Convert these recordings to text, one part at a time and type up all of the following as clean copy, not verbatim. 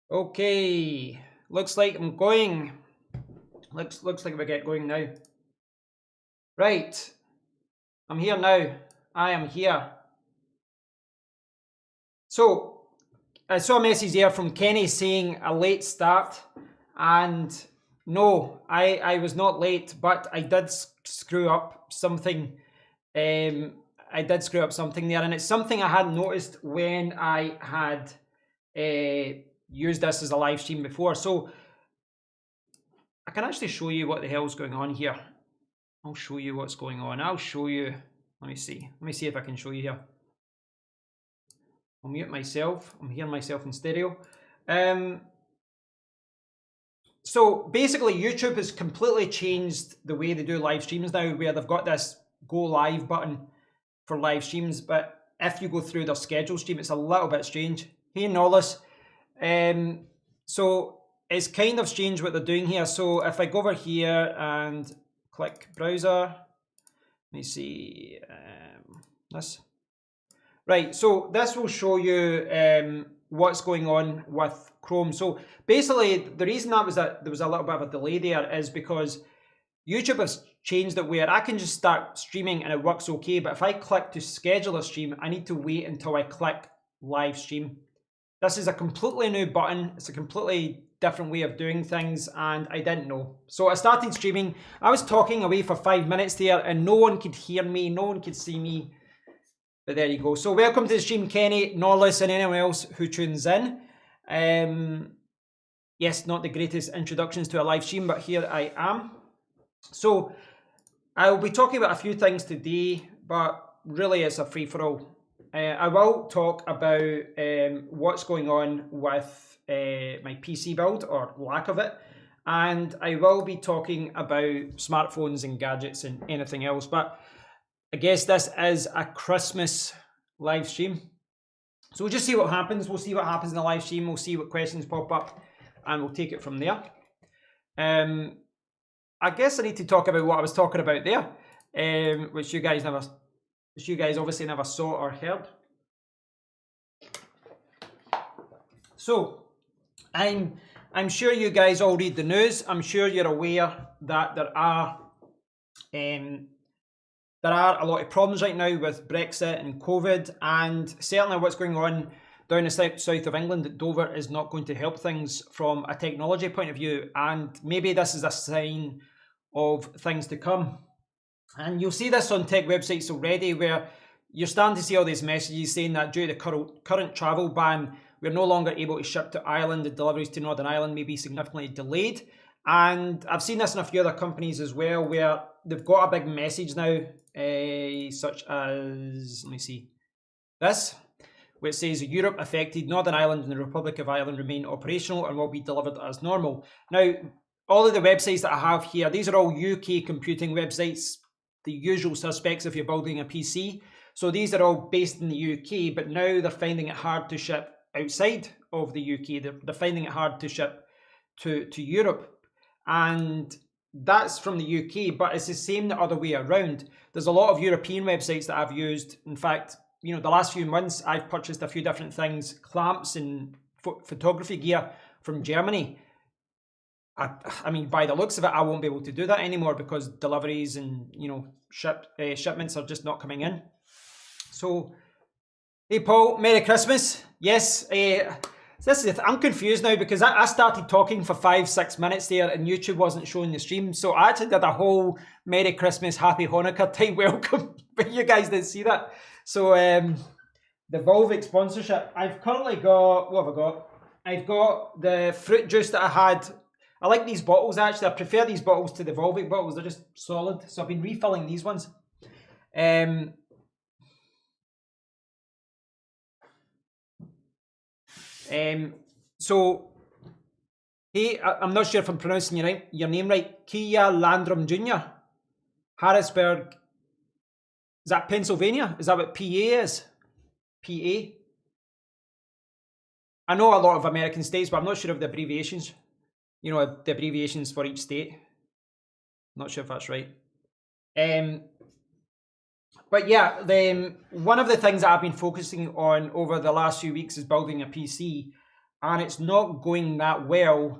Okay, looks like I'm going. Looks like we get going now. Right, I'm here now. I am here. So I saw a message there from Kenny saying a late start, and no, I was not late, but I did screw up something. Um, I did screw up something there, and it's something I hadn't noticed when I had used this as a live stream before. So I can actually show you what the hell's going on here. I'll show you what's going on. I'll show you. Let me see. Let me see if I can show you here. I'll mute myself. I'm hearing myself in stereo. So basically, YouTube has completely changed the way they do live streams now, where they've got this go live button for live streams. But if you go through their schedule stream, it's a little bit strange. Hey, Nollis. So it's kind of strange what they're doing here. So if I go over here and click browser, let me see this. Right, so this will show you what's going on with Chrome. So basically, the reason there was a little bit of a delay there is because YouTube has changed it where I can just start streaming and it works okay. But if I click to schedule a stream, I need to wait until I click live stream. This is a completely new button. It's a completely different way of doing things, and I didn't know. So I started streaming. I was talking away for 5 minutes there, and no one could hear me. No one could see me. But there you go. So welcome to the stream, Kenny, Norlis, and anyone else who tunes in. Yes, not the greatest introductions to a live stream, but here I am. So I'll be talking about a few things today, but really it's a free-for-all. I will talk about what's going on with my PC build, or lack of it. And I will be talking about smartphones and gadgets and anything else. But I guess this is a Christmas live stream. So we'll just see what happens. We'll see what happens in the live stream. We'll see what questions pop up, and we'll take it from there. I guess I need to talk about what I was talking about there, which you guys obviously never saw or heard. So I'm sure you guys all read the news. I'm sure you're aware that there are a lot of problems right now with Brexit and COVID, and certainly what's going on down the south of England at Dover is not going to help things from a technology point of view, and maybe this is a sign of things to come. And you'll see this on tech websites already, where you're starting to see all these messages saying that due to the current travel ban, we're no longer able to ship to Ireland. The deliveries to Northern Ireland may be significantly delayed. And I've seen this in a few other companies as well, where they've got a big message now, such as, let me see, this, which says Europe affected, Northern Ireland and the Republic of Ireland remain operational and will be delivered as normal. Now, all of the websites that I have here, these are all UK computing websites, the usual suspects if you're building a PC. So these are all based in the UK, but now they're finding it hard to ship outside of the UK. They're finding it hard to ship to Europe. And that's from the UK, but it's the same the other way around. There's a lot of European websites that I've used. In fact, you know, the last few months, I've purchased a few different things, clamps and photography gear from Germany. I mean, by the looks of it, I won't be able to do that anymore because deliveries and, you know, shipments are just not coming in. So, hey Paul, Merry Christmas. Yes, I'm confused now because I started talking for 5-6 minutes there and YouTube wasn't showing the stream. So I actually did a whole Merry Christmas, Happy Hanukkah type welcome, but you guys didn't see that. So the Volvic sponsorship, I've currently got, what have I got? I've got the fruit juice that I had. I like these bottles actually. I prefer these bottles to the Volvic bottles. They're just solid. So I've been refilling these ones. So, hey, I'm not sure if I'm pronouncing your name right. Kia Landrum Jr. Harrisburg. Is that Pennsylvania? Is that what PA is? PA? I know a lot of American states, but I'm not sure of the abbreviations. You know, the abbreviations for each state. Not sure if that's right. But yeah, one of the things that I've been focusing on over the last few weeks is building a PC. and it's not going that well.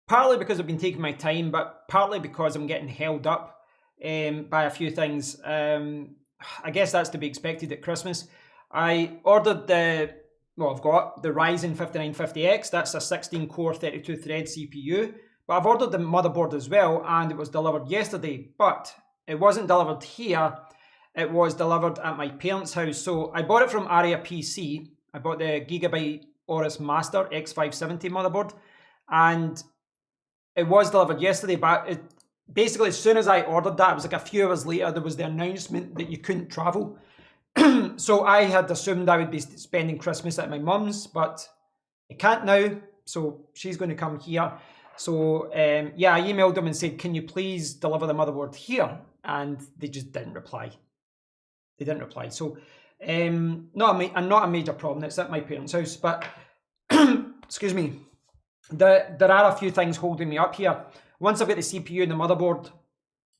Partly because I've been taking my time, but partly because I'm getting held up by a few things. I guess that's to be expected at Christmas. I ordered I've got the Ryzen 5950X. That's a 16-core 32-thread CPU. But I've ordered the motherboard as well, and it was delivered yesterday. But it wasn't delivered here. It was delivered at my parents' house. So I bought it from Aria PC. I bought the Gigabyte Aorus Master X570 motherboard, and it was delivered yesterday, but basically as soon as I ordered that, it was like a few hours later, there was the announcement that you couldn't travel. So I had assumed I would be spending Christmas at my mum's, but I can't now, so she's going to come here. So yeah, I emailed them and said, can you please deliver the motherboard here? And they just didn't reply. They didn't reply. So not a major problem. It's at my parents' house, but excuse me. There are a few things holding me up here. Once I've got the CPU and the motherboard,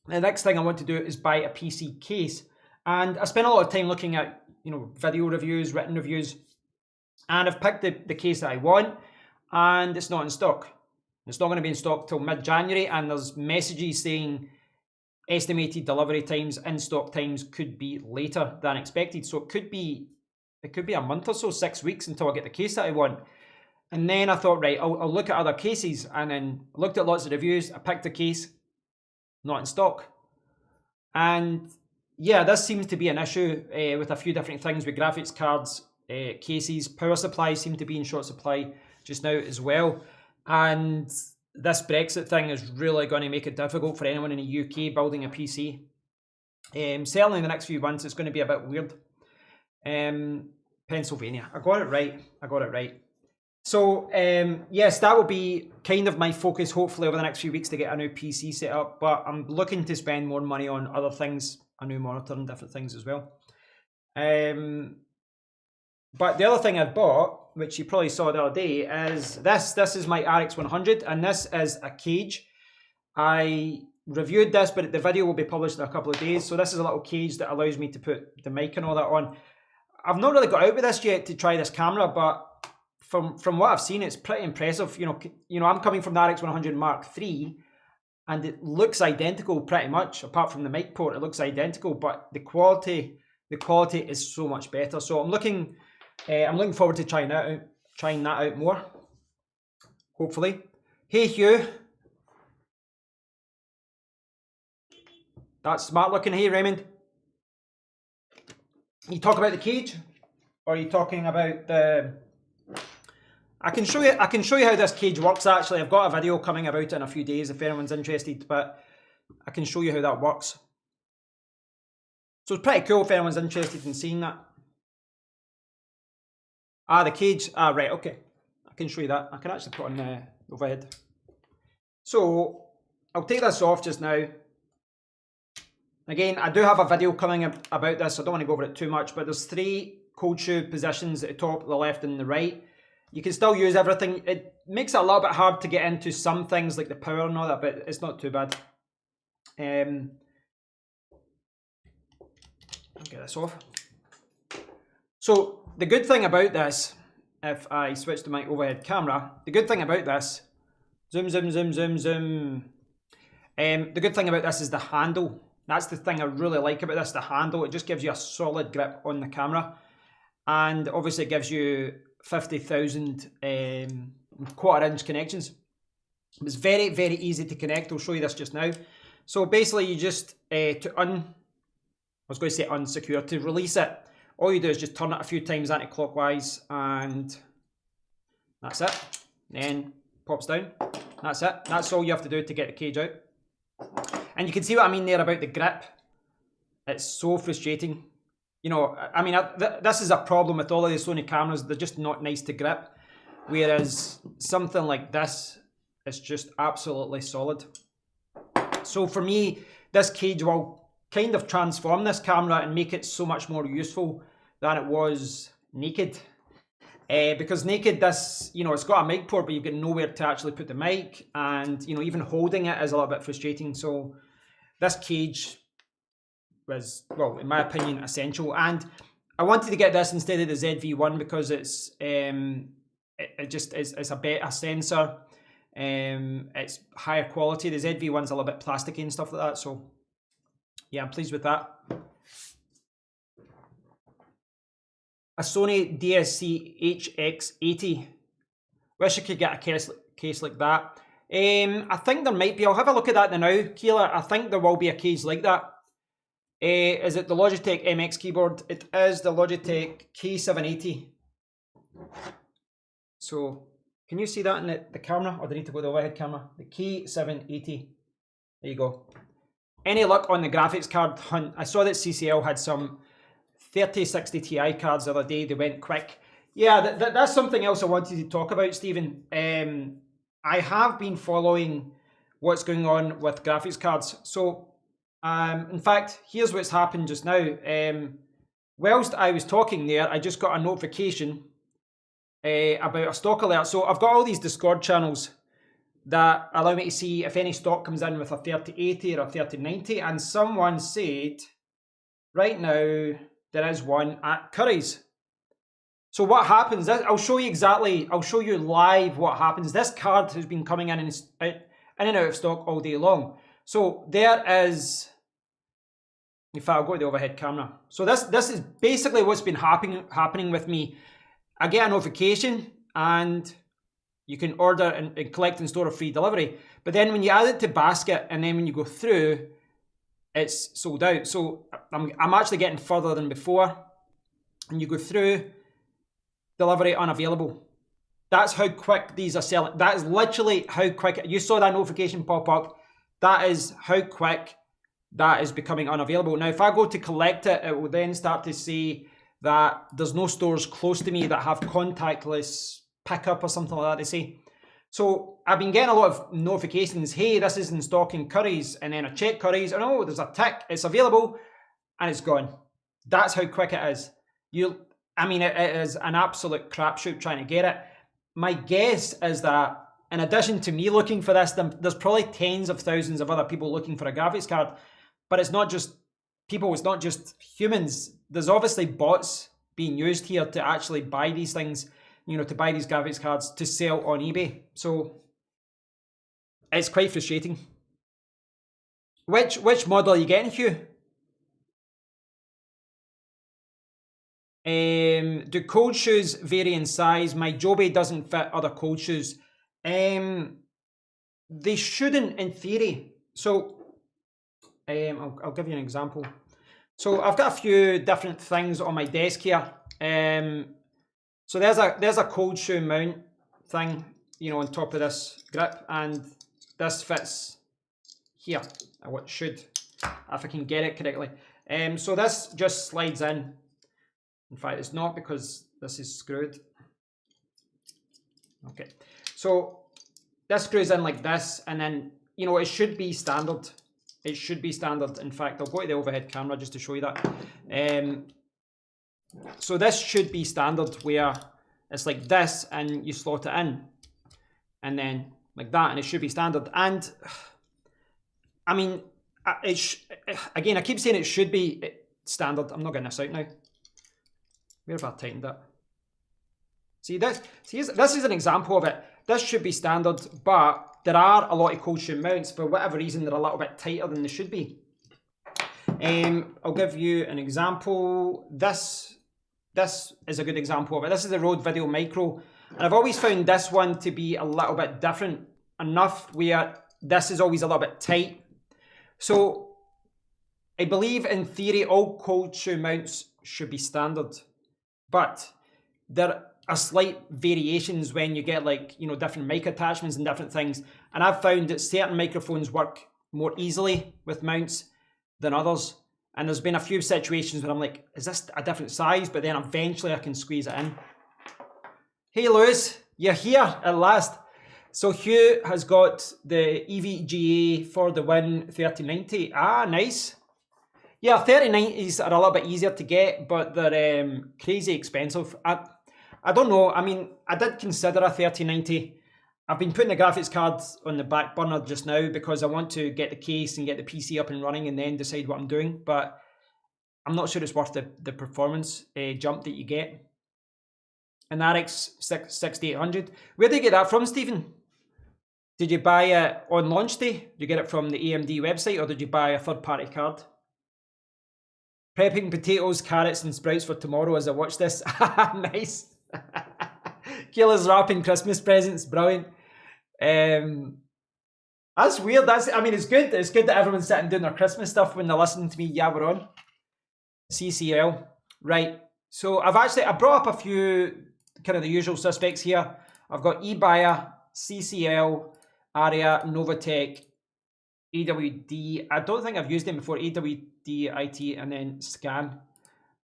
the next thing I want to do is buy a PC case. And I spent a lot of time looking at, video reviews, written reviews, and I've picked the case that I want, and it's not in stock. It's not going to be in stock till mid-January, and there's messages saying estimated delivery times, in-stock times could be later than expected. So it could be a month or so, 6 weeks until I get the case that I want. And then I thought, right, I'll look at other cases, and then looked at lots of reviews. I picked a case, not in stock. And yeah, this seems to be an issue with a few different things with graphics cards, cases. Power supplies seem to be in short supply just now as well. And this Brexit thing is really going to make it difficult for anyone in the UK building a PC. Certainly in the next few months, it's going to be a bit weird. Pennsylvania. I got it right. So yes, that will be kind of my focus, hopefully, over the next few weeks to get a new PC set up. But I'm looking to spend more money on other things, a new monitor and different things as well. But the other thing I've bought, which you probably saw the other day, is this. This is my RX 100, and this is a cage. I reviewed this, but the video will be published in a couple of days. So this is a little cage that allows me to put the mic and all that on. I've not really got out with this yet to try this camera, but from what I've seen, it's pretty impressive. I'm coming from the RX 100 Mark III, and it looks identical pretty much, apart from the mic port. It looks identical, but the quality is so much better. So I'm looking forward to trying that out more. Hopefully. Hey Hugh, that's smart looking. Hey Raymond, you talk about the cage, or are you talking about the? I can show you how this cage works. Actually, I've got a video coming about it in a few days if anyone's interested, but I can show you how that works. So it's pretty cool if anyone's interested in seeing that. The cage. Right, okay. I can show you that. I can actually put on the overhead. So I'll take this off just now. Again, I do have a video coming about this, so I don't want to go over it too much, but there's 3 cold shoe positions at the top, the left and the right. You can still use everything. It makes it a little bit hard to get into some things like the power and all that, but it's not too bad. I'll get this off. So the good thing about this, if I switch to my overhead camera, the good thing about this, zoom. The good thing about this is the handle. That's the thing I really like about this, the handle. It just gives you a solid grip on the camera. And obviously it gives you 50,000 quarter-inch connections. It's very, very easy to connect. I'll show you this just now. So basically you just, to release it, all you do is just turn it a few times anti-clockwise, and that's it. Then pops down. That's it. That's all you have to do to get the cage out. And you can see what I mean there about the grip. It's so frustrating. This is a problem with all of the Sony cameras. They're just not nice to grip. Whereas something like this is just absolutely solid. So for me, this cage will kind of transform this camera and make it so much more useful than it was naked. Because naked, this, it's got a mic port, but you've got nowhere to actually put the mic. And, even holding it is a little bit frustrating. So this cage was, well, in my opinion, essential. And I wanted to get this instead of the ZV-1 because it's it just is, it's a better sensor. It's higher quality. The ZV-1's a little bit plasticky and stuff like that. So yeah, I'm pleased with that. A Sony DSC HX80. Wish I could get a case like that. I think there might be. I'll have a look at that now, Keeler. I think there will be a case like that. Is it the Logitech MX keyboard? It is the Logitech K780. So, can you see that in the camera? Or do I need to go to the overhead camera? The K780. There you go. Any luck on the graphics card hunt? I saw that CCL had some 3060 Ti cards the other day. They went quick. Yeah, that's something else I wanted to talk about, Stephen. I have been following what's going on with graphics cards. So, in fact, here's what's happened just now. Whilst I was talking there, I just got a notification about a stock alert. So I've got all these Discord channels that allow me to see if any stock comes in with a 3080 or a 3090. And someone said, right now, there is one at Curry's. So what happens, I'll show you exactly, I'll show you live what happens. This card has been coming in and out of stock all day long. So there is, in fact, I'll go to the overhead camera. So this is basically what's been happening with me. I get a notification and you can order and collect and store a free delivery. But then when you add it to basket and then when you go through, it's sold out. So I'm actually getting further than before. And you go through, delivery unavailable. That's how quick these are selling. That is literally how quick. You saw that notification pop up. That is how quick that is becoming unavailable. Now, if I go to collect it, it will then start to say that there's no stores close to me that have contactless pickup or something like that, they say. So I've been getting a lot of notifications. Hey, this is in stock in Curry's. And then I check Curry's and oh, there's a tick. It's available and it's gone. That's how quick it is. I mean, it is an absolute crapshoot trying to get it. My guess is that in addition to me looking for this, there's probably tens of thousands of other people looking for a graphics card. But it's not just people, it's not just humans. There's obviously bots being used here to actually buy these things, you know, to buy these graphics cards to sell on eBay. So it's quite frustrating. Which model are you getting, Hugh? Do cold shoes vary in size? My Joby doesn't fit other cold shoes. They shouldn't in theory. So I'll give you an example. So I've got a few different things on my desk here. So there's a cold shoe mount thing, you know, on top of this grip, and this fits here. What should, if I can get it correctly. So this just slides in. In fact, it's not because this is screwed. Okay, so this screws in like this, and then, you know, it should be standard. It should be standard. In fact, I'll go to the overhead camera just to show you that. So this should be standard where it's like this and you slot it in. And then like that, and it should be standard. And I mean, again, I keep saying it should be standard. I'm not getting this out now. Where have I tightened it? See, this is an example of it. This should be standard, but there are a lot of cold shoe mounts. For whatever reason, they're a little bit tighter than they should be. I'll give you an example. This is a good example of it. This is the Rode Video Micro. And I've always found this one to be a little bit different enough where this is always a little bit tight. So I believe in theory, all cold shoe mounts should be standard. But there are slight variations when you get, like, you know, different mic attachments and different things. And I've found that certain microphones work more easily with mounts than others. And there's been a few situations where I'm like, is this a different size? But then eventually I can squeeze it in. Hey Lewis, you're here at last. So Hugh has got the EVGA for the Win 3090. Ah, nice. Yeah, 3090s are a little bit easier to get, but they're crazy expensive. I don't know. I mean, I did consider a 3090. I've been putting the graphics cards on the back burner just now because I want to get the case and get the PC up and running and then decide what I'm doing. But I'm not sure it's worth the performance jump that you get. an RX 6800. Where did you get that from, Stephen? Did you buy it on launch day? Did you get it from the AMD website, or did you buy a third-party card? Prepping potatoes, carrots and sprouts for tomorrow as I watch this. Nice. Kayla's wrapping Christmas presents. Brilliant. That's weird. I mean, it's good. It's good that everyone's sitting doing their Christmas stuff when they're listening to me. Yeah, we're on. CCL. Right. So I brought up a few kind of the usual suspects here. I've got eBuyer, CCL, Aria, Novatech, AWD. I don't think I've used them before. AWD, IT, and then Scan.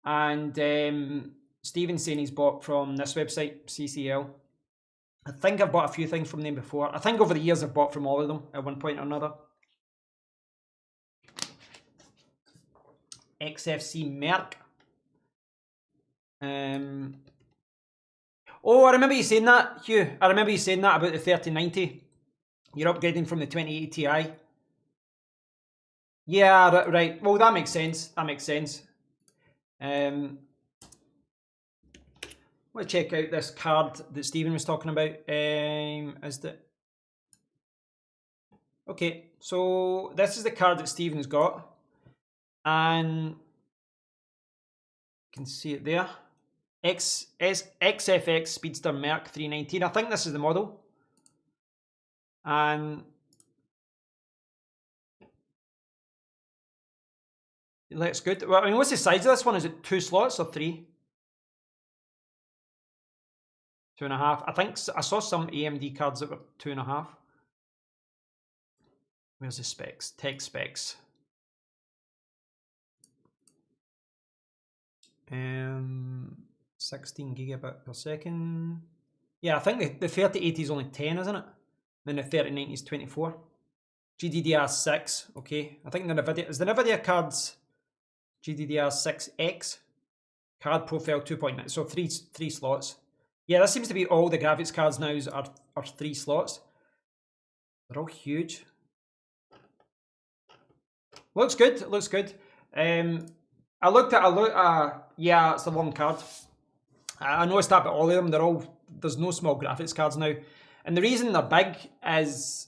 And Stephen's saying he's bought from this website, CCL. I think I've bought a few things from them before. I think over the years I've bought from all of them at one point or another. XFC Merc. Oh, I remember you saying that, Hugh. I remember you saying that about the 3090. You're upgrading from the 2080 Ti. Yeah, right. Well, that makes sense. That makes sense. Let's check out this card that Stephen was talking about. Okay, so this is the card that Stephen's got. And you can see it there. XFX Speedster Merc 319. I think this is the model. And it looks good. Well, I mean, what's the size of this one? Is it 2 slots or 3? 2.5. I think I saw some AMD cards that were 2.5. Where's the specs? Tech specs. 16 gigabit per second. Yeah, I think the 3080 is only 10, isn't it? Then the 3090 is 24. GDDR6. Okay, I think the NVIDIA cards GDDR6X card profile 2.9. So three slots. Yeah, that seems to be all the graphics cards now are 3 slots. They're all huge. Looks good. It looks good. Yeah, it's a long card. I noticed that, but all of them, there's no small graphics cards now. And the reason they're big is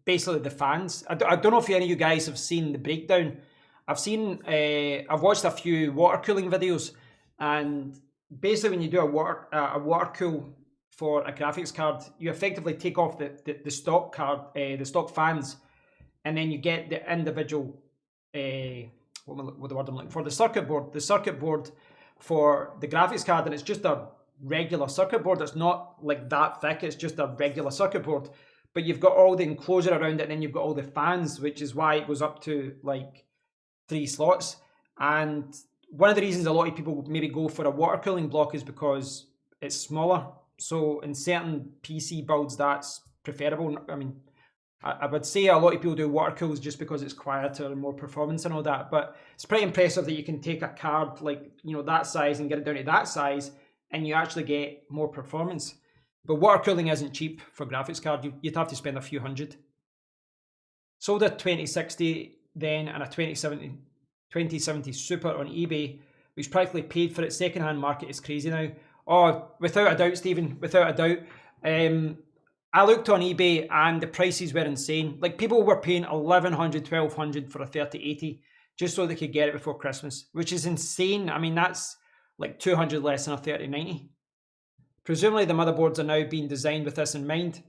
basically the fans. I don't know if any of you guys have seen the breakdown. I've watched a few water cooling videos, and basically when you do a water cool for a graphics card, you effectively take off the stock card, the stock fans, and then you get the individual what the word I'm looking for, the circuit board for the graphics card, and it's just a regular circuit board. It's not like that thick, it's just a regular circuit board, but you've got all the enclosure around it, and then you've got all the fans, which is why it goes up to like 3 slots. And one of the reasons a lot of people maybe go for a water cooling block is because it's smaller. So in certain PC builds, that's preferable. I mean, I would say a lot of people do water cools just because it's quieter and more performance and all that. But it's pretty impressive that you can take a card like, you know, that size and get it down to that size, and you actually get more performance. But water cooling isn't cheap for graphics card. You'd have to spend a few hundred. Sold a 2060 then and a 2070 Super on eBay, which practically paid for its second-hand market. Is crazy now. Oh, without a doubt, Stephen, without a doubt. I looked on eBay and the prices were insane. Like, people were paying $1,100, $1,200 for a 3080 just so they could get it before Christmas, which is insane. I mean, that's like $200 less than a 3090. Presumably the motherboards are now being designed with this in mind.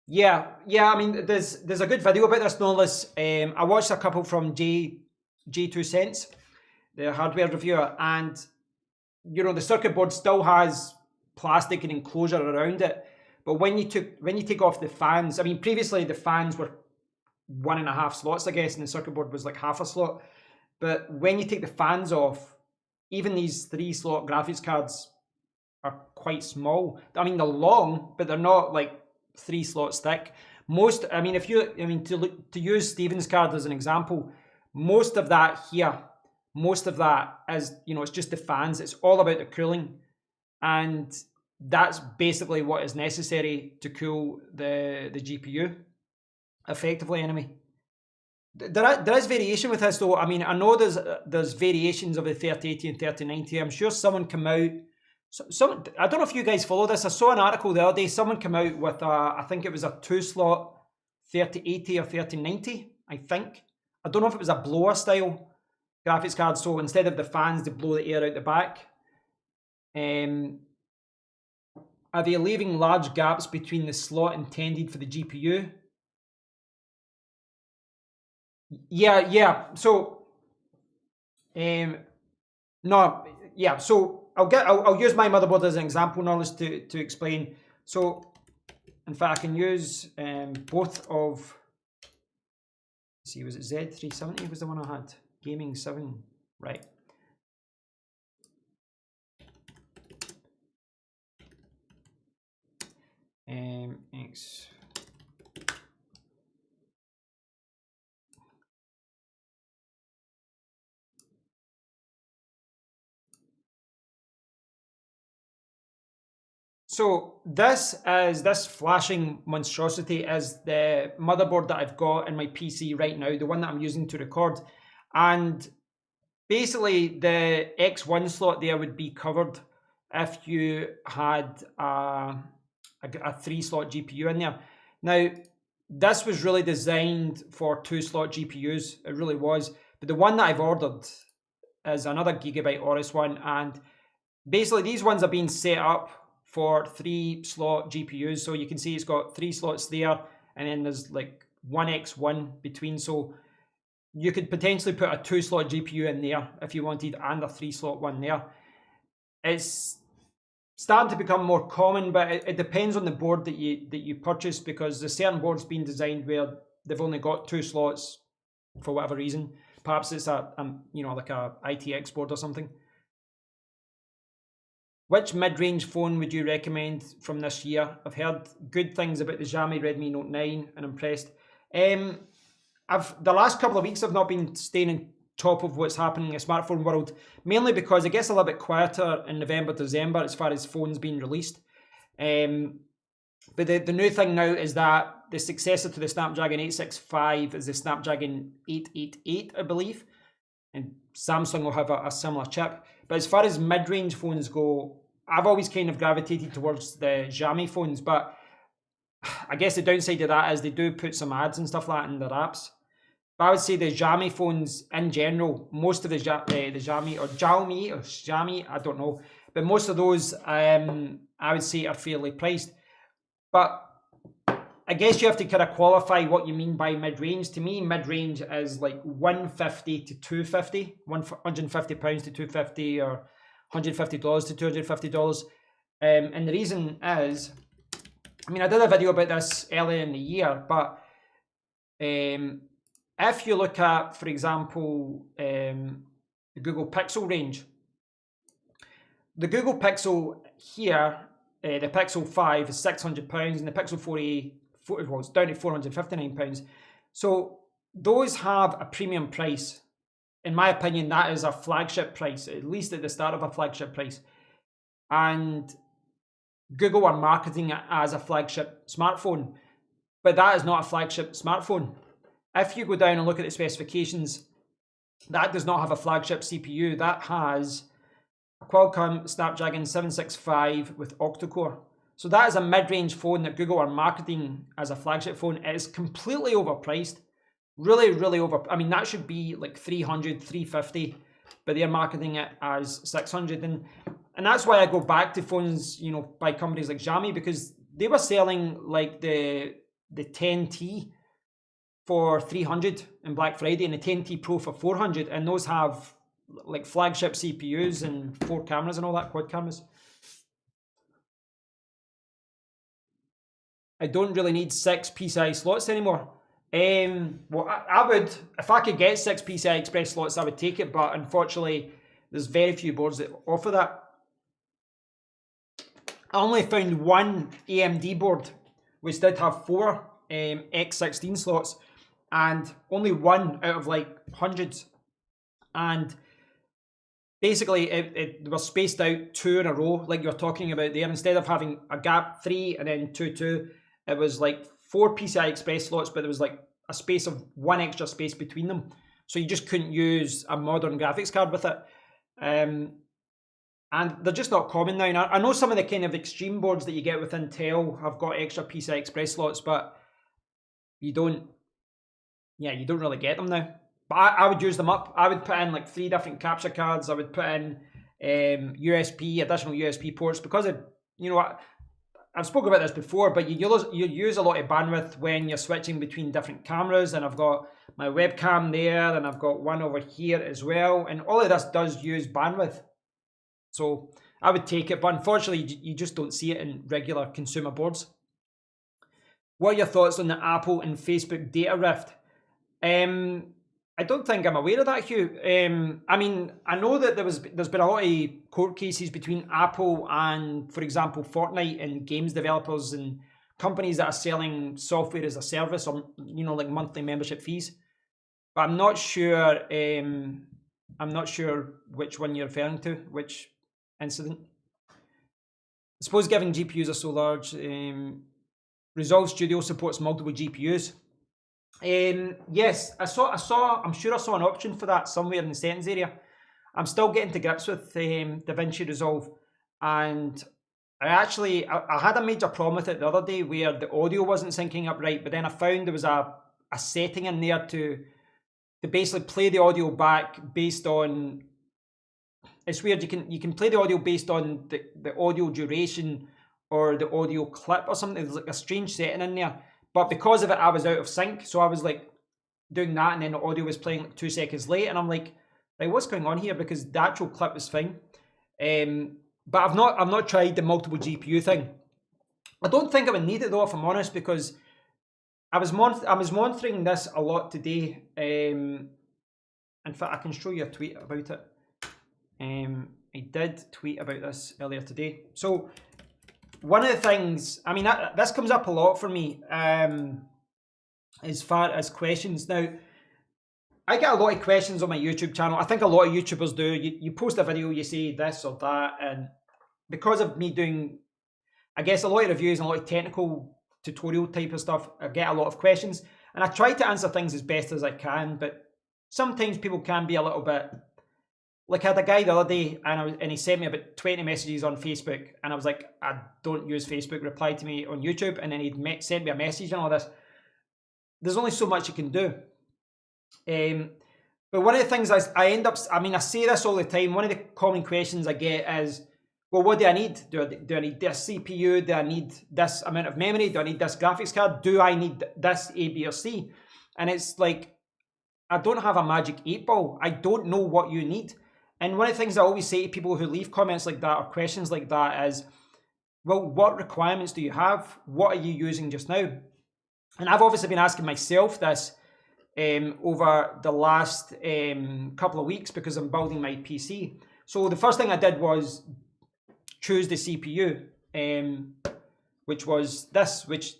Yeah. I mean, there's a good video about this, Knowless. I watched a couple from J2 Cents, the hardware reviewer, and you know, the circuit board still has plastic and enclosure around it. But when you take off the fans, I mean, previously the fans were 1.5 slots, I guess, and the circuit board was like half a slot. But when you take the fans off, even these 3-slot graphics cards are quite small. I mean, they're long, but they're not like 3 slots thick. To use Stephen's card as an example, most of that is, you know, it's just the fans. It's all about the cooling, and that's basically what is necessary to cool the GPU effectively, anyway. There is variation with this, though. I mean, I know there's variations of the 3080 and 3090. I'm sure someone came out So I don't know if you guys follow this. I saw an article the other day. Someone came out with I think it was a 2-slot 3080 or 3090. I think. I don't know if it was a blower style graphics card. So instead of the fans, they blow the air out the back. Are they leaving large gaps between the slot intended for the GPU? Yeah. So, no, yeah. So I'll use my motherboard as an example, Norlis, to explain. So, in fact, I can use both of. Let's see, was it Z370? Was the one I had? Gaming 7, right? X. So this flashing monstrosity is the motherboard that I've got in my PC right now, the one that I'm using to record. And basically the X1 slot there would be covered if you had a 3-slot GPU in there. Now, this was really designed for 2-slot GPUs. It really was. But the one that I've ordered is another Gigabyte Aorus one. And basically these ones are being set up for 3-slot GPUs. So you can see it's got 3 slots there, and then there's like one X1 between. So you could potentially put a 2-slot GPU in there if you wanted, and a 3-slot one there. It's starting to become more common, but it depends on the board that you purchase, because there's certain boards being designed where they've only got 2 slots for whatever reason. Perhaps it's like a ITX board or something. Which mid-range phone would you recommend from this year? I've heard good things about the Xiaomi Redmi Note 9 and impressed. The last couple of weeks I've not been staying on top of what's happening in the smartphone world, mainly because it gets a little bit quieter in November, December as far as phones being released. But the new thing now is that the successor to the Snapdragon 865 is the Snapdragon 888, I believe. And Samsung will have a similar chip. But as far as mid-range phones go, I've always kind of gravitated towards the Xiaomi phones. But I guess the downside of that is they do put some ads and stuff like that in their apps. But I would say the Xiaomi phones in general, most of the Xiaomi, I don't know. But most of those, I would say, are fairly priced. But I guess you have to kind of qualify what you mean by mid-range. To me, mid-range is like 150 to 250, £150 to 250, or $150 to $250. And the reason is, I mean, I did a video about this earlier in the year, but if you look at, for example, the Google Pixel range, the Google Pixel here, the Pixel 5 is £600, and the Pixel 4a, it's down to £459. So those have a premium price. In my opinion, that is a flagship price, at least at the start of a flagship price. And Google are marketing it as a flagship smartphone, but that is not a flagship smartphone. If you go down and look at the specifications, that does not have a flagship CPU. That has a Qualcomm Snapdragon 765 with octa-core. So that is a mid-range phone that Google are marketing as a flagship phone. It is completely overpriced. Really, really over. I mean, that should be like 300, 350, but they're marketing it as 600. And that's why I go back to phones, by companies like Xiaomi, because they were selling like the 10T for 300 in Black Friday and the 10T Pro for 400. And those have like flagship CPUs and 4 cameras and all that, quad cameras. I don't really need 6 PCI slots anymore. Well, I would, if I could get 6 PCI Express slots, I would take it, but unfortunately, there's very few boards that offer that. I only found one AMD board which did have 4 X16 slots, and only one out of like hundreds. And basically, it was spaced out 2 in a row, like you're talking about there. Instead of having a gap 3 and then 2, 2, it was like 4 PCI Express slots, but there was like a space of 1 extra space between them. So you just couldn't use a modern graphics card with it. And and they're just not common now. And I know some of the kind of extreme boards that you get with Intel have got extra PCI Express slots, but you don't really get them now. But I would use them up. I would put in like 3 different capture cards. I would put in additional USB ports, because of, I've spoken about this before, but you use a lot of bandwidth when you're switching between different cameras, and I've got my webcam there, and I've got one over here as well, and all of this does use bandwidth. So I would take it, but unfortunately you just don't see it in regular consumer boards. What are your thoughts on the Apple and Facebook data rift? I don't think I'm aware of that, Hugh. I mean, I know that there's been a lot of court cases between Apple and, for example, Fortnite, and games developers and companies that are selling software as a service, or like monthly membership fees. But I'm not sure. I'm not sure which one you're referring to, which incident. I suppose given GPUs are so large, Resolve Studio supports multiple GPUs. Yes, I'm sure I saw an option for that somewhere in the settings area. I'm still getting to grips with DaVinci Resolve, and I had a major problem with it the other day where the audio wasn't syncing up right, but then I found there was a setting in there to basically play the audio back based on, it's weird, you can play the audio based on the audio duration or the audio clip or something. There's like a strange setting in there. But because of it, I was out of sync. So I was like doing that, and then the audio was playing like 2 seconds late. And I'm like, right, what's going on here? Because the actual clip was fine. But I've not tried the multiple GPU thing. I don't think I would need it though, if I'm honest, because I was monitoring this a lot today. In fact, I can show you a tweet about it. I did tweet about this earlier today. So one of the things, I mean, this comes up a lot for me, as far as questions. Now, I get a lot of questions on my YouTube channel. I think a lot of YouTubers do. You post a video, you say this or that, and because of me doing, I guess, a lot of reviews and a lot of technical tutorial type of stuff, I get a lot of questions, and I try to answer things as best as I can, but sometimes people can be a little bit, like I had a guy the other day, and he sent me about 20 messages on Facebook, and I was like, I don't use Facebook, reply to me on YouTube, and then he'd sent me a message and all this. There's only so much you can do. But one of the things I say this all the time, one of the common questions I get is, well, what do I need? Do I need this CPU? Do I need this amount of memory? Do I need this graphics card? Do I need this A, B, or C? And it's like, I don't have a magic 8-ball. I don't know what you need. And one of the things I always say to people who leave comments like that or questions like that is, well, what requirements do you have? What are you using just now? And I've obviously been asking myself this over the last couple of weeks, because I'm building my PC. So the first thing I did was choose the CPU, which was this, which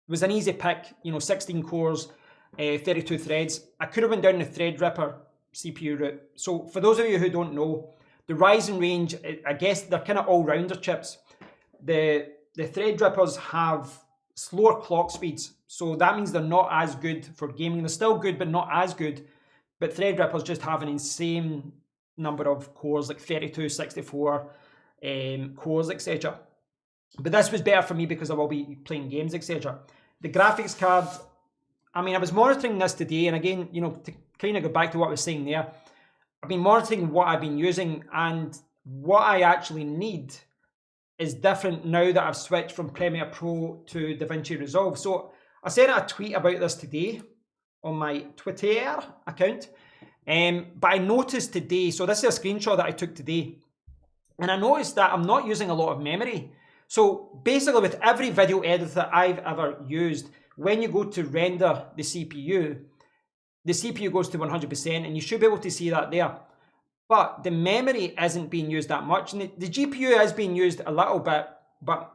was an easy pick, 16 cores, 32 threads. I could have went down the Threadripper CPU route. So for those of you who don't know, the Ryzen range, I guess they're kind of all-rounder chips. The Threadrippers have slower clock speeds, so that means they're not as good for gaming. They're still good, but not as good. But Threadrippers just have an insane number of cores, like 32, 64 cores, etc. But this was better for me because I will be playing games, etc. The graphics card, I mean, I was monitoring this today, and again, to kind of go back to what I was saying there, I've been monitoring what I've been using, and what I actually need is different now that I've switched from Premiere Pro to DaVinci Resolve. So I sent a tweet about this today on my Twitter account, but I noticed today, so this is a screenshot that I took today, and I noticed that I'm not using a lot of memory. So basically with every video editor I've ever used, when you go to render the CPU goes to 100%, and you should be able to see that there. But the memory isn't being used that much, and the GPU is being used a little bit, but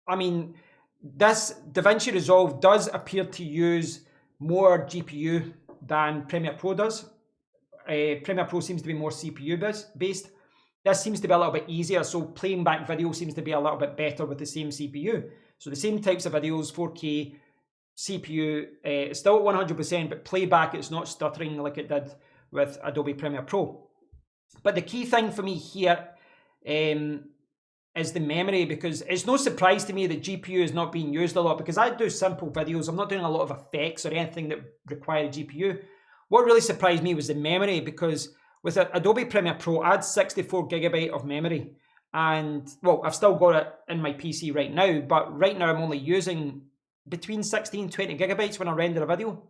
I mean, this DaVinci Resolve does appear to use more GPU than Premiere Pro does. Premiere Pro seems to be more CPU based. This seems to be a little bit easier, so playing back video seems to be a little bit better with the same CPU. So the same types of videos, 4K, CPU, it's still at 100%, but playback, it's not stuttering like it did with Adobe Premiere Pro. But the key thing for me here is the memory, because it's no surprise to me that GPU is not being used a lot, because I do simple videos. I'm not doing a lot of effects or anything that require a GPU. What really surprised me was the memory, because with Adobe Premiere Pro, I had 64 gigabyte of memory. And, well, I've still got it in my PC right now, but right now I'm only using between 16 and 20 gigabytes when I render a video.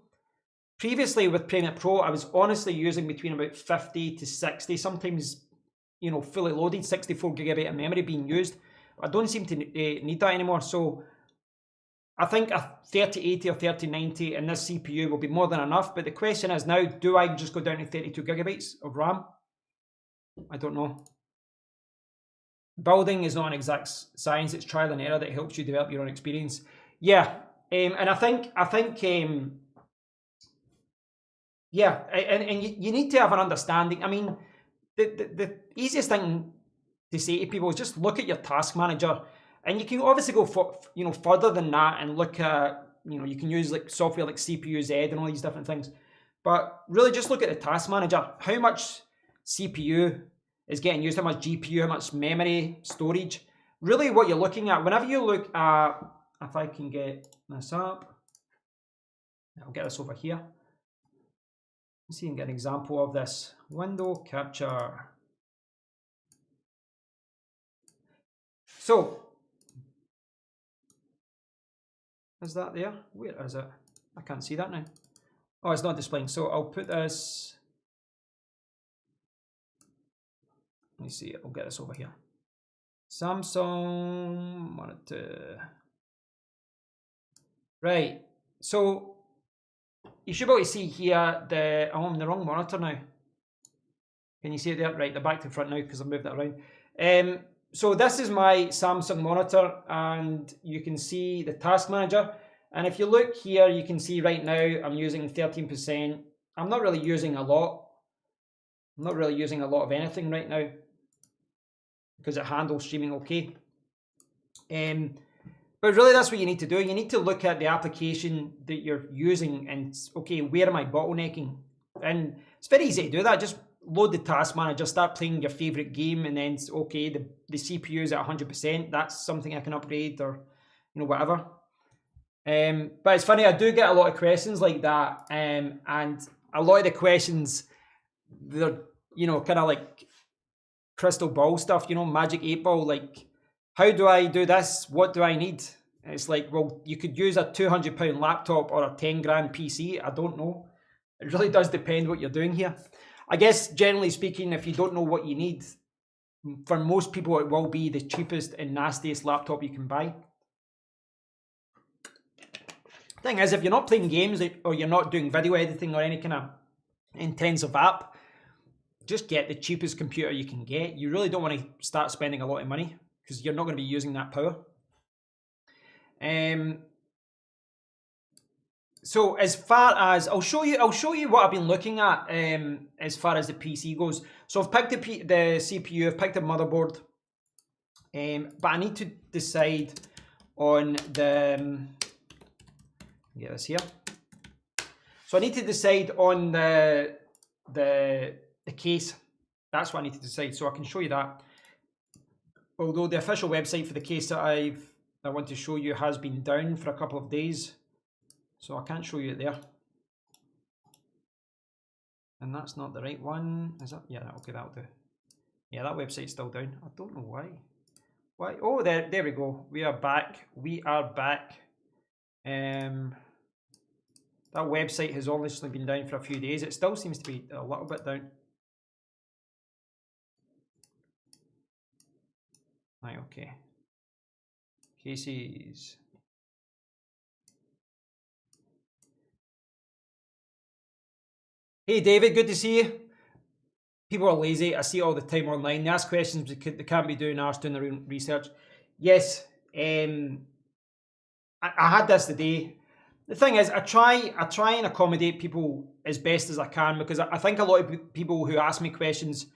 Previously with Premiere Pro, I was honestly using between about 50 to 60, sometimes, you know, fully loaded, 64 gigabyte of memory being used. I don't seem to need that anymore. So I think a 3080 or 3090 in this CPU will be more than enough. But the question is now, do I just go down to 32 gigabytes of RAM? I don't know. Building is not an exact science. It's trial and error that helps you develop your own experience. Yeah, and I think yeah, and you need to have an understanding. I mean, the easiest thing to say to people is just look at your task manager, and you can obviously go for, you know, further than that and look at, you know, you can use like software like CPU Z and all these different things, but really just look at the task manager. How much CPU is getting used? How much GPU? How much memory, storage? Really, what you're looking at whenever you look at, if I can get this up, I'll get this over here. Let's see and get an example of this. Window capture. So, is that there? Where is it? I can't see that now. Oh, it's not displaying. So I'll put this. Let me see. I'll get this over here. Samsung monitor. Right. So you should be able to see here the. Oh, I'm on the wrong monitor now. Can you see it there? Right, they're back to front now because I moved that around. So this is my Samsung monitor, and you can see the task manager. And if you look here, you can see right now I'm using 13%. I'm not really using a lot. I'm not really using a lot of anything right now because it handles streaming okay. But really that's what you need to do. You need to look at the application that you're using and, okay, where am I bottlenecking? And it's very easy to do that. Just load the task manager, start playing your favorite game, and then, okay, the CPU is at 100%. That's something I can upgrade, or, you know, whatever. But it's funny, I do get a lot of questions like that, and a lot of the questions, they're, you know, kind of like crystal ball stuff, you know, magic 8 ball, like, how do I do this? What do I need? And it's like, well, you could use a £200 laptop or a 10 grand PC. I don't know. It really does depend what you're doing here. I guess, generally speaking, if you don't know what you need, for most people, it will be the cheapest and nastiest laptop you can buy. Thing is, if you're not playing games or you're not doing video editing or any kind of intensive app, just get the cheapest computer you can get. You really don't want to start spending a lot of money because you're not going to be using that power. So as far as I'll show you what I've been looking at as far as the PC goes. So I've picked the CPU, I've picked a motherboard, but I need to decide on the get this here. So I need to decide on the case. That's what I need to decide. So I can show you that. Although the official website for the case that I want to show you has been down for a couple of days. So I can't show you it there. And that's not the right one. Is that? Yeah, okay, that'll do. Yeah, that website's still down. I don't know why. Why? Oh, there we go. We are back. We are back. That website has obviously been down for a few days. It still seems to be a little bit down. Right, okay. Cases. Hey David, good to see you. People are lazy. I see it all the time online. They ask questions they can't be doing ours, doing their own research. Yes, I had this today. The thing is, I try and accommodate people as best as I can, because I think a lot of people who ask me questions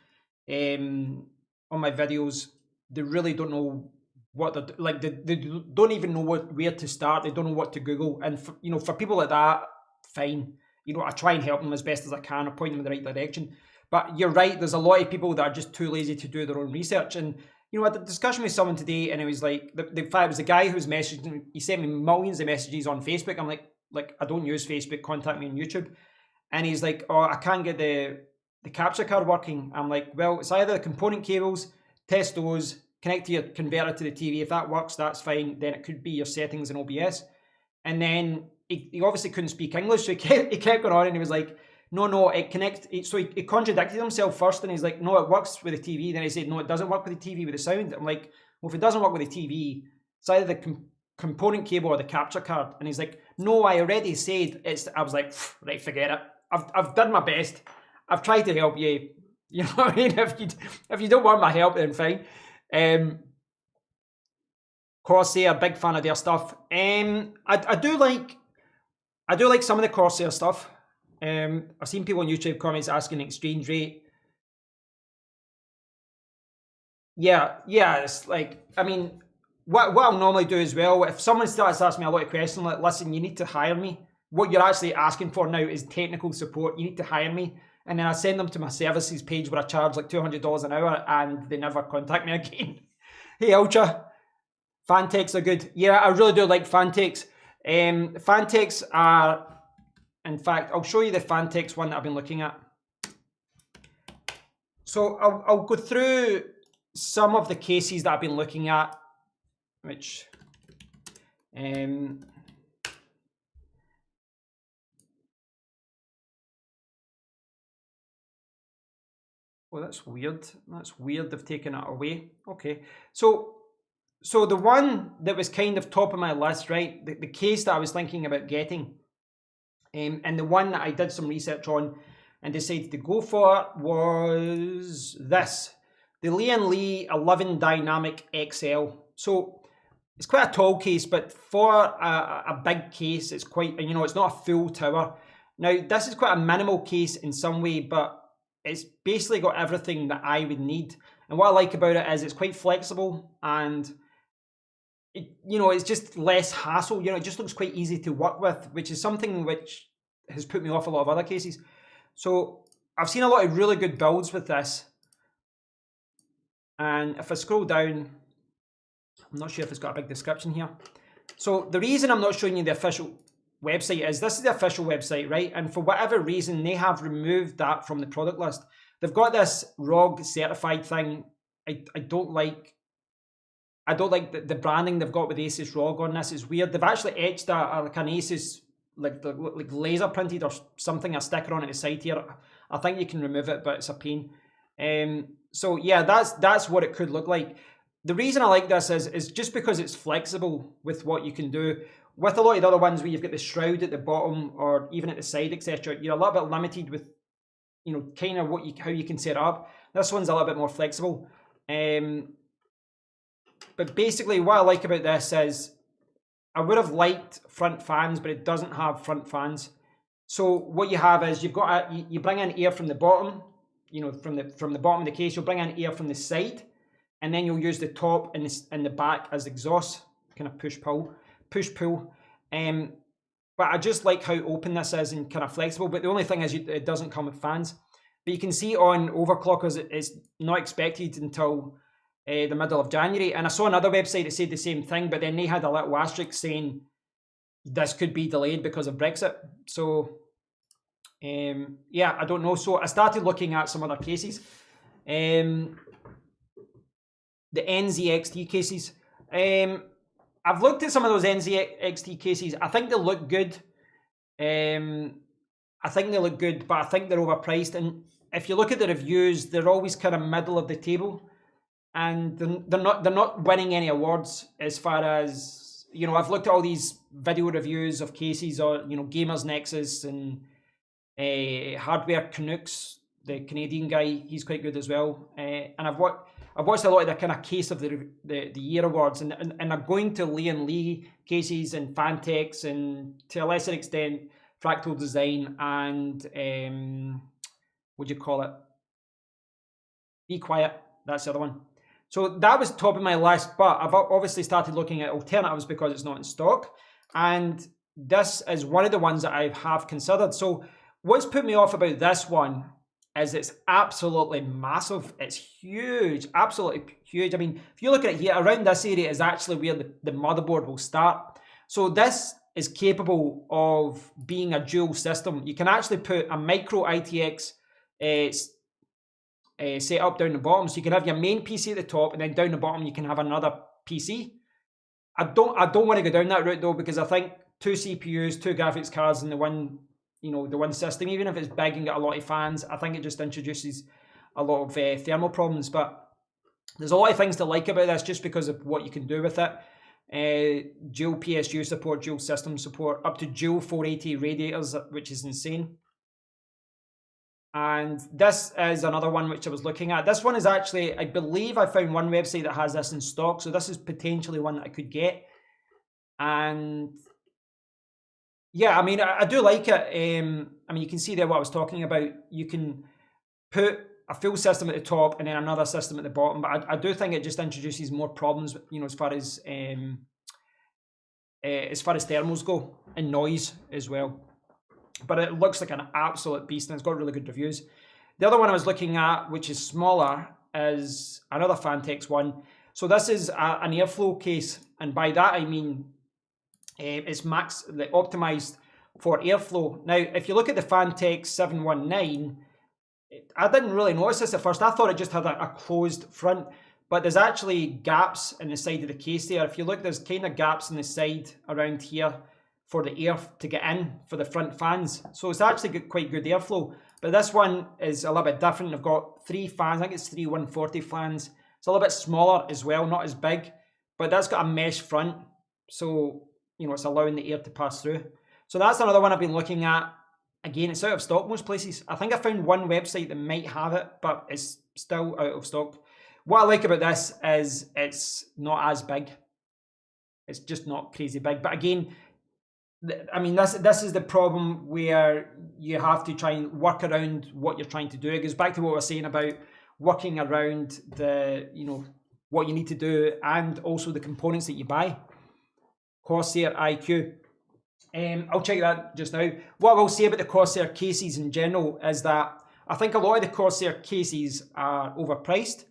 on my videos, they really don't know what they're like. They don't even know where to start. They don't know what to Google. And for people like that, fine. You know, I try and help them as best as I can. I point them in the right direction. But you're right, there's a lot of people that are just too lazy to do their own research. And you know, I had a discussion with someone today, and it was like, it was the guy who was messaging, he sent me millions of messages on Facebook. I'm like, I don't use Facebook, contact me on YouTube. And he's like, oh, I can't get the capture card working. I'm like, well, it's either the component cables, test those, connect to your converter to the TV. If that works, that's fine. Then it could be your settings in OBS. And then he obviously couldn't speak English, so he kept going on, and he was like, no, it connects. So he contradicted himself first, and he's like, no, it works with the TV. Then he said, no, it doesn't work with the TV with the sound. I'm like, well, if it doesn't work with the TV, it's either the component cable or the capture card. And he's like, no, I already said it's. I was like, right, forget it. I've done my best. I've tried to help you. You know what I mean? If you don't want my help, then fine. Corsair, big fan of their stuff. I do like some of the Corsair stuff. I've seen people on YouTube comments asking exchange rate. Yeah, it's like, I mean, what I'll normally do as well, if someone starts asking me a lot of questions, like, listen, you need to hire me. What you're actually asking for now is technical support. You need to hire me. And then I send them to my services page where I charge like $200 an hour, and they never contact me again. Hey, Ultra. Phanteks are good. Yeah, I really do like Phanteks. Phanteks are, in fact, I'll show you the Phanteks one that I've been looking at. So I'll go through some of the cases that I've been looking at, which oh, that's weird. That's weird. They've taken it away. Okay. So the one that was kind of top of my list, right? The case that I was thinking about getting, and the one that I did some research on and decided to go for was this. The Lian Li 11 Dynamic XL. So it's quite a tall case, but for a big case, it's quite, you know, it's not a full tower. Now, this is quite a minimal case in some way, but it's basically got everything that I would need. And what I like about it is it's quite flexible, and you know, it's just less hassle. You know, it just looks quite easy to work with, which is something which has put me off a lot of other cases. So I've seen a lot of really good builds with this. And if I scroll down, I'm not sure if it's got a big description here. So the reason I'm not showing you the official website is this is the official website, right? And for whatever reason, they have removed that from the product list. They've got this ROG certified thing. I don't like the branding they've got with Asus ROG on this. It's weird. They've actually etched like an Asus, like laser printed or something, a sticker on at the side here. I think you can remove it, but it's a pain. So yeah, that's what it could look like. The reason I like this is just because it's flexible with what you can do. With a lot of the other ones where you've got the shroud at the bottom or even at the side, etc., you're a little bit limited with, you know, kind of how you can set it up. This one's a little bit more flexible. But basically what I like about this is I would have liked front fans, but it doesn't have front fans. So what you have is you've got you bring in air from the bottom, you know, from the bottom of the case. You'll bring in air from the side, and then you'll use the top and the back as exhaust, kind of push pull. But I just like how open this is and kind of flexible. But the only thing is it doesn't come with fans. But you can see on overclockers it's not expected until the middle of January. And I saw another website that said the same thing, but then they had a little asterisk saying this could be delayed because of Brexit. So yeah, I don't know. So I started looking at some other cases. The NZXT cases. I've looked at some of those NZXT cases. I think they look good. But I think they're overpriced. And if you look at the reviews, they're always kind of middle of the table, and they're not winning any awards as far as, you know, I've looked at all these video reviews of cases, or, you know, Gamers Nexus and Hardware Canucks, the Canadian guy, he's quite good as well. And I've watched a lot of the kind of case of the year awards, and are going to Lian Li cases and Phanteks, and to a lesser extent Fractal Design and what do you call it? Be Quiet. That's the other one. So that was top of my list, but I've obviously started looking at alternatives because it's not in stock, and this is one of the ones that I have considered. So what's put me off about this one is it's absolutely massive. It's huge, absolutely huge. I mean, if you look at it here, around this area is actually where the motherboard will start. So this is capable of being a dual system. You can actually put a micro ITX set up down the bottom. So you can have your main PC at the top, and then down the bottom you can have another PC. I don't want to go down that route though, because I think 2 CPUs, 2 graphics cards, and the one system, even if it's big and got a lot of fans, I think it just introduces a lot of thermal problems. But there's a lot of things to like about this just because of what you can do with it. Dual PSU support, dual system support, up to dual 480 radiators, which is insane. And this is another one which I was looking at. This one is actually, I believe I found one website that has this in stock, so this is potentially one that I could get. And yeah, I mean, I do like it. I mean, you can see there what I was talking about. You can put a full system at the top and then another system at the bottom, but I do think it just introduces more problems, as far as thermals go, and noise as well. But it looks like an absolute beast, and it's got really good reviews. The other one I was looking at, which is smaller, is another Phanteks one. So this is an airflow case, and by that I mean it's optimized for airflow. Now, if you look at the Phanteks 719, I didn't really notice this at first. I thought it just had a closed front, but there's actually gaps in the side of the case there. If you look, there's kind of gaps in the side around here for the air to get in for the front fans. So it's actually got quite good airflow. But this one is a little bit different. I've got 3 fans. I think it's 3 140 fans. It's a little bit smaller as well, not as big. But that's got a mesh front. So, it's allowing the air to pass through. So that's another one I've been looking at. Again, it's out of stock most places. I think I found one website that might have it, but it's still out of stock. What I like about this is it's not as big. It's just not crazy big. But again, I mean, this is the problem where you have to try and work around what you're trying to do. It goes back to what I was saying about working around what you need to do, and also the components that you buy. Corsair iCUE. I'll check that just now. What I will say about the Corsair cases in general is that I think a lot of the Corsair cases are overpriced,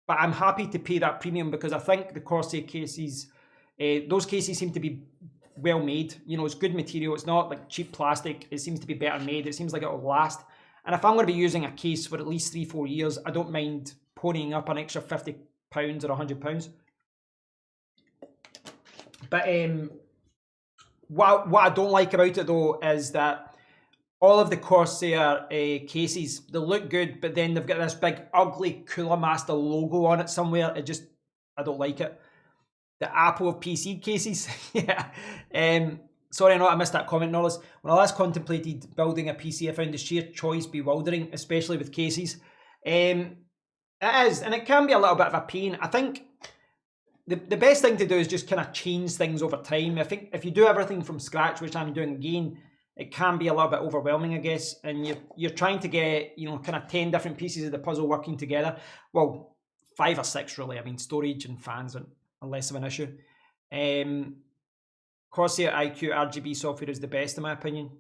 but I'm happy to pay that premium because I think the Corsair cases, those cases seem to be well made. It's good material. It's not like cheap plastic. It seems to be better made. It seems like it'll last. And if I'm going to be using a case for at least 3-4 years, I don't mind ponying up an extra £50 or £100. But what I don't like about it though is that all of the Corsair cases, they look good, but then they've got this big ugly Cooler Master logo on it somewhere. I don't like it. The Apple of PC cases. Yeah. Sorry, I missed that comment, Norris. When I last contemplated building a PC, I found the sheer choice bewildering, especially with cases. It is, and it can be a little bit of a pain. I think the best thing to do is just kind of change things over time. I think if you do everything from scratch, which I'm doing again, it can be a little bit overwhelming, I guess. And you're trying to get, kind of 10 different pieces of the puzzle working together. Well, 5 or 6 really. I mean, storage and fans are less of an issue. Corsair iCUE RGB software is the best in my opinion.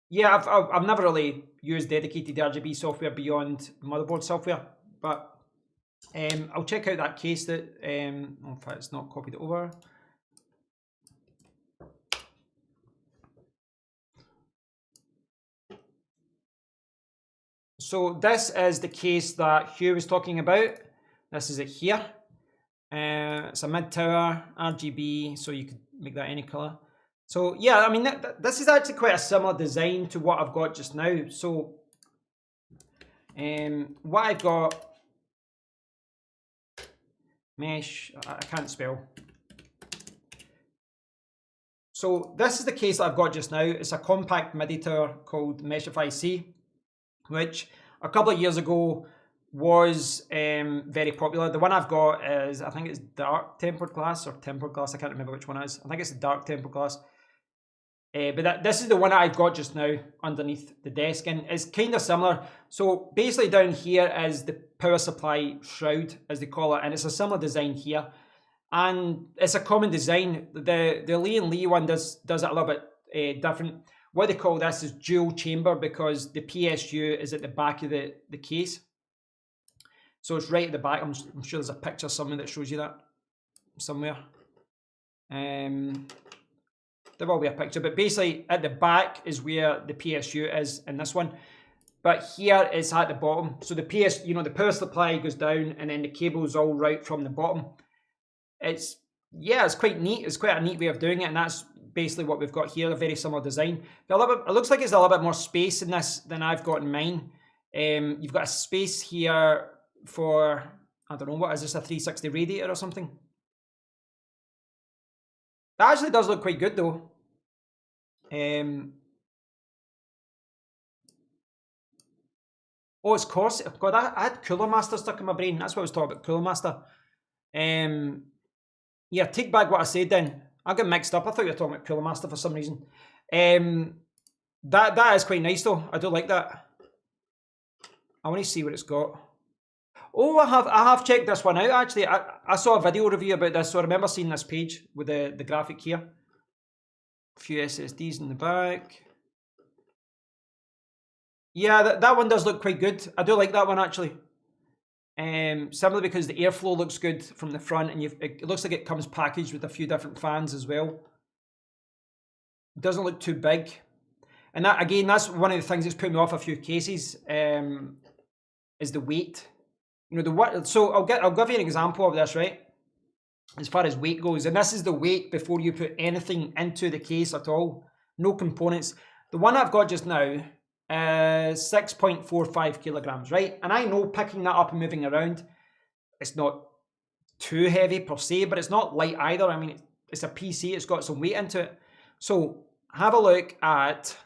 Yeah, I've never really used dedicated RGB software beyond motherboard software, but I'll check out that case that, in fact it's not copied over. So this is the case that Hugh was talking about. This is it here. It's a mid-tower RGB, so you could make that any color. So yeah, I mean, this is actually quite a similar design to what I've got just now. So what I've got, mesh, I can't spell. So this is the case that I've got just now. It's a compact MIDI tower called Meshify C, which a couple of years ago was very popular. The one I've got is, I think it's dark tempered glass or tempered glass. I can't remember which one it is. I think it's the dark tempered glass. But this is the one that I've got just now underneath the desk, and it's kind of similar. So basically down here is the power supply shroud, as they call it, and it's a similar design here. And it's a common design. The Lee & Lee one does it a little bit different. What they call this is dual chamber because the PSU is at the back of the case. So it's right at the back. I'm sure there's a picture somewhere that shows you that somewhere. There will be a picture, but basically at the back is where the PSU is in this one. But here it's at the bottom. So the the power supply goes down and then the cable's all right from the bottom. It's quite neat. It's quite a neat way of doing it, and that's basically what we've got here, a very similar design. But it looks like it's a little bit more space in this than I've got in mine. You've got a space here for, I don't know, what is this, a 360 radiator or something? That actually does look quite good though. Oh, it's Corsair. God, I had Cooler Master stuck in my brain. That's what I was talking about, Cooler Master. Yeah, take back what I said then. I got mixed up. I thought you were talking about Cooler Master for some reason. That is quite nice though. I do like that. I want to see what it's got. Oh, I have checked this one out actually. I saw a video review about this, so I remember seeing this page with the graphic here. A few SSDs in the back. Yeah, that one does look quite good. I do like that one actually. Simply because the airflow looks good from the front, and it looks like it comes packaged with a few different fans as well. It doesn't look too big, and that again, that's one of the things that's put me off a few cases. Is the weight. So I'll give you an example of this, right? As far as weight goes, and this is the weight before you put anything into the case at all. No components. The one I've got just now. 6.45 kilograms, right? And I know picking that up and moving around, it's not too heavy per se, but it's not light either. I mean, it's a PC, it's got some weight into it. So have a look at,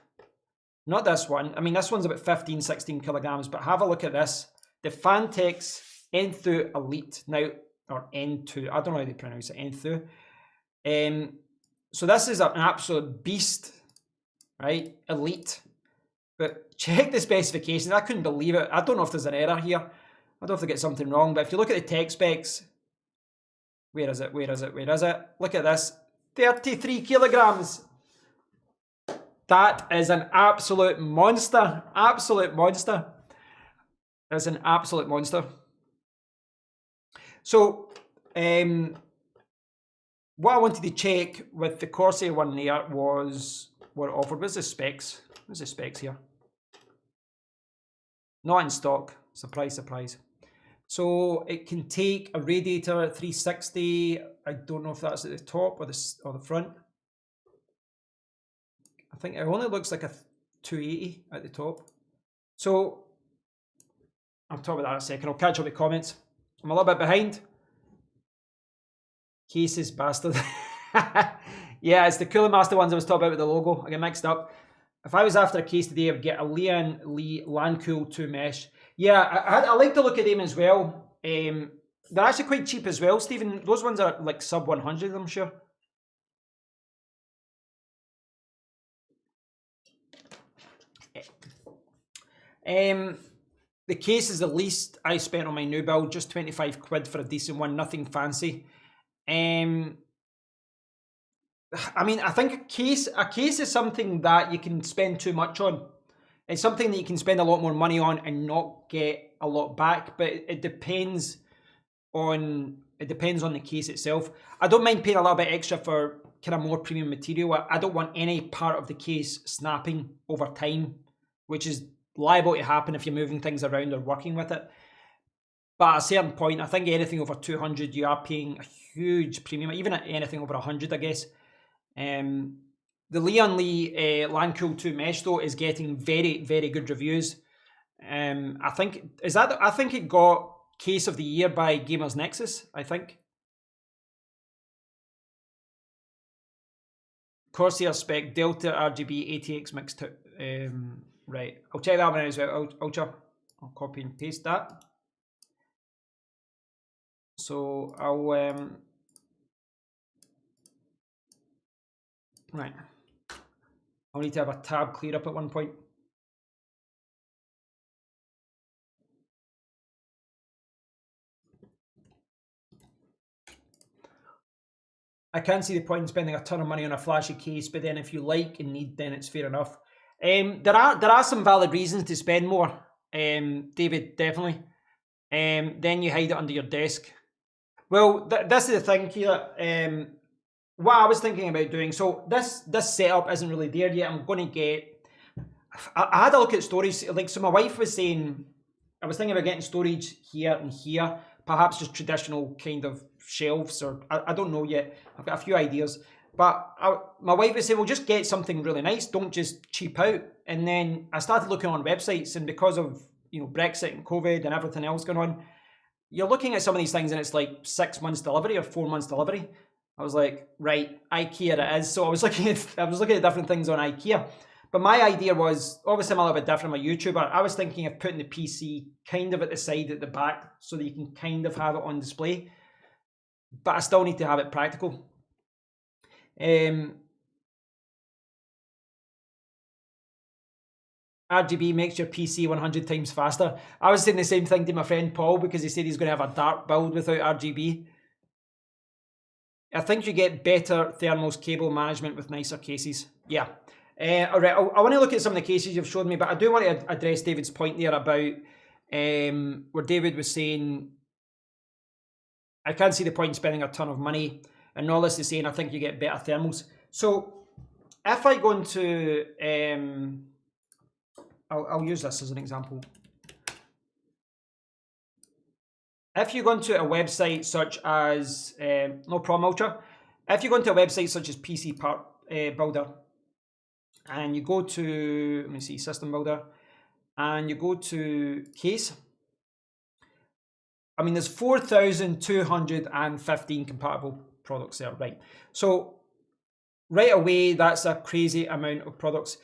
not this one, I mean, this one's about 15, 16 kilograms, but have a look at this, the Phanteks Enthoo Elite, now, or Enthoo, I don't know how they pronounce it, Enthoo. So this is an absolute beast, right? Elite. But check the specifications. I couldn't believe it. I don't know if there's an error here. I don't know if they get something wrong. But if you look at the tech specs, where is it? Where is it? Where is it? Look at this. 33 kilograms. That is an absolute monster. Absolute monster. That's an absolute monster. So, what I wanted to check with the Corsair one there was what it offered. Where's the specs? Where's the specs here? Not in stock. Surprise, surprise. So it can take a radiator at 360. I don't know if that's at the top or the front. I think it only looks like a 280 at the top. So I'll talk about that in a second. I'll catch up with comments. I'm a little bit behind. Cases bastard. Yeah, it's the Cooler Master ones I was talking about with the logo. I get mixed up. If I was after a case today, I would get a Lian Li LANCOOL 2 mesh. Yeah, I like to look at them as well. They're actually quite cheap as well, Stephen. Those ones are like sub 100, I'm sure. The case is the least I spent on my new build, just 25 quid for a decent one, nothing fancy. I mean, I think a case is something that you can spend too much on. It's something that you can spend a lot more money on and not get a lot back, but it depends on the case itself. I don't mind paying a little bit extra for kind of more premium material. I don't want any part of the case snapping over time, which is liable to happen if you're moving things around or working with it. But at a certain point, I think anything over 200, you are paying a huge premium. Even at anything over 100, I guess. The Lian Li LANCOOL 2 mesh though is getting very, very good reviews. I think it got Case of the Year by Gamers Nexus, I think. Corsair spec Delta RGB ATX mixed. Right, I'll check that one out as well. I'll copy and paste that. So I'll right. I'll need to have a tab clear up at one point. I can't see the point in spending a ton of money on a flashy case, but then if you like and need, then it's fair enough. There are some valid reasons to spend more, David, definitely. Then you hide it under your desk. Well, this is the thing here. What I was thinking about doing, so this setup isn't really there yet. I'm going to get. I had a look at storage. Like, so my wife was saying, I was thinking about getting storage here and here, perhaps just traditional kind of shelves, or I don't know yet. I've got a few ideas, but my wife would say, well, just get something really nice. Don't just cheap out. And then I started looking on websites, and because of Brexit and COVID and everything else going on, you're looking at some of these things and it's like 6 months delivery or 4 months delivery. I was like, right, IKEA it is. So I was looking at different things on IKEA. But my idea was, obviously I'm a little bit different, I'm a YouTuber. I was thinking of putting the PC kind of at the side at the back so that you can kind of have it on display. But I still need to have it practical. RGB makes your PC 100 times faster. I was saying the same thing to my friend Paul because he said he's going to have a dark build without RGB. I think you get better thermals cable management with nicer cases. Yeah. All right, I want to look at some of the cases you've showed me, but I do want to address David's point there about where David was saying, I can't see the point in spending a ton of money, and Nollis is saying, I think you get better thermals. So if I go into, I'll use this as an example. If you go into a website such as, no problem, Ultra. If you go into a website such as PC Part Builder, and you go to, let me see, System Builder, and you go to case, I mean, there's 4,215 compatible products there, right? So right away, that's a crazy amount of products.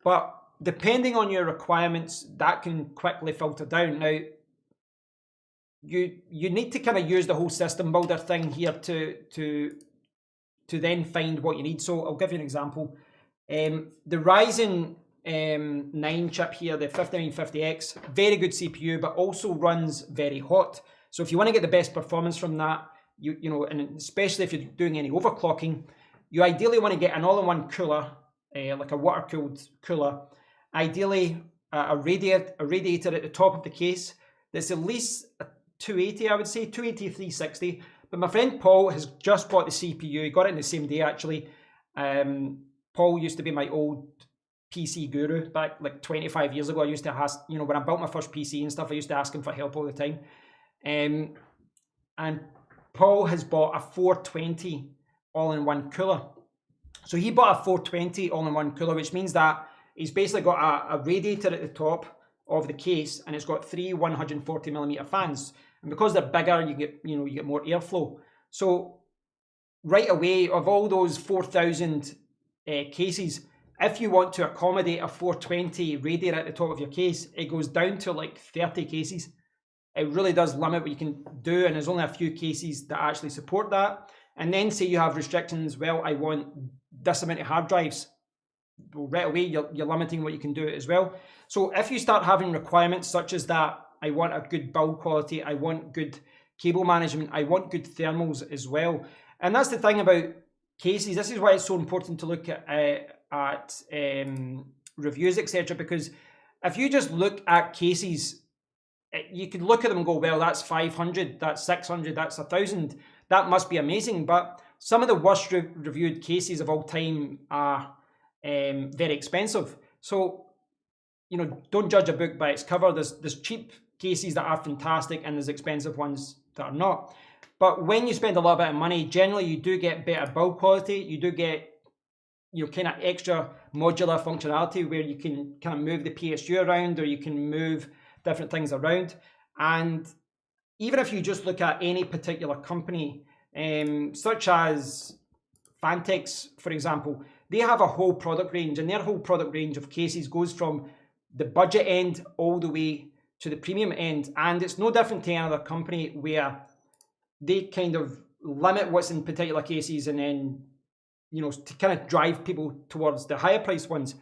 But depending on your requirements, that can quickly filter down. Now, you need to kind of use the whole System Builder thing here to then find what you need. So I'll give you an example. The Ryzen 9 chip here, the 5950X, very good CPU, but also runs very hot. So if you want to get the best performance from that, you know, and especially if you're doing any overclocking, you ideally want to get an all-in-one cooler, like a water-cooled cooler. Ideally, a radiator at the top of the case that's at least a 280, I would say, 280, 360. But my friend Paul has just bought the CPU. He got it in the same day, actually. Paul used to be my old PC guru back like 25 years ago. I used to ask, you know, when I built my first PC and stuff, I used to ask him for help all the time. And Paul has bought a 420 all-in-one cooler. So he bought a 420 all-in-one cooler, which means that he's basically got a radiator at the top of the case, and it's got 3 140mm fans. And because they're bigger, you get more airflow. So right away, of all those 4,000 cases, if you want to accommodate a 420 radiator at the top of your case, it goes down to like 30 cases. It really does limit what you can do, and there's only a few cases that actually support that. And then say you have restrictions, well, I want this amount of hard drives. Well, right away, you're limiting what you can do as well. So if you start having requirements such as that, I want a good build quality, I want good cable management, I want good thermals as well. And that's the thing about cases. This is why it's so important to look at reviews, etc. Because if you just look at cases, you could look at them and go, well, that's 500, that's 600, that's 1,000. That must be amazing. But some of the worst reviewed cases of all time are very expensive. So, you know, don't judge a book by its cover. There's cheap cases that are fantastic, and there's expensive ones that are not. But when you spend a little bit of money, generally you do get better build quality. You do get, you know, kind of extra modular functionality where you can kind of move the PSU around, or you can move different things around. And even if you just look at any particular company, such as Phanteks, for example, they have a whole product range, and their whole product range of cases goes from the budget end all the way to the premium end. And it's no different to any other company where they kind of limit what's in particular cases, and then, you know, to kind of drive people towards the higher priced ones.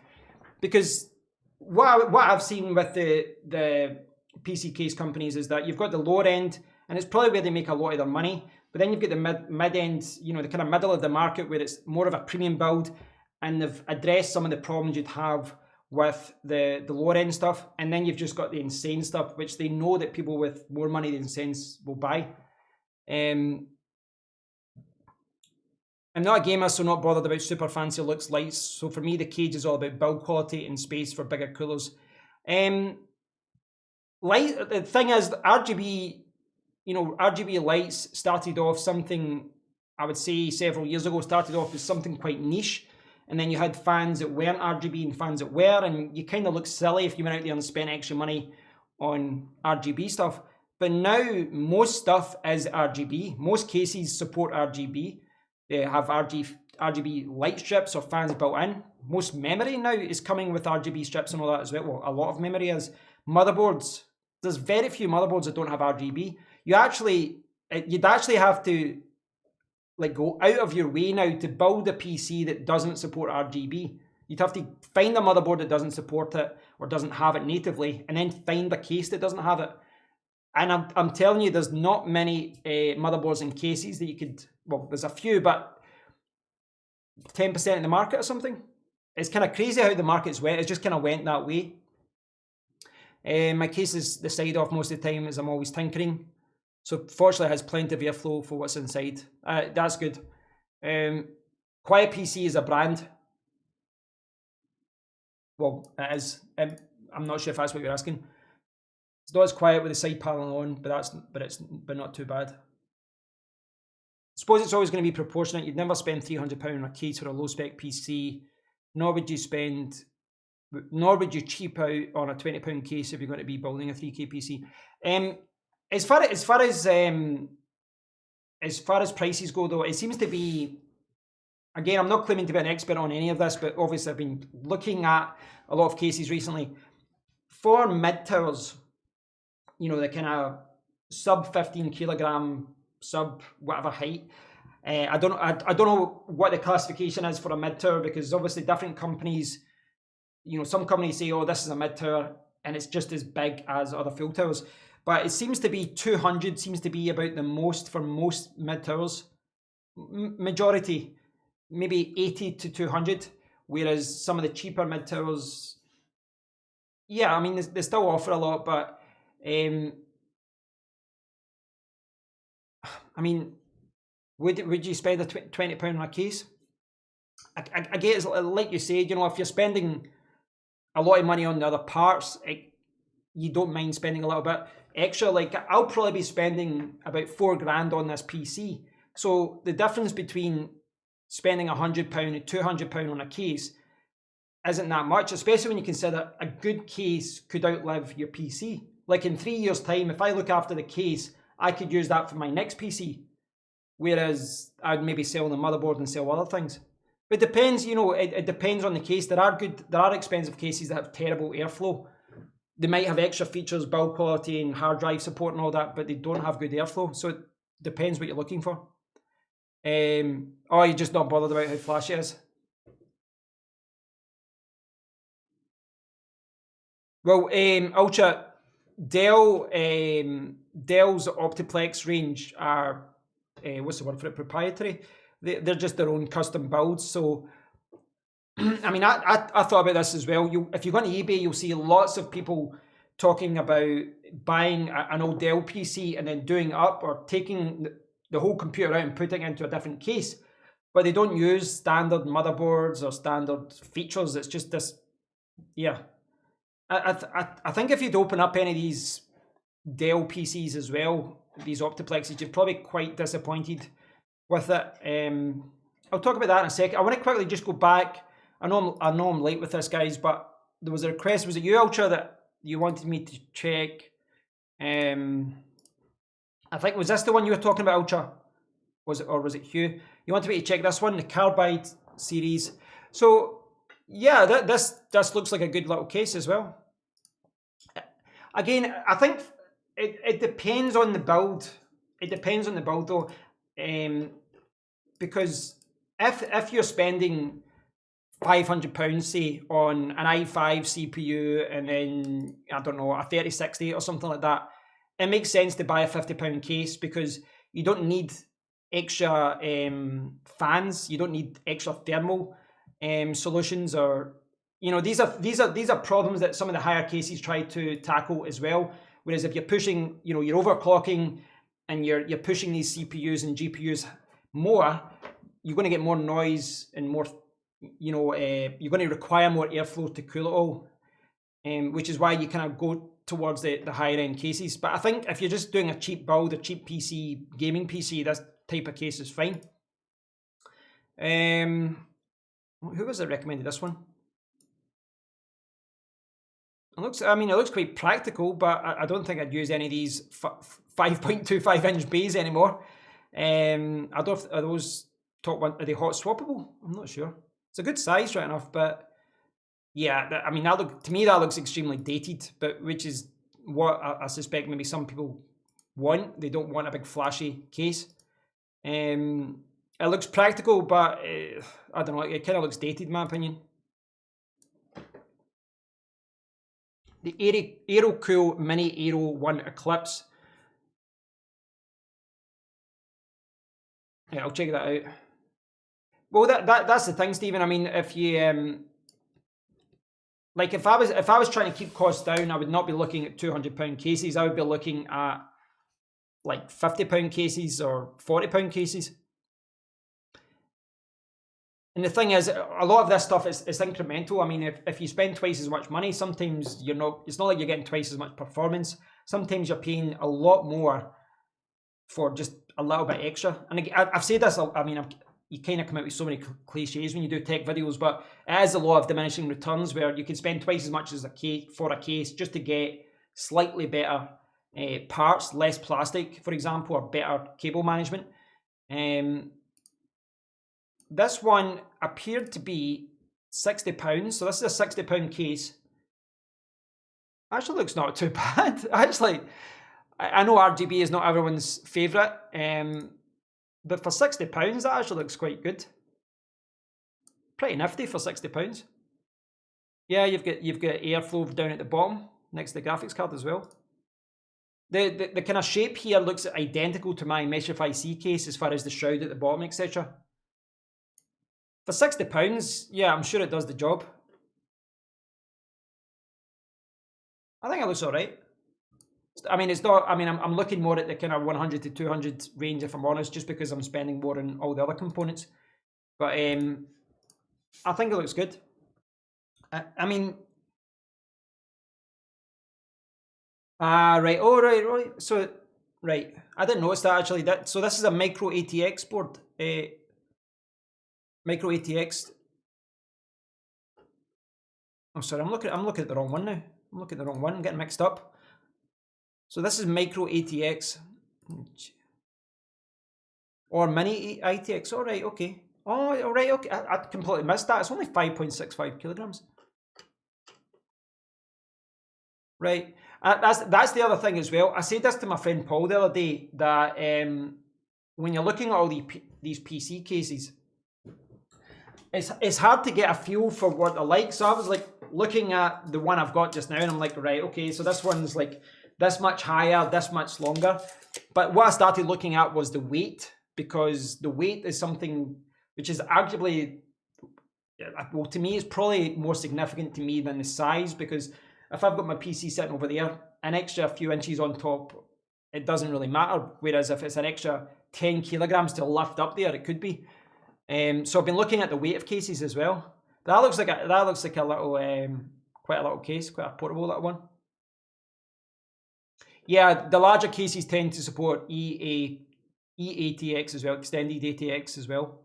Because what I've seen with the PC case companies is that you've got the lower end, and it's probably where they make a lot of their money. But then you've got the mid end, you know, the kind of middle of the market where it's more of a premium build, and they've addressed some of the problems you'd have with the lower end stuff. And then you've just got the insane stuff, which they know that people with more money than sense will buy. I'm not a gamer, so not bothered about super fancy looks, lights. So for me, the cage is all about build quality and space for bigger coolers. Light. The thing is, RGB, you know, RGB lights started off something, I would say several years ago, started off as something quite niche. And then you had fans that weren't RGB and fans that were, and you kind of look silly if you went out there and spent extra money on RGB stuff. But now most stuff is RGB. Most cases support RGB. They have RGB light strips or fans built in. Most memory now is coming with RGB strips and all that as well. Well, a lot of memory is. Motherboards, there's very few motherboards that don't have RGB. You'd actually have to like go out of your way now to build a PC that doesn't support RGB. You'd have to find a motherboard that doesn't support it or doesn't have it natively, and then find a case that doesn't have it. And I'm telling you, there's not many motherboards and cases that you could, well, there's a few, but 10% of the market or something. It's kind of crazy how the market's went. It's just kind of went that way. My case is the side off most of the time as I'm always tinkering. So fortunately it has plenty of airflow for what's inside. That's good. Quiet PC is a brand. Well, it is. I'm not sure if that's what you're asking. It's not as quiet with the side panel on, but not too bad. I suppose it's always going to be proportionate. You'd never spend £300 on a case for a low spec PC, nor would you cheap out on a £20 case if you're going to be building a 3K PC. As far as prices go, though, it seems to be, again, I'm not claiming to be an expert on any of this, but obviously I've been looking at a lot of cases recently for mid towers. You know, the kind of sub 15 kilogram, sub whatever height. I don't know what the classification is for a mid tower, because obviously different companies, you know, some companies say, oh, this is a mid tower and it's just as big as other full towers. But it seems to be 200 seems to be about the most for most mid towers. Majority, maybe 80 to 200, whereas some of the cheaper mid towers, yeah, I mean, they still offer a lot, but I mean, would you spend a £20 on a case? I guess, like you said, you know, if you're spending a lot of money on the other parts, you don't mind spending a little bit extra. Like, I'll probably be spending about £4,000 on this PC. So the difference between spending £100 and £200 on a case isn't that much, especially when you consider a good case could outlive your PC. Like in 3 years' time, if I look after the case, I could use that for my next PC. Whereas I'd maybe sell the motherboard and sell other things. But it depends, you know, it depends on the case. There are expensive cases that have terrible airflow. They might have extra features, build quality and hard drive support and all that, but they don't have good airflow. So it depends what you're looking for. Or you're just not bothered about how flashy it is. Well, Ultra, Dell's Optiplex range are, what's the word for it, proprietary. They're just their own custom builds. So, I mean, I thought about this as well. If you go on eBay, you'll see lots of people talking about buying an old Dell PC and then doing it up or taking the whole computer out and putting it into a different case. But they don't use standard motherboards or standard features. It's just this, yeah. I think if you'd open up any of these Dell PCs as well, these Optiplexes, you're probably quite disappointed with it. I'll talk about that in a second. I want to quickly just go back. I know I'm late with this, guys, but there was a request. Was it you, Ultra, that you wanted me to check? I think, was this the one you were talking about, Ultra? Was it Hugh? You wanted me to check this one, the Carbide series. So yeah, this looks like a good little case as well. Again, I think it depends on the build. It depends on the build though, because if you're spending £500 say on an i5 CPU and then I don't know, a 3060 or something like that, it makes sense to buy a £50 case because you don't need extra fans. You don't need extra thermal solutions, or these are problems that some of the higher cases try to tackle as well. Whereas if you're pushing, you're overclocking and you're pushing these CPUs and GPUs more, you're going to get more noise and more, you're going to require more airflow to cool it all, which is why you kind of go towards the higher end cases. But I think if you're just doing a cheap build, a cheap PC, gaming PC, this type of case is fine. Who was it recommended this one? It looks quite practical, but I don't think I'd use any of these 5.25 inch bays anymore. I don't know if are those top one, are they hot swappable? I'm not sure. It's a good size, right enough, but yeah, to me that looks extremely dated, but which is what I suspect maybe some people want. They don't want a big flashy case. It looks practical, but I don't know. It kind of looks dated, in my opinion. The Aerocool Mini Aero 1 Eclipse. Yeah, I'll check that out. Well, that's the thing, Stephen. I mean, if you like, if I was trying to keep costs down, I would not be looking at £200 cases. I would be looking at like £50 cases or £40 cases. And the thing is, a lot of this stuff is incremental. I mean, if you spend twice as much money, sometimes it's not like you're getting twice as much performance. Sometimes you're paying a lot more for just a little bit extra. And I've said this, you kind of come out with so many cliches when you do tech videos, but it is a lot of diminishing returns where you can spend twice as much as for a case just to get slightly better parts, less plastic, for example, or better cable management. This one appeared to be £60, so this is a £60 case. Actually looks not too bad. Actually, I know RGB is not everyone's favourite, but for £60 that actually looks quite good. Pretty nifty for £60. Yeah, you've got airflow down at the bottom next to the graphics card as well. The kind of shape here looks identical to my Meshify C case as far as the shroud at the bottom, etc. For £60, yeah, I'm sure it does the job. I think it looks alright. I mean, it's not, I'm looking more at the kind of 100 to 200 range, if I'm honest, just because I'm spending more on all the other components. But I think it looks good. Right. Oh, right. So, right. I didn't notice that actually. So this is a micro ATX board. Micro ATX. Oh, sorry. I'm looking at the wrong one now. I'm looking at the wrong one. I'm getting mixed up. So this is micro ATX. Or mini ATX. All right. Okay. Oh, all right. Okay. I completely missed that. It's only 5.65 kilograms. Right. That's the other thing as well. I said this to my friend Paul the other day, that when you're looking at all these PC cases, it's hard to get a feel for what they're like. So I was like looking at the one I've got just now, and I'm like, right, okay, so this one's like this much higher, this much longer. But what I started looking at was the weight, because the weight is something which is arguably, well, to me, it's probably more significant to me than the size, because if I've got my PC sitting over there, an extra few inches on top, it doesn't really matter. Whereas if it's an extra 10 kilograms to lift up there, it could be. So I've been looking at the weight of cases as well. That looks like a little, quite a little case, quite a portable little one. Yeah, the larger cases tend to support EATX as well, extended ATX as well.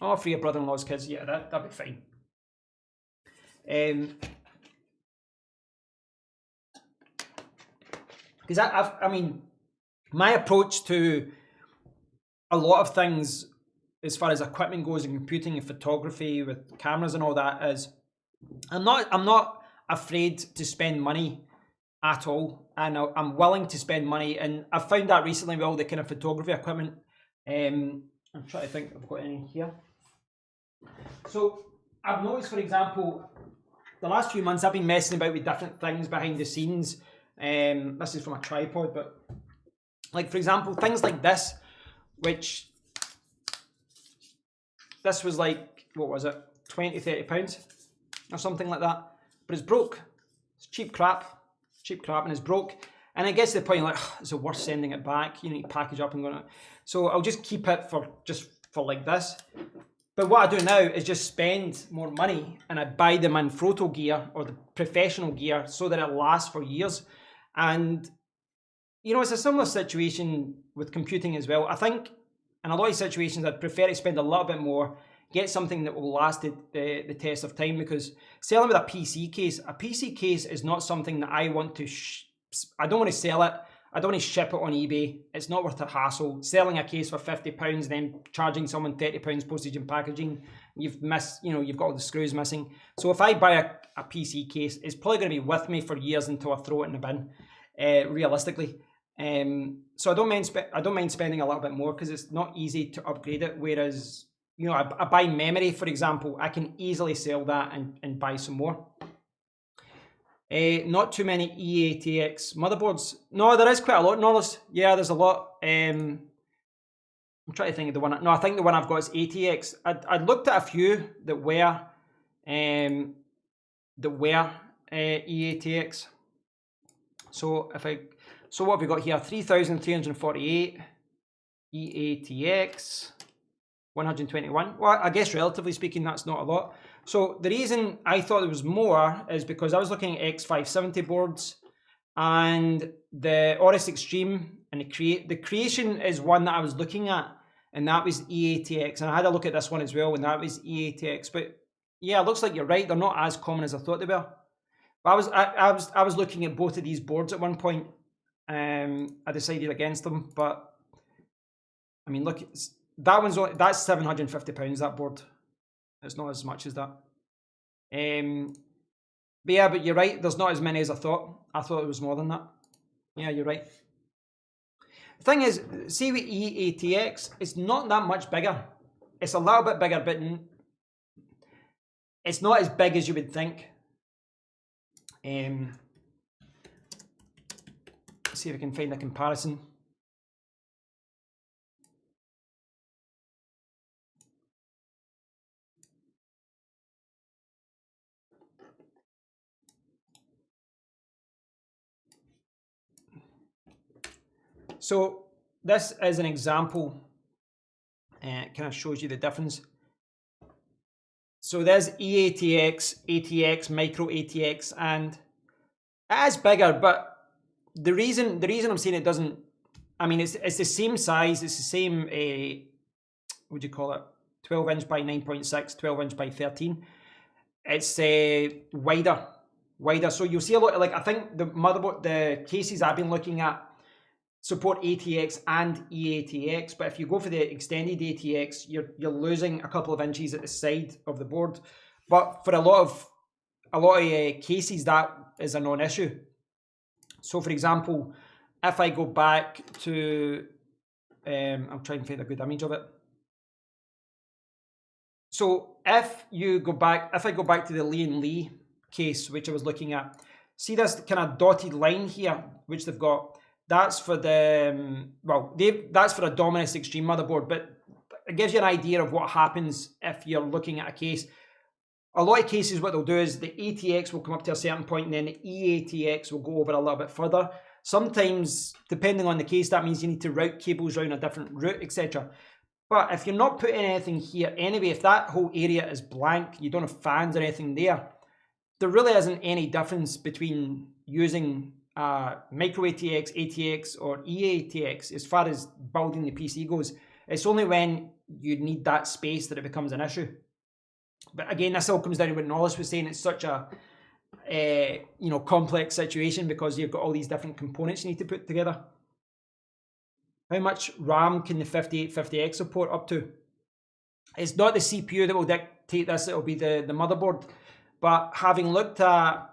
Oh, for your brother-in-law's kids, yeah, that'd be fine. Because my approach to a lot of things as far as equipment goes in computing and photography with cameras and all that is, I'm not afraid to spend money at all, and I'm willing to spend money, and I've found that recently with all the kind of photography equipment. I'm trying to think if I've got any here. So I've noticed, for example, the last few months I've been messing about with different things behind the scenes. This is from a tripod, but like, for example, things like this, which this was like, what was it, 20, 30 pounds or something like that, but it's broke. It's cheap crap and it's broke. And I guess the point, like, is it worth sending it back? You need to package up and go. So I'll just keep it for like this. But what I do now is just spend more money and I buy the Manfrotto gear or the professional gear so that it lasts for years. And, you know, it's a similar situation with computing as well. I think in a lot of situations, I'd prefer to spend a little bit more, get something that will last the test of time, because selling with a PC case is not something that I want to, I don't want to sell it. I don't want to ship it on eBay. It's not worth the hassle. Selling a case for £50, then charging someone £30 postage and packaging, you've missed, you know, you've got all the screws missing. So if I buy a PC case, it's probably going to be with me for years until I throw it in the bin, realistically. So I don't mind spending a little bit more because it's not easy to upgrade it. Whereas, you know, I buy memory, for example, I can easily sell that and buy some more. Not too many EATX motherboards. No, there is quite a lot, Norris. Yeah, there's a lot. I'm trying to think of the one. No, I think the one I've got is ATX. I looked at a few that were EATX. So what have we got here? 3,348 EATX, 121. Well, I guess relatively speaking, that's not a lot. So the reason I thought there was more is because I was looking at X570 boards and the Aorus Extreme, and the Creation is one that I was looking at, and that was EATX. And I had a look at this one as well, and that was EATX. But yeah, it looks like you're right. They're not as common as I thought they were. But I was looking at both of these boards at one point. I decided against them, but I mean, look, that's £750, that board. It's not as much as that. But yeah, but you're right. There's not as many as I thought. I thought it was more than that. Yeah, you're right. The thing is, see with EATX, it's not that much bigger. It's a little bit bigger, but it's not as big as you would think. Let's see if I can find a comparison. So this is an example, it kind of shows you the difference. So there's EATX, ATX, Micro ATX, and it is bigger, but the reason I'm saying it doesn't, I mean, it's the same size, it's the same, what do you call it, 12 inch by 9.6, 12 inch by 13. It's wider. So you'll see a lot, like I think the cases I've been looking at support ATX and EATX, but if you go for the extended ATX, you're losing a couple of inches at the side of the board. But for a lot of cases, that is a non-issue. So for example, if I go back to, I'll try and find a good image of it. So if I go back to the Lian Li case, which I was looking at, see this kind of dotted line here, which they've got. That's for the, that's for a Dominus Extreme motherboard, but it gives you an idea of what happens if you're looking at a case. A lot of cases, what they'll do is the ATX will come up to a certain point and then the EATX will go over a little bit further. Sometimes, depending on the case, that means you need to route cables around a different route, etc. But if you're not putting anything here anyway, if that whole area is blank, you don't have fans or anything there really isn't any difference between using Micro ATX, ATX, or EATX as far as building the PC goes. It's only when you need that space that it becomes an issue. But again, this all comes down to what Norris was saying. It's such a complex situation because you've got all these different components you need to put together. How much RAM can the 5850X support up to? It's not the CPU that will dictate this, it'll be the motherboard. But having looked at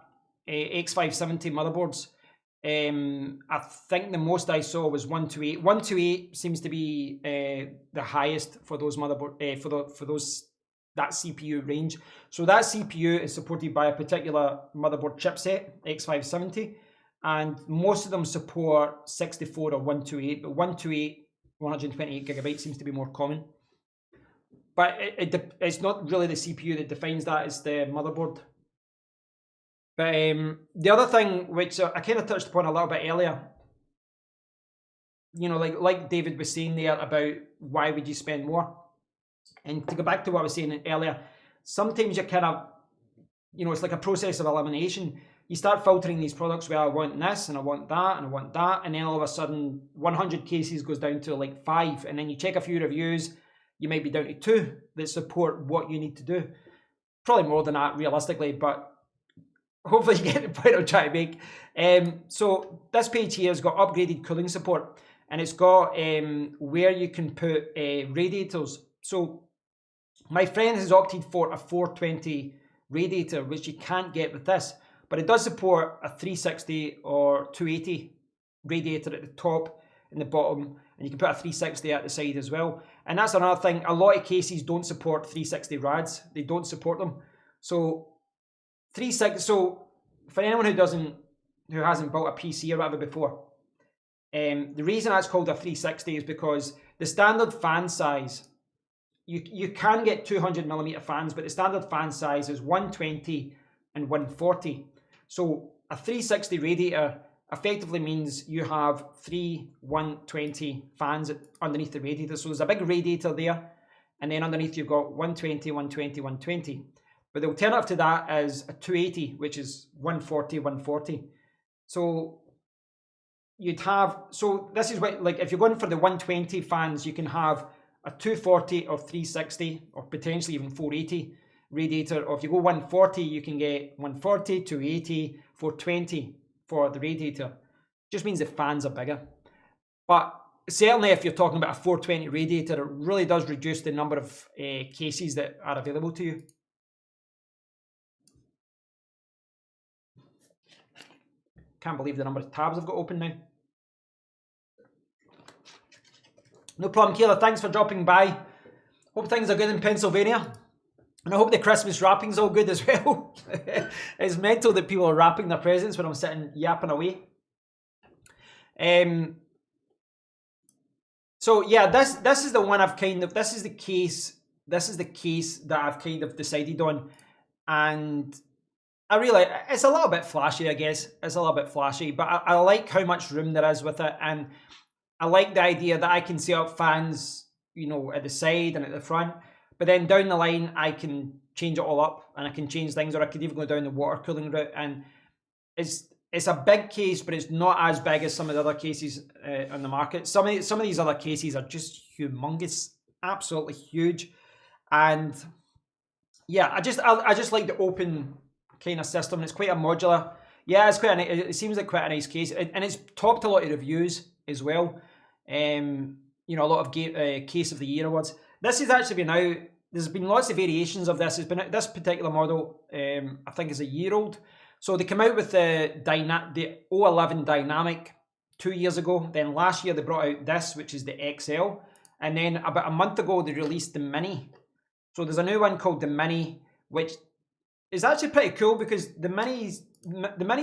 X570 motherboards, I think the most I saw was 128. 128 seems to be the highest for those motherboard for that CPU range. So that CPU is supported by a particular motherboard chipset, X570, and most of them support 64 or 128. But 128 128 gigabytes seems to be more common. But it's not really the CPU that defines that, it's the motherboard. But the other thing, which I kind of touched upon a little bit earlier, you know, like David was saying there about why would you spend more? And to go back to what I was saying earlier, sometimes you kind of, you know, it's like a process of elimination. You start filtering these products where I want this and I want that and I want that, and then all of a sudden 100 cases goes down to like 5, and then you check a few reviews, you might be down to 2 that support what you need to do. Probably more than that realistically, but hopefully you get the point I'm trying to make. So this page here has got upgraded cooling support, and it's got where you can put radiators. So my friend has opted for a 420 radiator, which you can't get with this, but it does support a 360 or 280 radiator at the top and the bottom, and you can put a 360 at the side as well. And that's another thing, a lot of cases don't support 360 rads, they don't support them. So 360, so for anyone who hasn't built a PC or whatever before, the reason that's called a 360 is because the standard fan size, you can get 200mm fans, but the standard fan size is 120 and 140. So a 360 radiator effectively means you have 3 120 fans underneath the radiator. So there's a big radiator there, and then underneath you've got 120, 120, 120. But the alternative to that is a 280, which is 140, 140. So you'd have, so this is what, like if you're going for the 120 fans, you can have a 240 or 360 or potentially even 480 radiator. Or if you go 140, you can get 140, 280, 420 for the radiator. Just means the fans are bigger. But certainly if you're talking about a 420 radiator, it really does reduce the number of cases that are available to you. Can't believe the number of tabs I've got open now. No problem, Kayla. Thanks for dropping by. Hope things are good in Pennsylvania. And I hope the Christmas wrapping's all good as well. It's mental that people are wrapping their presents when I'm sitting yapping away. So yeah, this is the one I've kind of, this is the case that I've kind of decided on. And I really, it's a little bit flashy, I guess. It's a little bit flashy, but I like how much room there is with it. And I like the idea that I can set up fans, you know, at the side and at the front, but then down the line, I can change it all up and I can change things, or I could even go down the water cooling route. And it's a big case, but it's not as big as some of the other cases on the market. Some of these other cases are just humongous, absolutely huge. And yeah, I just like the open kind of system. It's quite a modular. Yeah, it's quite it seems like quite a nice case, and it's topped a lot of reviews as well. You know, a lot of case of the year awards. This has actually been out. There's been lots of variations of this. It's been this particular model. I think is a year old. So they came out with the O11 Dynamic 2 years ago. Then last year they brought out this, which is the XL, and then about a month ago they released the Mini. So there's a new one called the Mini, which is actually pretty cool because the Mini's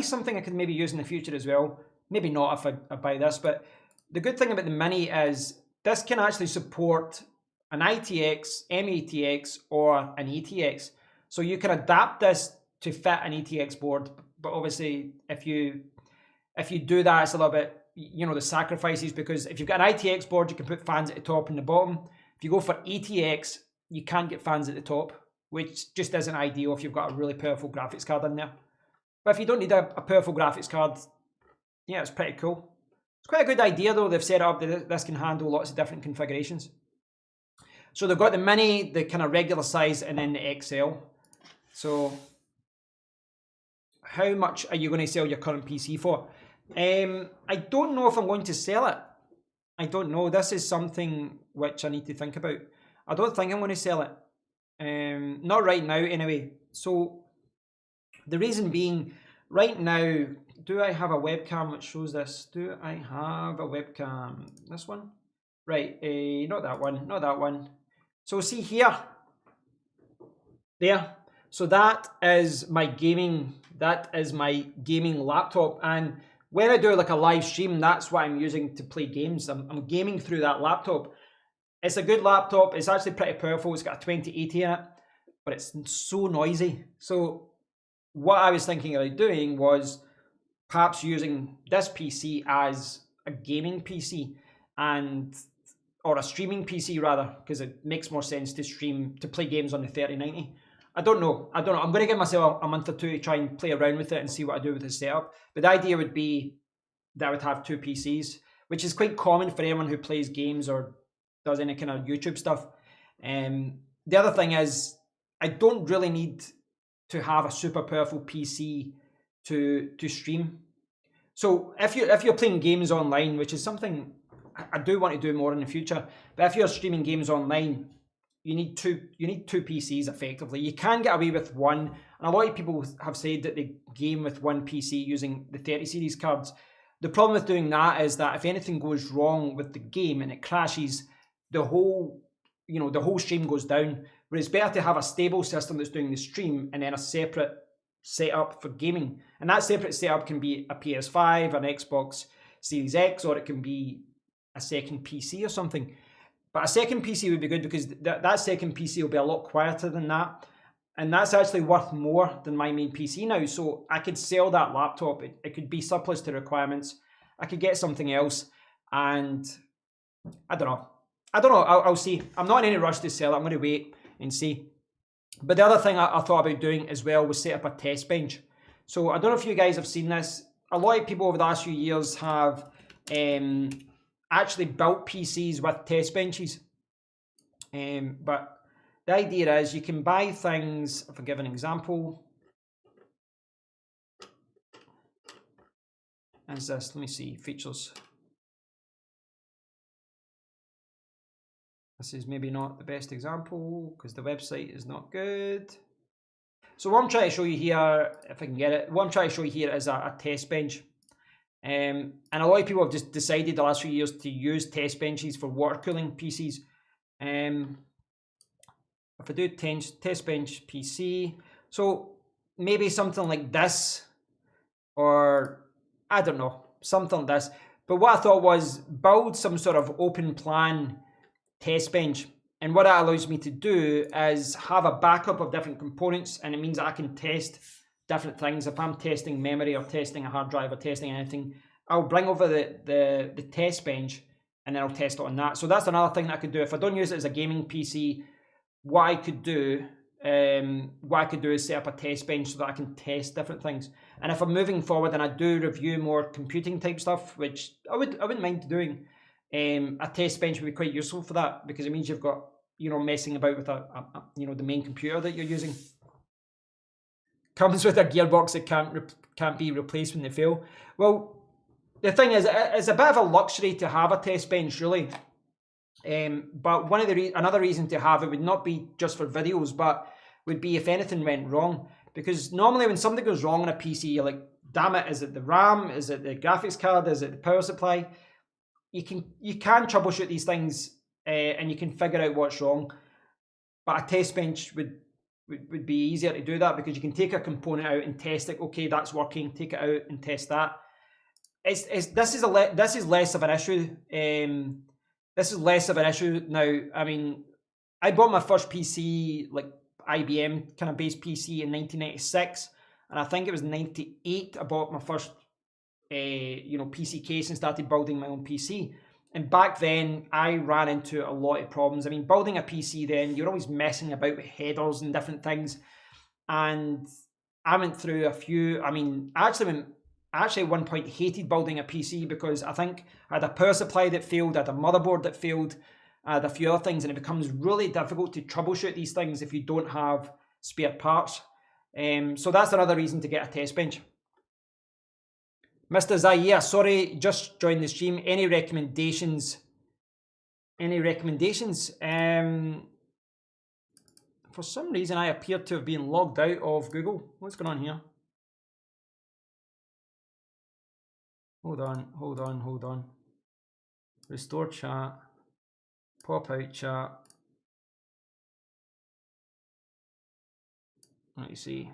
something I could maybe use in the future as well. Maybe not if I buy this, but the good thing about the Mini is this can actually support an ITX, MATX, or an ATX. So you can adapt this to fit an ATX board, but obviously if you do that, it's a little bit, you know, the sacrifices, because if you've got an ITX board, you can put fans at the top and the bottom. If you go for ATX, you can't get fans at the top, which just isn't ideal if you've got a really powerful graphics card in there. But if you don't need a powerful graphics card, yeah, it's pretty cool. It's quite a good idea though. They've set up that this can handle lots of different configurations. So they've got the Mini, the kind of regular size, and then the XL. So how much are you going to sell your current PC for? I don't know if I'm going to sell it. I don't know. This is something which I need to think about. I don't think I'm going to sell it. Not right now anyway. So the reason being, right now, do I have a webcam which shows this? Do I have a webcam? This one? Right, not that one, not that one. So see here, there. So that is my gaming laptop, and when I do like a live stream, that's what I'm using to play games. I'm gaming through that laptop. It's a good laptop. It's actually pretty powerful. It's got a 2080 in it, but it's so noisy. So what I was thinking about doing was perhaps using this PC as a gaming PC and or a streaming PC rather, because it makes more sense to play games on the 3090. I don't know. I'm going to give myself a month or two to try and play around with it and see what I do with the setup. But the idea would be that I would have two PCs, which is quite common for anyone who plays games or does any kind of YouTube stuff. The other thing is, I don't really need to have a super powerful PC to stream. So if you're playing games online, which is something I do want to do more in the future, but if you're streaming games online, you need two PCs effectively. You can get away with one, and a lot of people have said that they game with one PC using the 30 series cards. The problem with doing that is that if anything goes wrong with the game and it crashes, the whole stream goes down. Whereas it's better to have a stable system that's doing the stream and then a separate setup for gaming. And that separate setup can be a PS5, an Xbox Series X, or it can be a second PC or something. But a second PC would be good because that second PC will be a lot quieter than that. And that's actually worth more than my main PC now. So I could sell that laptop. It could be surplus to requirements. I could get something else. And I don't know. I'll see. I'm not in any rush to sell it. I'm going to wait and see. But the other thing I thought about doing as well was set up a test bench. So I don't know if you guys have seen this. A lot of people over the last few years have actually built PCs with test benches. But the idea is you can buy things, if I give an example. As this, let me see, features. This is maybe not the best example because the website is not good. So what I'm trying to show you here, if I can get it, what I'm trying to show you here is a test bench. And a lot of people have just decided the last few years to use test benches for water cooling PCs. If I do test bench PC, so maybe something like this, or I don't know, something like this. But what I thought was build some sort of open plan test bench. And what that allows me to do is have a backup of different components, and it means that I can test different things. If I'm testing memory or testing a hard drive or testing anything, I'll bring over the test bench and then I'll test it on that. So that's another thing that I could do. If I don't use it as a gaming PC, what I could do is set up a test bench so that I can test different things. And if I'm moving forward and I do review more computing type stuff, which I wouldn't mind doing, a test bench would be quite useful for that because it means you've got messing about with the main computer that you're using. Comes with a gearbox that can't be replaced when they fail. Well, the thing is, it's a bit of a luxury to have a test bench, really. But another reason to have it would not be just for videos, but would be if anything went wrong. Because normally when something goes wrong on a PC, you're like, damn it, is it the RAM? Is it the graphics card? Is it the power supply? You can troubleshoot these things and you can figure out what's wrong. But a test bench would be easier to do that because you can take a component out and test it. Okay, that's working. Take it out and test that. This is less of an issue. This is less of an issue now. I mean, I bought my first PC, like IBM kind of based PC in 1996, and I think it was 98 I bought my first PC case and started building my own PC. And back then, I ran into a lot of problems. I mean, building a PC then, you're always messing about with headers and different things. And I went through a few. I mean, I actually at one point hated building a PC because I think I had a power supply that failed, I had a motherboard that failed, I had a few other things, and it becomes really difficult to troubleshoot these things if you don't have spare parts. So that's another reason to get a test bench. Mr. Zaire, sorry, just joined the stream. Any recommendations? For some reason, I appear to have been logged out of Google. What's going on here? Hold on. Restore chat. Pop out chat. Let me see.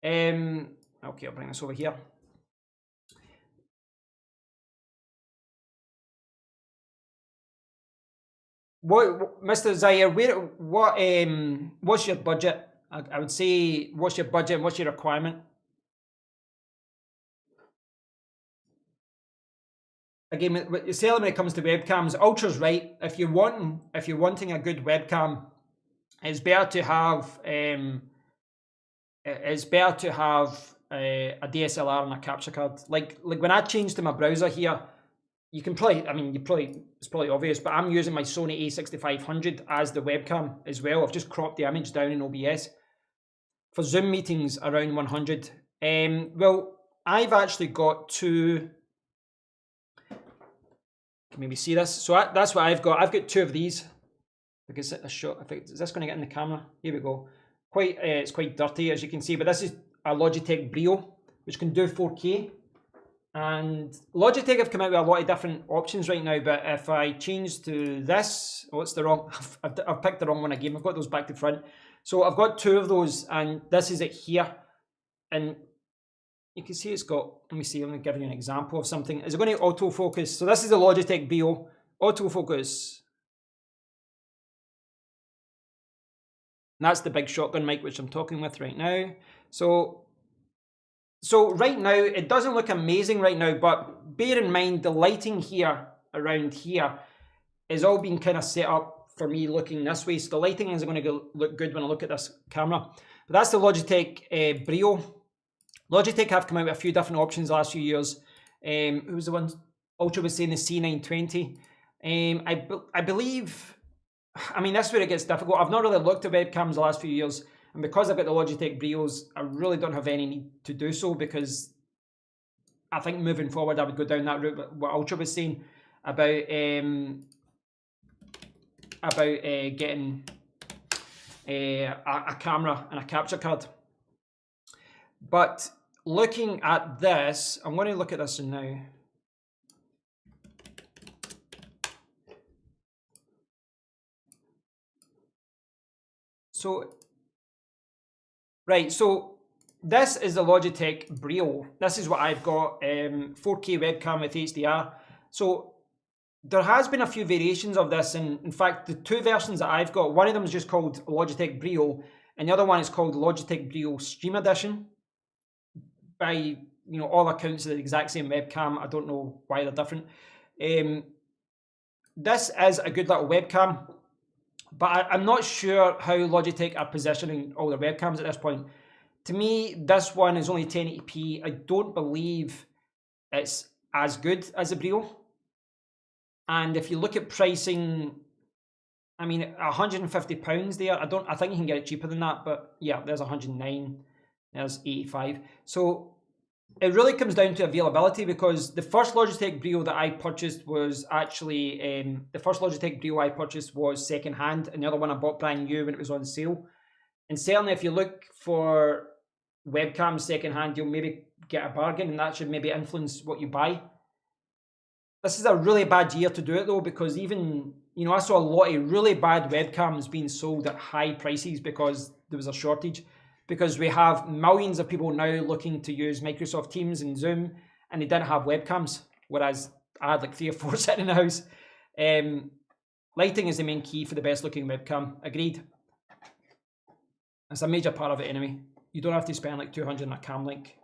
Okay, I'll bring this over here. what Mr. Zaire, what's your budget? I would say, what's your budget and what's your requirement? Again, what you're saying when it comes to webcams, Ultra's right. If you're wanting a good webcam, it's better to have a DSLR and a capture card. Like when I changed to my browser here, you can probably, I mean, it's probably obvious, but I'm using my Sony a6500 as the webcam as well. I've just cropped the image down in OBS. For Zoom meetings, around 100. Well, I've actually got two. Can maybe see this? So that's what I've got. I've got two of these. Because a shot. Is this going to get in the camera? Here we go. It's quite dirty, as you can see, but this is a Logitech Brio, which can do 4K. And Logitech have come out with a lot of different options right now, but if I change to this, oh, it's the wrong, I've picked the wrong one again. I've got those back to front. So I've got two of those, and this is it here. And you can see it's got, let me see, I'm going to give you an example of something. Is it going to autofocus? So this is the Logitech Brio, autofocus. And that's the big shotgun mic which I'm talking with right now. So right now, it doesn't look amazing right now, but bear in mind the lighting here, around here, is all being kind of set up for me looking this way. So the lighting is going to look good when I look at this camera. But that's the Logitech Brio. Logitech have come out with a few different options the last few years. Who was the one? Ultra was saying the C920. I believe, I mean, that's where it gets difficult. I've not really looked at webcams the last few years. And because I've got the Logitech Brios, I really don't have any need to do so, because I think moving forward I would go down that route. What Ultra was saying about getting a camera and a capture card. But looking at this, I'm going to look at this now. So, right, so this is the Logitech Brio. This is what I've got, 4K webcam with HDR. So there has been a few variations of this, and in fact, the two versions that I've got, one of them is just called Logitech Brio, and the other one is called Logitech Brio Stream Edition. By all accounts, the exact same webcam. I don't know why they're different. This is a good little webcam. But I'm not sure how Logitech are positioning all their webcams at this point. To me, this one is only 1080p. I don't believe it's as good as the Brio. And if you look at pricing, I mean, £150 there. I think you can get it cheaper than that. But yeah, there's 109. There's 85. So it really comes down to availability, because the first Logitech Brio that I purchased was actually, second hand, and the other one I bought brand new when it was on sale. And certainly if you look for webcams second hand, you'll maybe get a bargain, and that should maybe influence what you buy. This is a really bad year to do it though, because even, I saw a lot of really bad webcams being sold at high prices because there was a shortage. Because we have millions of people now looking to use Microsoft Teams and Zoom, and they didn't have webcams, whereas I had like 3 or 4 sitting in the house. Lighting is the main key for the best looking webcam. Agreed. It's a major part of it anyway. You don't have to spend like 200 on a cam link.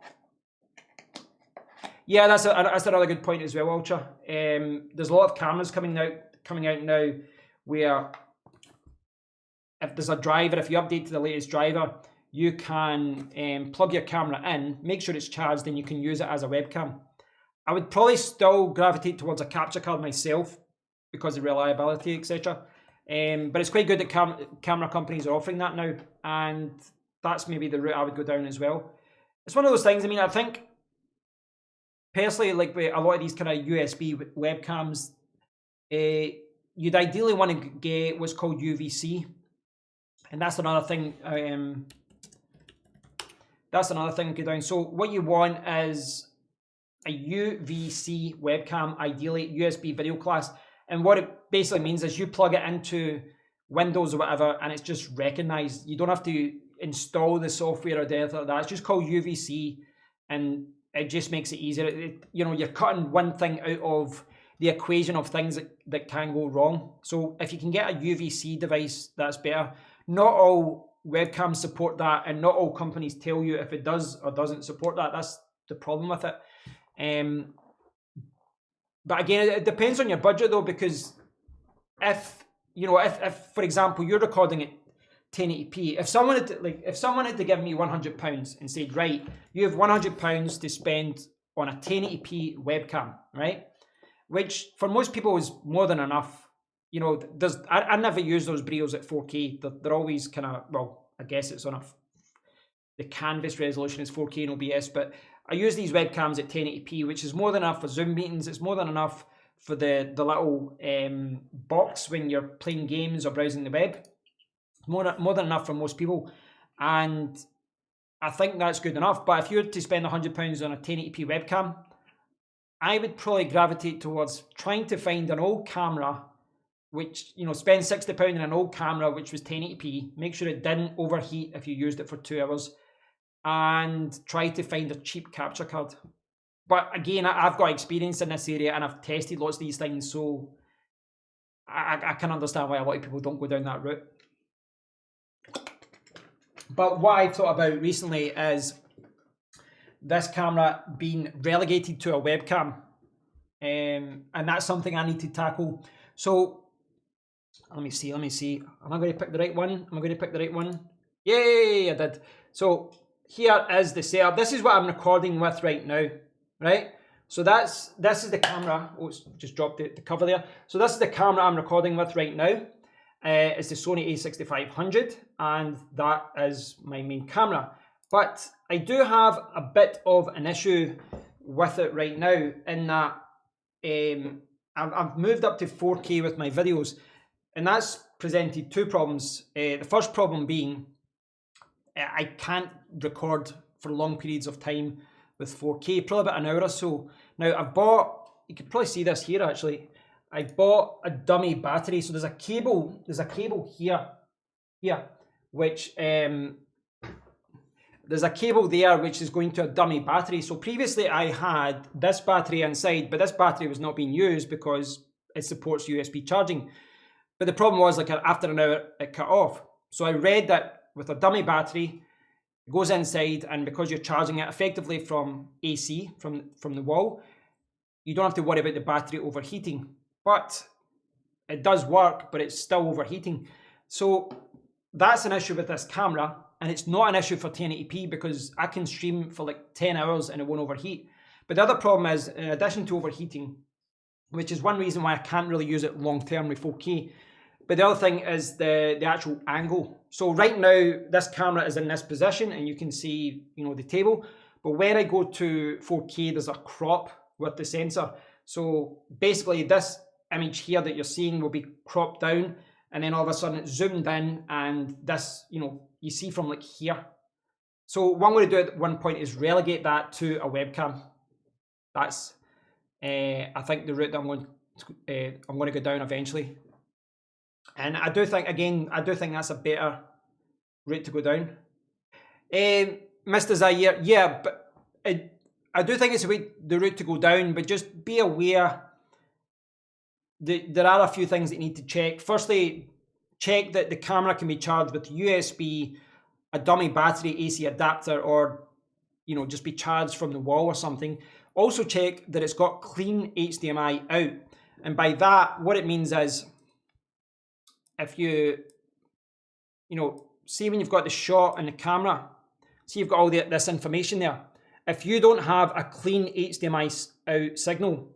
Yeah, that's another good point as well, Ultra. There's a lot of cameras coming out now where if there's a driver, if you update to the latest driver, you can plug your camera in, make sure it's charged, and you can use it as a webcam. I would probably still gravitate towards a capture card myself because of reliability, etc. But it's quite good that camera companies are offering that now, and that's maybe the route I would go down as well. It's one of those things, I mean, I think, personally, like with a lot of these kind of USB webcams, you'd ideally want to get what's called UVC. And that's another thing. That's another thing to go down. So what you want is a UVC webcam, ideally USB video class. And what it basically means is you plug it into Windows or whatever, and it's just recognized. You don't have to install the software or anything like that. It's just called UVC, and it just makes it easier. You're cutting one thing out of the equation of things that can go wrong. So if you can get a UVC device, that's better. Not all webcams support that, and not all companies tell you if it does or doesn't support that. That's the problem with it. But again, it depends on your budget though, because if for example you're recording at 1080p, if someone had to give me £100 and said, right, you have £100 to spend on a 1080p webcam, right? Which for most people is more than enough. You know, I never use those Brios at 4K. They're always kind of, well, I guess it's on the canvas resolution is 4K in OBS, but I use these webcams at 1080p, which is more than enough for Zoom meetings. It's more than enough for the little box when you're playing games or browsing the web. More than enough for most people, and I think that's good enough. But if you were to spend £100 on a 1080p webcam, I would probably gravitate towards trying to find an old camera, which, you know, spend £60 on an old camera which was 1080p, make sure it didn't overheat if you used it for 2 hours, and try to find a cheap capture card. But again, I've got experience in this area and I've tested lots of these things, so I can understand why a lot of people don't go down that route. But what I thought about recently is this camera being relegated to a webcam, and that's something I need to tackle. So let me see. Am I going to pick the right one? Yay, I did. So here is the setup. This is what I'm recording with right now, right? So this is the camera. Oh, it's just dropped the cover there. So this is the camera I'm recording with right now. It's the Sony a6500, and that is my main camera. But I do have a bit of an issue with it right now, in that I've moved up to 4K with my videos, and that's presented two problems. The first problem being I can't record for long periods of time with 4K, probably about an hour or so. Now I've bought, you can probably see this here actually, I bought a dummy battery. So there's a cable here, which there's a cable there which is going to a dummy battery. So previously I had this battery inside, but this battery was not being used because it supports USB charging. But the problem was, like, after an hour it cut off. So I read that with a dummy battery, it goes inside, and because you're charging it effectively from AC, from the wall, you don't have to worry about the battery overheating. But it does work, but it's still overheating. So that's an issue with this camera, and it's not an issue for 1080p because I can stream for like 10 hours and it won't overheat. But the other problem is, in addition to overheating, which is one reason why I can't really use it long term with 4K, but the other thing is the actual angle. So right now this camera is in this position and you can see, you know, the table, but when I go to 4K there's a crop with the sensor. So basically this image here that you're seeing will be cropped down, and then all of a sudden it's zoomed in, and this, you know, you see from like here. So what I'm going to do at one point is relegate that to a webcam. That's I think the route that I'm going to go down eventually. And I do think that's a better route to go down. Mr. Zaire, yeah, but I do think it's the route to go down, but just be aware that there are a few things that you need to check. Firstly, check that the camera can be charged with USB, a dummy battery, AC adapter, or, you know, just be charged from the wall or something. Also check that it's got clean HDMI out. And by that, what it means is, if you know, see when you've got the shot and the camera, see you've got all this information there. If you don't have a clean HDMI out signal,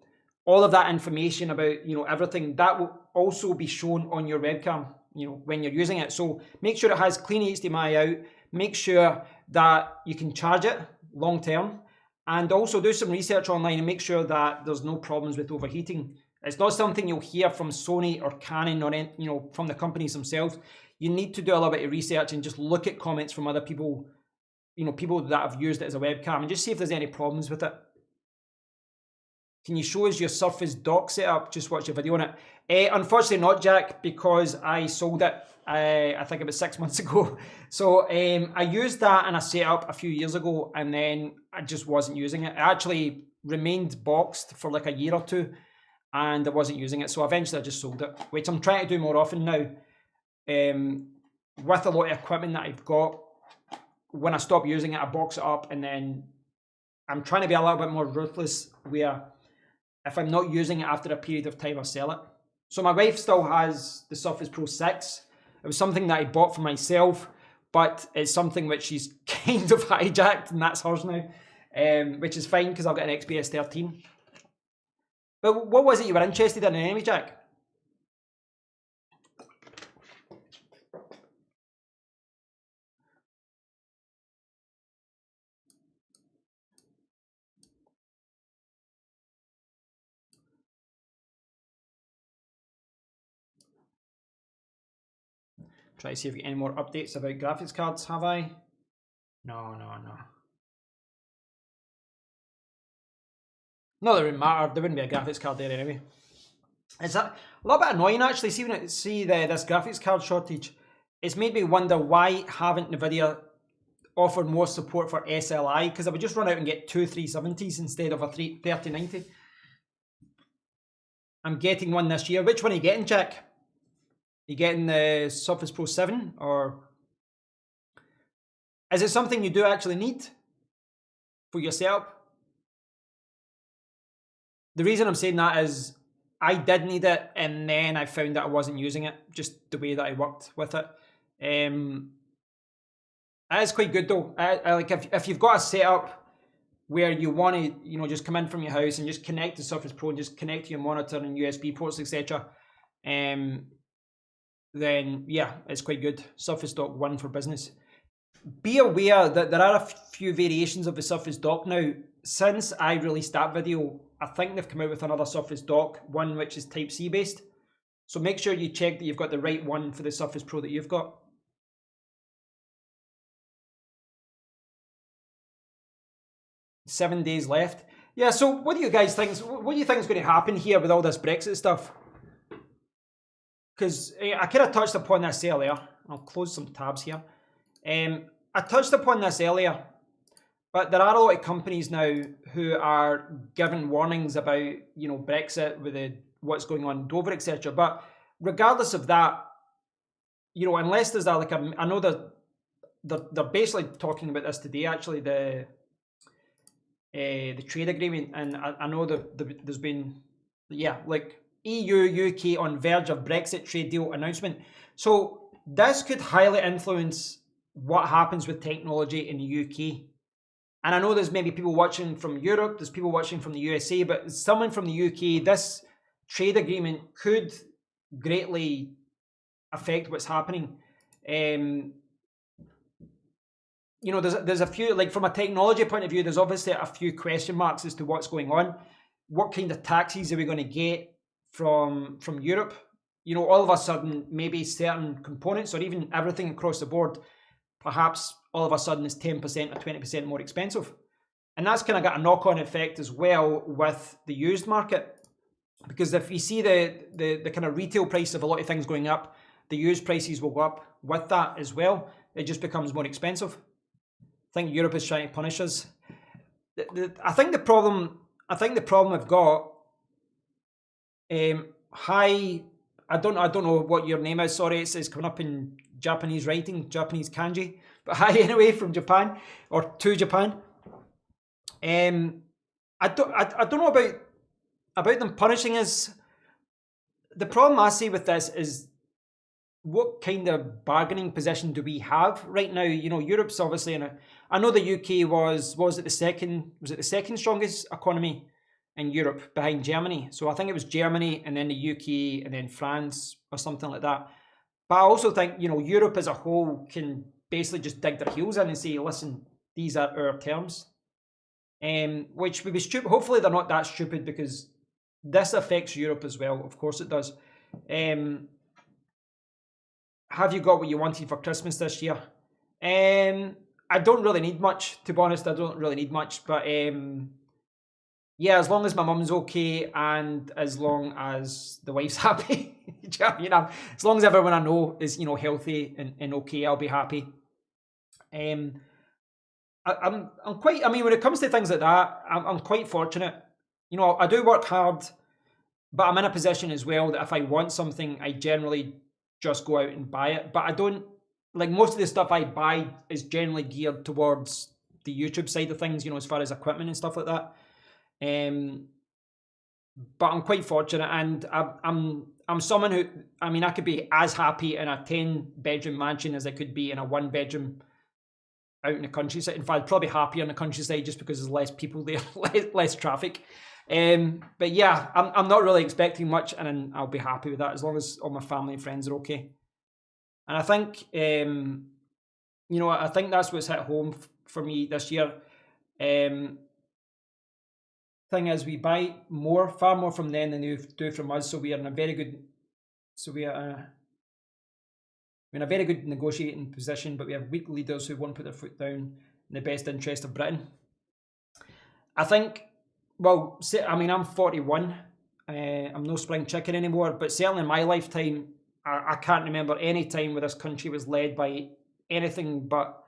all of that information about, you know, everything, that will also be shown on your webcam, you know, when you're using it. So make sure it has clean HDMI out, make sure that you can charge it long term, and also do some research online and make sure that there's no problems with overheating. It's not something you'll hear from Sony or Canon or, you know, from the companies themselves. You need to do a little bit of research and just look at comments from other people, you know, people that have used it as a webcam, and just see if there's any problems with it. Can you show us your Surface Dock setup? Just watch a video on it. Unfortunately not, Jack, because I sold it, I think about 6 months ago. So I used that in a setup a few years ago, and then I just wasn't using it. It actually remained boxed for like a year or two. and I wasn't using it. So eventually I just sold it, which I'm trying to do more often now. With a lot of equipment that I've got, when I stop using it, I box it up, and then I'm trying to be a little bit more ruthless where if I'm not using it after a period of time, I sell it. So my wife still has the Surface Pro 6. It was something that I bought for myself, but it's something which she's kind of hijacked, and that's hers now, which is fine because I've got an XPS 13. But what was it you were interested in anyway, Jack? Try to see if we get any more updates about graphics cards, have I? No. No, that wouldn't matter. There wouldn't be a graphics card there anyway. It's a little bit annoying actually. See when this graphics card shortage, it's made me wonder why haven't Nvidia offered more support for SLI, because I would just run out and get two 370s instead of a 3090. I'm getting one this year. Which one are you getting, Jack? You getting the Surface Pro 7, or is it something you do actually need for your setup? The reason I'm saying that is I did need it, and then I found that I wasn't using it, just the way that I worked with it. It is quite good though. Like if you've got a setup where you want to, just come in from your house and just connect to Surface Pro and just connect to your monitor and USB ports, etc. Then yeah, it's quite good. Surface Dock 1 for business. Be aware that there are a few variations of the Surface Dock now. Since I released that video, I think they've come out with another Surface Dock, one which is Type-C based. So make sure you check that you've got the right one for the Surface Pro that you've got. $7 days left. Yeah, so what do you guys think? What do you think is going to happen here with all this Brexit stuff? Because I kind of touched upon this earlier. I'll close some tabs here. I touched upon this earlier, but there are a lot of companies now who are giving warnings about, Brexit with what's going on in Dover, etc. But regardless of that, unless there's I know that they're basically talking about this today. Actually, the trade agreement, and I know that there's been, like EU, UK on verge of Brexit trade deal announcement. So this could highly influence what happens with technology in the UK. And I know there's maybe people watching from Europe, there's people watching from the USA, but someone from the UK, this trade agreement could greatly affect what's happening. There's a few, like from a technology point of view, there's obviously a few question marks as to what's going on. What kind of taxes are we going to get from Europe? All of a sudden, maybe certain components or even everything across the board, perhaps all of a sudden is 10% or 20% more expensive. And that's kind of got a knock-on effect as well with the used market. Because if you see the kind of retail price of a lot of things going up, the used prices will go up with that as well. It just becomes more expensive. I think Europe is trying to punish us. I think the problem we've got, hi, I don't know what your name is. Sorry, it's coming up in Japanese writing, Japanese kanji. But hi anyway from Japan, or to Japan. I don't know about them punishing us. The problem I see with this is, what kind of bargaining position do we have right now? Europe's obviously in a. I know the UK was it the second strongest economy in Europe behind Germany. So I think it was Germany and then the UK and then France or something like that. But I also think, Europe as a whole can basically just dig their heels in and say, listen, these are our terms. Which would be stupid. Hopefully they're not that stupid, because this affects Europe as well. Of course it does. Have you got what you wanted for Christmas this year? I don't really need much, to be honest. I don't really need much, but yeah, as long as my mum's okay and as long as the wife's happy, as long as everyone I know is healthy and okay, I'll be happy. I'm quite. I mean, when it comes to things like that, I'm quite fortunate. I do work hard. but I'm in a position as well that if I want something, I generally just go out and buy it. But I don't, like, most of the stuff I buy is generally geared towards the YouTube side of things, you know, as far as equipment and stuff like that. But I'm quite fortunate, and I'm someone who, I mean, I could be as happy in a 10-bedroom mansion as I could be in a 1-bedroom out in the countryside. In fact, probably happier in the countryside just because there's less people there, less traffic. But yeah, I'm not really expecting much, and I'll be happy with that as long as all my family and friends are okay. And I think, you know, I think that's what's hit home for me this year. Thing is, we buy far more from them than they do from us, so we are in a very good, we're in a very good negotiating position, but we have weak leaders who won't put their foot down in the best interest of Britain. I think, well, I mean, I'm 41. I'm no spring chicken anymore, but certainly in my lifetime, I can't remember any time where this country was led by anything but,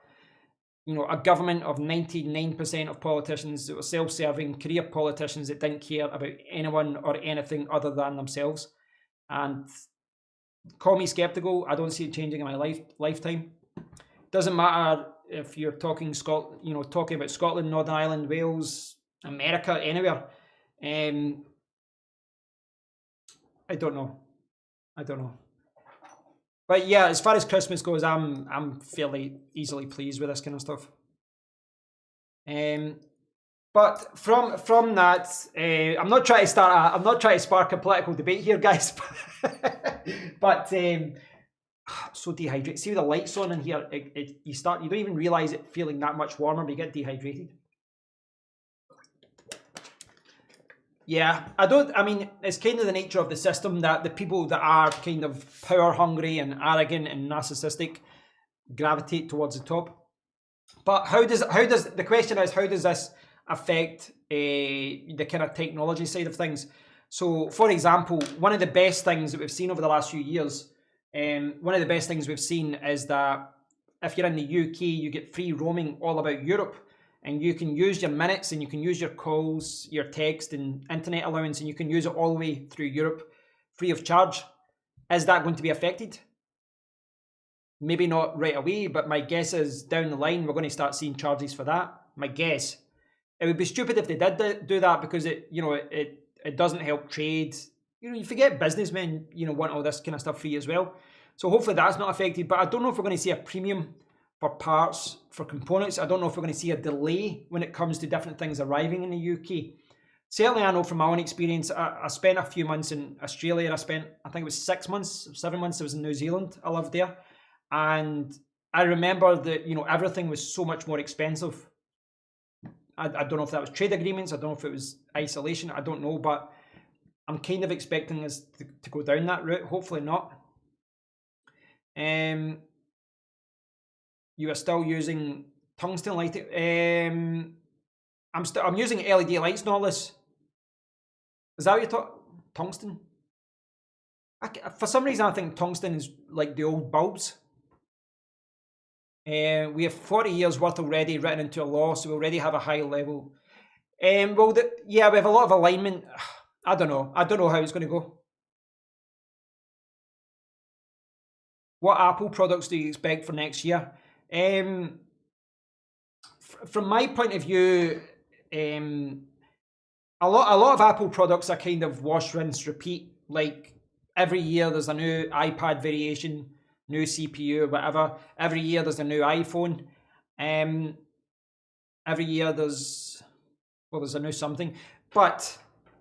you know, a government of 99% of politicians that were self-serving, career politicians that didn't care about anyone or anything other than themselves. And call me skeptical, I don't see it changing in my lifetime. Doesn't matter if you're talking talking about Scotland, Northern Ireland, Wales, America, anywhere. I don't know. But yeah, as far as Christmas goes, I'm fairly easily pleased with this kind of stuff. But from that, I'm not trying to spark a political debate here, guys. But I'm so dehydrated. See with the lights on in here, you don't even realize it feeling that much warmer, but you get dehydrated. Yeah, I mean, it's kind of the nature of the system that the people that are kind of power hungry and arrogant and narcissistic gravitate towards the top. But the question is, how does this affect the kind of technology side of things? So, for example, one of the best things that we've seen over the last few years, is that if you're in the UK, you get free roaming all about Europe. And you can use your minutes and you can use your calls, your text and internet allowance, and you can use it all the way through Europe free of charge. Is that going to be affected? Maybe not right away, but my guess is down the line we're going to start seeing charges for that. My guess. It would be stupid if they did do that, because it doesn't help trade. You know, you forget businessmen, want all this kind of stuff free as well. So hopefully that's not affected. But I don't know if we're going to see a premium for parts, for components. I don't know if we're going to see a delay when it comes to different things arriving in the UK. Certainly, I know from my own experience, I spent a few months in Australia. I think it was 7 months I was in New Zealand. I lived there. And I remember that, everything was so much more expensive. I don't know if that was trade agreements. I don't know if it was isolation. I don't know, but I'm kind of expecting us to go down that route. Hopefully not. You are still using tungsten lighting. I'm using LED lights and all this. Is that what you're talking? Tungsten? For some reason, I think tungsten is like the old bulbs. We have 40 years worth already written into a law, so we already have a high level. We have a lot of alignment. I don't know how it's going to go. What Apple products do you expect for next year? From my point of view, a lot of Apple products are kind of wash, rinse, repeat. Like every year there's a new iPad variation, new CPU, whatever. Every year there's a new iPhone. Every year there's a new something. But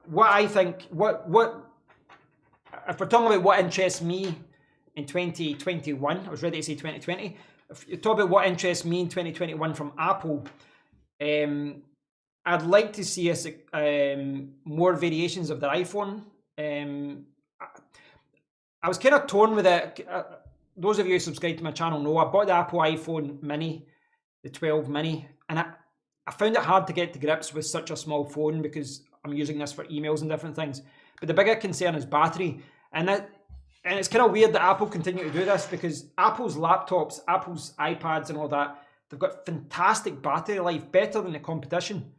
what I think, if we're talking about what interests me in 2021, I was ready to say 2020. If you talk about what interests me in 2021 from Apple, I'd like to see us more variations of the iPhone. I was kind of torn with it. Those of you who subscribe to my channel know I bought the Apple iPhone Mini, the 12 Mini, and I found it hard to get to grips with such a small phone because I'm using this for emails and different things. But the bigger concern is battery, and it's kind of weird that Apple continue to do this, because Apple's laptops, Apple's iPads and all that, they've got fantastic battery life, better than the competition.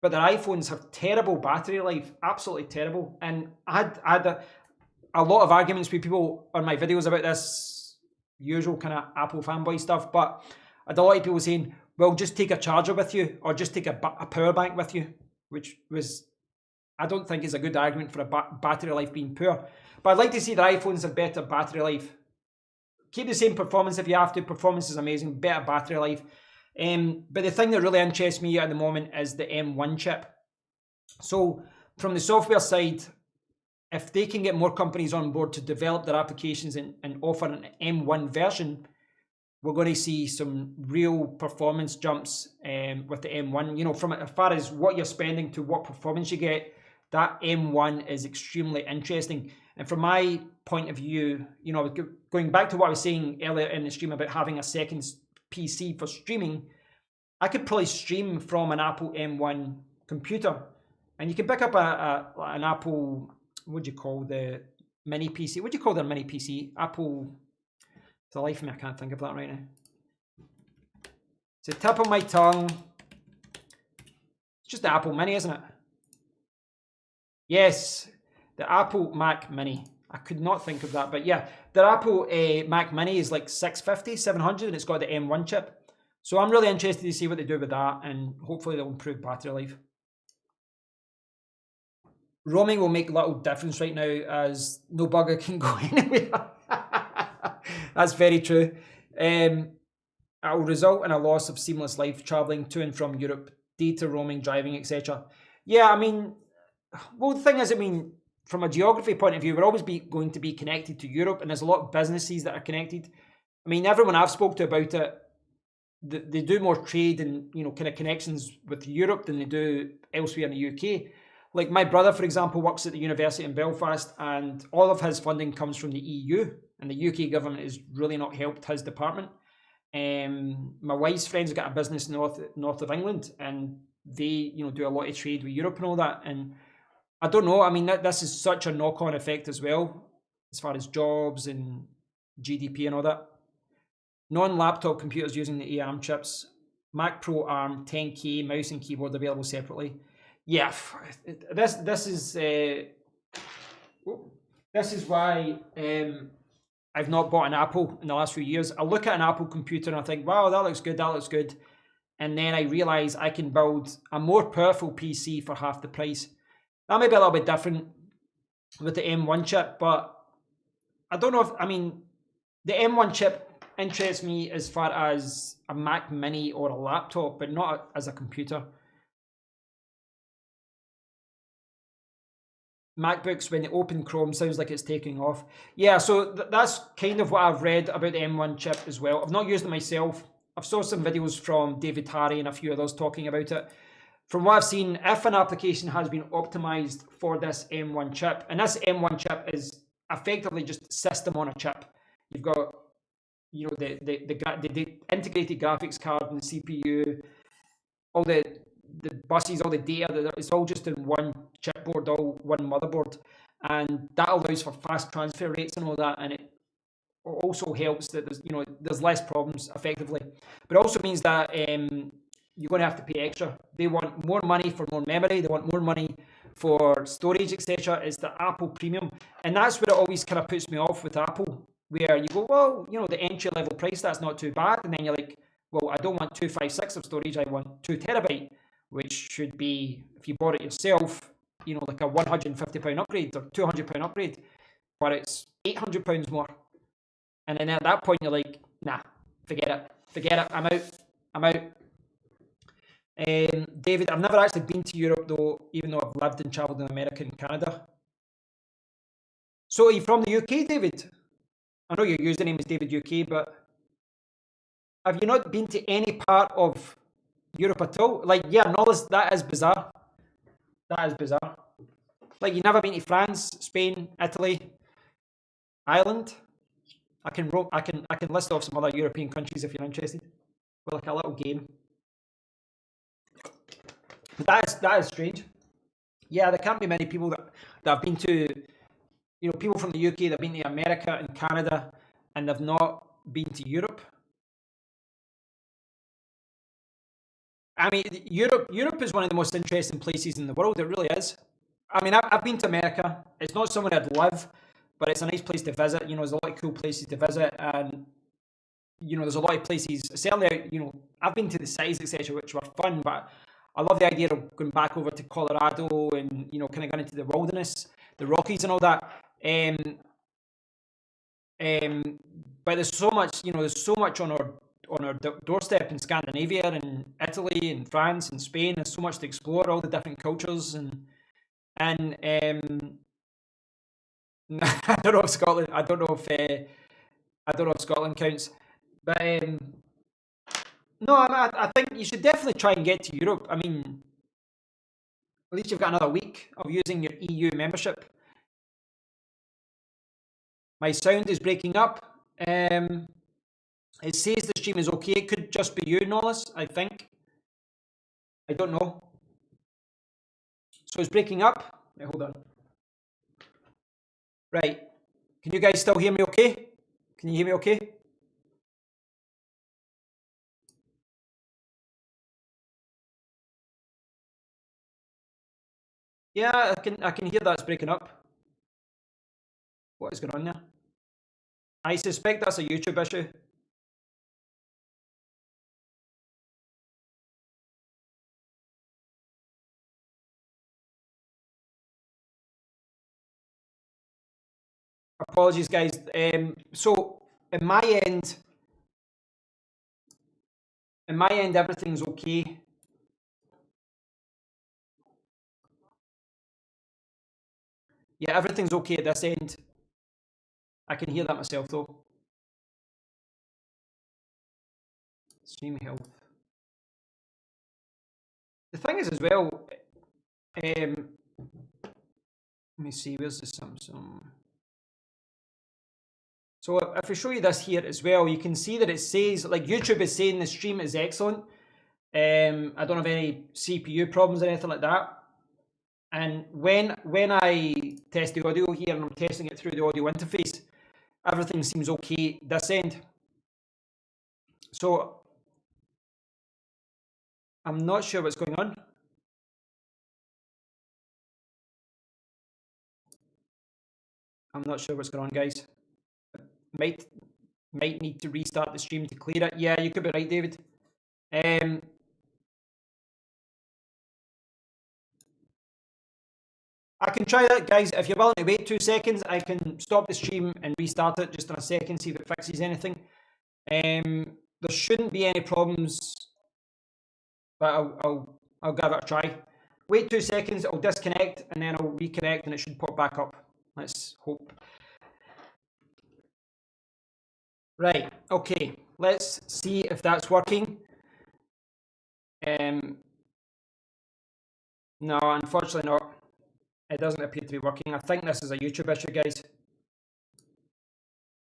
but their iPhones have terrible battery life, absolutely terrible. And I had a lot of arguments with people on my videos about this usual kind of Apple fanboy stuff, but I had a lot of people saying, well, just take a charger with you or just take a power bank with you, which was, I don't think is a good argument for a battery life being poor. But I'd like to see the iPhones have better battery life. Keep the same performance if you have to. Performance is amazing, better battery life. But the thing that really interests me at the moment is the M1 chip. So from the software side, if they can get more companies on board to develop their applications and offer an M1 version, we're going to see some real performance jumps with the M1. You know, from as far as what you're spending to what performance you get, that M1 is extremely interesting. And from my point of view, you know, going back to what I was saying earlier in the stream about having a second PC for streaming, I could probably stream from an Apple M1 computer. And you can pick up an Apple, what do you call the mini PC? What do you call their mini PC? Apple, to the life of me, I can't think of that right now. It's the tip of my tongue. It's just the Apple Mini, isn't it? Yes, the Apple Mac Mini. I could not think of that, but yeah, the Apple Mac Mini is like 650, 700, and it's got the M1 chip. So I'm really interested to see what they do with that, and hopefully they'll improve battery life. Roaming will make little difference right now as no bugger can go anywhere. That's very true. It will result in a loss of seamless life traveling to and from Europe, data roaming, driving, etc. Yeah, I mean, well, the thing is, I mean, from a geography point of view, we're always going to be connected to Europe, and there's a lot of businesses that are connected. I mean, everyone I've spoke to about it, they do more trade and, you know, kind of connections with Europe than they do elsewhere in the UK. Like my brother, for example, works at the university in Belfast, and all of his funding comes from the EU, and the UK government has really not helped his department. My wife's friends have got a business north of England, and they, you know, do a lot of trade with Europe and all that. And I don't know. I mean, this is such a knock-on effect as well, as far as jobs and GDP and all that. Non-laptop computers using the ARM chips. Mac Pro ARM 10K mouse and keyboard available separately. Yeah, this is why I've not bought an Apple in the last few years. I look at an Apple computer and I think, wow, that looks good. And then I realize I can build a more powerful PC for half the price. That may be a little bit different with the M1 chip, but I don't know if, I mean, the M1 chip interests me as far as a Mac Mini or a laptop, but not as a computer. MacBooks, when they open Chrome, sounds like it's taking off. Yeah, so that's kind of what I've read about the M1 chip as well. I've not used it myself. I've saw some videos from David Harry and a few others talking about it. From what I've seen, if an application has been optimized for this M1 chip, and this M1 chip is effectively just system on a chip. You've got, you know, the integrated graphics card and the CPU, all the buses, all the data, it's all just in one chipboard, all one motherboard, and that allows for fast transfer rates and all that, and it also helps that there's less problems effectively, but it also means that you're going to have to pay extra. They want more money for more memory, they want more money for storage, etc. It's the Apple Premium, and that's where it always kind of puts me off with Apple, where you go, well, you know, the entry level price, that's not too bad, and then you're like, well, I don't want 256 of storage, I want 2 terabyte, which should be, if you bought it yourself, you know, like a £150 upgrade or £200 upgrade, but it's £800 more. And then at that point, you're like, nah, forget it, I'm out. David, I've never actually been to Europe though, even though I've lived and travelled in America and Canada. So are you from the UK, David? I know your username is David UK, but have you not been to any part of Europe at all? Like, yeah, no, that is bizarre. That is bizarre. Like, you've never been to France, Spain, Italy, Ireland? I can list off some other European countries if you're interested. With like a little game. But that is strange. Yeah, there can't be many people that have been to, you know, people from the UK that have been to America and Canada and they've not been to Europe. I mean, Europe is one of the most interesting places in the world. It really is. I mean, I've been to America. It's not somewhere I'd live, but it's a nice place to visit. You know, there's a lot of cool places to visit, and you know, there's a lot of places. Certainly, you know, I've been to the cities, etc., which were fun, but I love the idea of going back over to Colorado and you know, kind of going into the wilderness, the Rockies, and all that. Um, um, but there's so much, you know, there's so much on our doorstep in Scandinavia and Italy and France and Spain. There's so much to explore, all the different cultures and I don't know if Scotland. I don't know if Scotland counts, but no, I think you should definitely try and get to Europe. I mean, at least you've got another week of using your EU membership. My sound is breaking up. It says the stream is okay. It could just be you, Nollis, I think. I don't know. So it's breaking up. Wait, hold on. Right. Can you guys still hear me okay? Can you hear me okay? Yeah, I can hear that's breaking up. What is going on there? I suspect that's a YouTube issue. Apologies, guys. So in my end, everything's okay. Yeah, everything's okay at this end. I can hear that myself though. Stream health. The thing is as well, let me see, where's the Samsung? So if I show you this here as well, you can see that it says, like YouTube is saying the stream is excellent. I don't have any CPU problems or anything like that. And when I test the audio here and I'm testing it through the audio interface, everything seems okay this end. So I'm not sure what's going on. I'm not sure what's going on, guys. Might need to restart the stream to clear it. Yeah, you could be right, David. I can try that, guys. If you're willing to wait 2 seconds, I can stop the stream and restart it just in a second, see if it fixes anything. There shouldn't be any problems, but I'll give it a try. Wait 2 seconds, it'll disconnect, and then I'll reconnect, and it should pop back up. Let's hope. Right, okay. Let's see if that's working. No, unfortunately not. It doesn't appear to be working. I think this is a YouTube issue, guys.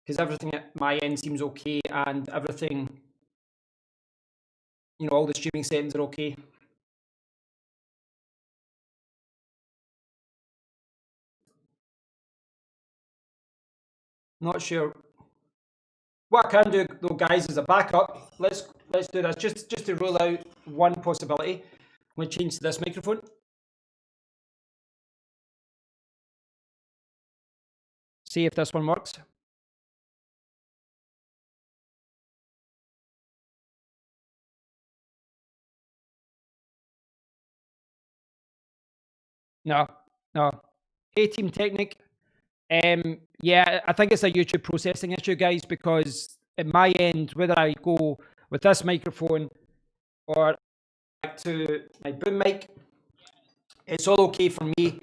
Because everything at my end seems okay, and everything, you know, all the streaming settings are okay. Not sure. What I can do though, guys, is a backup. Let's do this just to rule out one possibility. I'm going to change to this microphone. See if this one works. No. A-Team Technic. Yeah, I think it's a YouTube processing issue, guys, because at my end, whether I go with this microphone or back to my boom mic, it's all okay for me.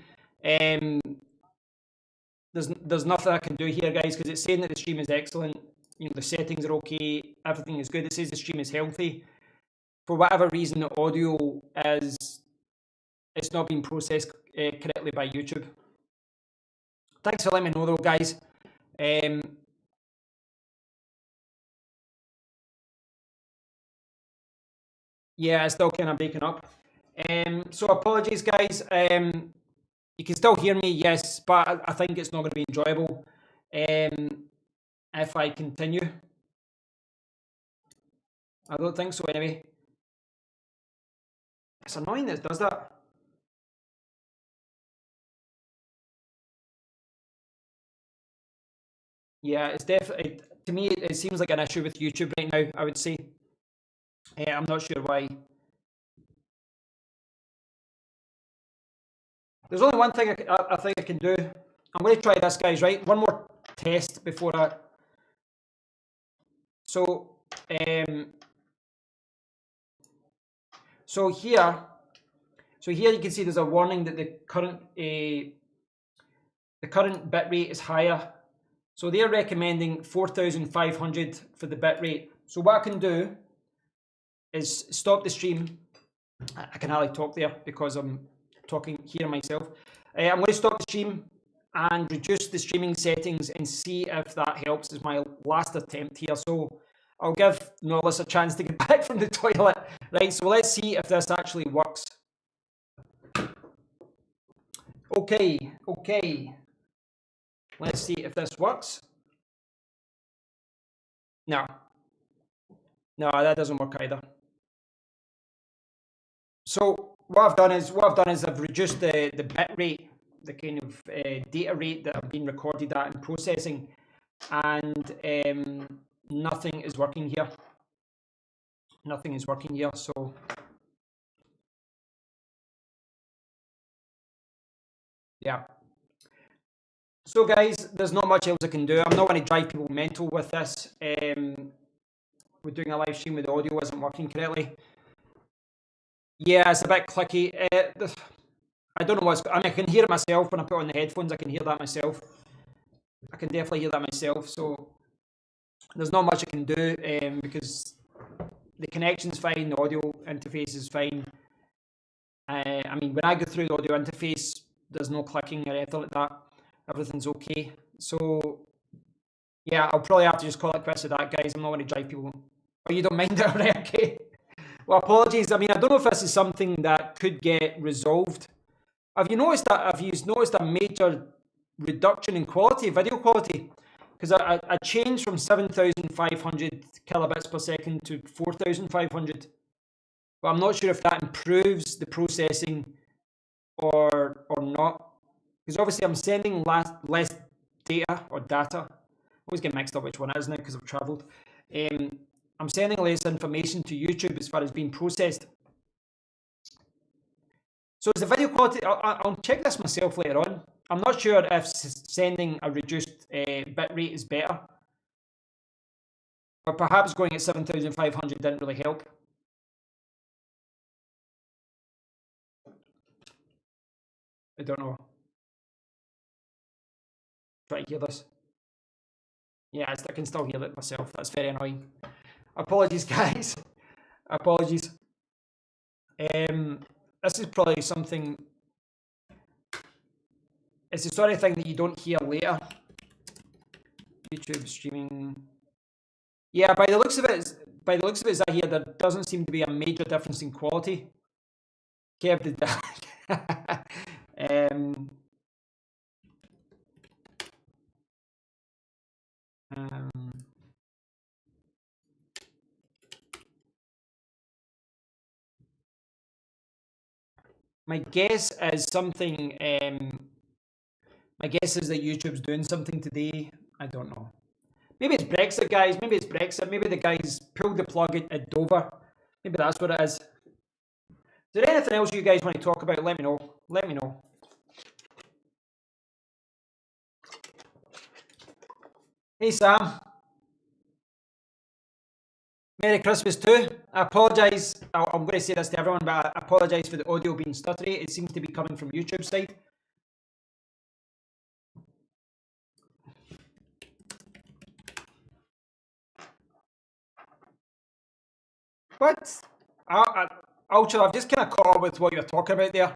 There's nothing I can do here, guys, because it's saying that the stream is excellent. You know, the settings are okay, everything is good. It says the stream is healthy. For whatever reason, the audio it's not being processed correctly by YouTube. Thanks for letting me know, though, guys. Yeah, it's still kind of breaking up. So apologies, guys. You can still hear me, yes, but I think it's not going to be enjoyable if I continue. I don't think so, anyway. It's annoying that it does that. Yeah, it's definitely, to me, it seems like an issue with YouTube right now, I would say. I'm not sure why. There's only one thing I think I can do. I'm going to try this, guys, right? One more test before I... So, um, so here, you can see there's a warning that the current bit rate is higher. So they're recommending 4,500 for the bit rate. So what I can do is stop the stream. I can hardly talk there because I'm talking here myself. I'm going to stop the stream and reduce the streaming settings and see if that helps. Is my last attempt here. So I'll give Norlis a chance to get back from the toilet. Right, so let's see if this actually works. Okay. Let's see if this works. No, that doesn't work either. So what I've done is I've reduced the bit rate, the kind of data rate that I've been recorded at and processing, and nothing is working here. Nothing is working here. So yeah. So guys, there's not much else I can do. I'm not going to drive people mental with this. We're doing a live stream where the audio isn't working correctly. Yeah, it's a bit clicky. I don't know what's... I mean, I can hear it myself when I put on the headphones. I can hear that myself. I can definitely hear that myself. So there's not much I can do because the connection's fine, the audio interface is fine. I mean, when I go through the audio interface, there's no clicking or anything like that. Everything's okay. So yeah, I'll probably have to just call it quits with that, guys. I'm not going to drive people. Oh, you don't mind it, right? Okay. Well, apologies. I mean, I don't know if this is something that could get resolved. Have you noticed a major reduction in quality, video quality? Because I changed from 7,500 kilobits per second to 4,500. But I'm not sure if that improves the processing or not. Because obviously I'm sending less data or data. I always get mixed up which one it is now because I've travelled. I'm sending less information to YouTube as far as being processed. So is the video quality... I'll check this myself later on. I'm not sure if sending a reduced bit rate is better. Or perhaps going at 7,500 didn't really help. I don't know. Try to hear this. Yeah, I can still hear it myself. That's very annoying. Apologies, guys. Apologies. This is probably something... It's the sort of thing that you don't hear later. YouTube streaming... Yeah, by the looks of it, as I hear, there doesn't seem to be a major difference in quality. Kev did that. My guess is something. My guess is that YouTube's doing something today. I don't know. Maybe it's Brexit, guys. Maybe it's Brexit. Maybe the guys pulled the plug at Dover. Maybe that's what it is. Is there anything else you guys want to talk about? Let me know. Let me know. Hey, Sam. Merry Christmas too. I apologise. I'm going to say this to everyone, but I apologise for the audio being stuttery. It seems to be coming from YouTube's side. But, Ultra, I've just kind of caught up with what you're talking about there.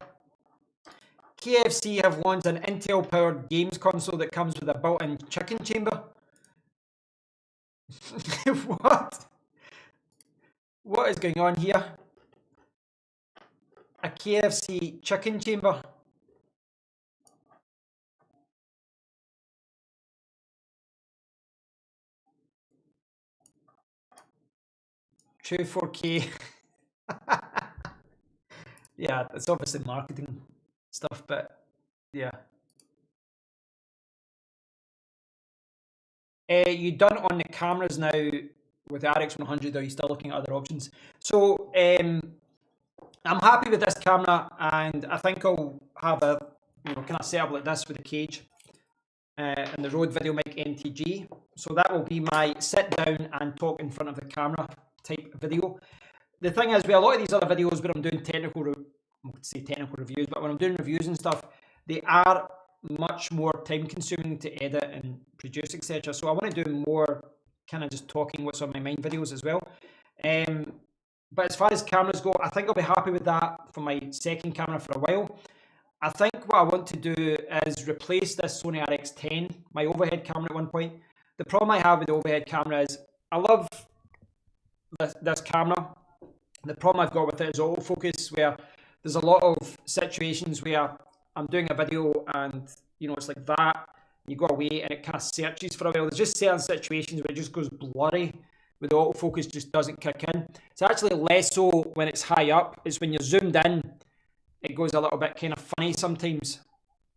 KFC have launched an Intel-powered games console that comes with a built-in chicken chamber. What? What is going on here? A KFC chicken chamber. True 4K. Yeah, it's obviously marketing stuff, but yeah. You done it on the cameras now with the RX100, or are you still looking at other options? So I'm happy with this camera, and I think I'll have a kind of setup like this with the cage and the Rode VideoMic NTG. So that will be my sit down and talk in front of the camera type video. The thing is, with a lot of these other videos where I'm doing technical reviews, but when I'm doing reviews and stuff, they are much more time consuming to edit and produce, etc. So I want to do more kind of just talking what's on my mind videos as well. But as far as cameras go, I think I'll be happy with that for my second camera for a while. I think what I want to do is replace this Sony RX10, my overhead camera at one point. The problem I have with the overhead camera is I love this camera. The problem I've got with it is autofocus, where there's a lot of situations where I'm doing a video and it's like that. You go away and it kind of searches for a while. There's just certain situations where it just goes blurry, where the autofocus just doesn't kick in. It's actually less so when it's high up. It's when you're zoomed in, it goes a little bit kind of funny sometimes.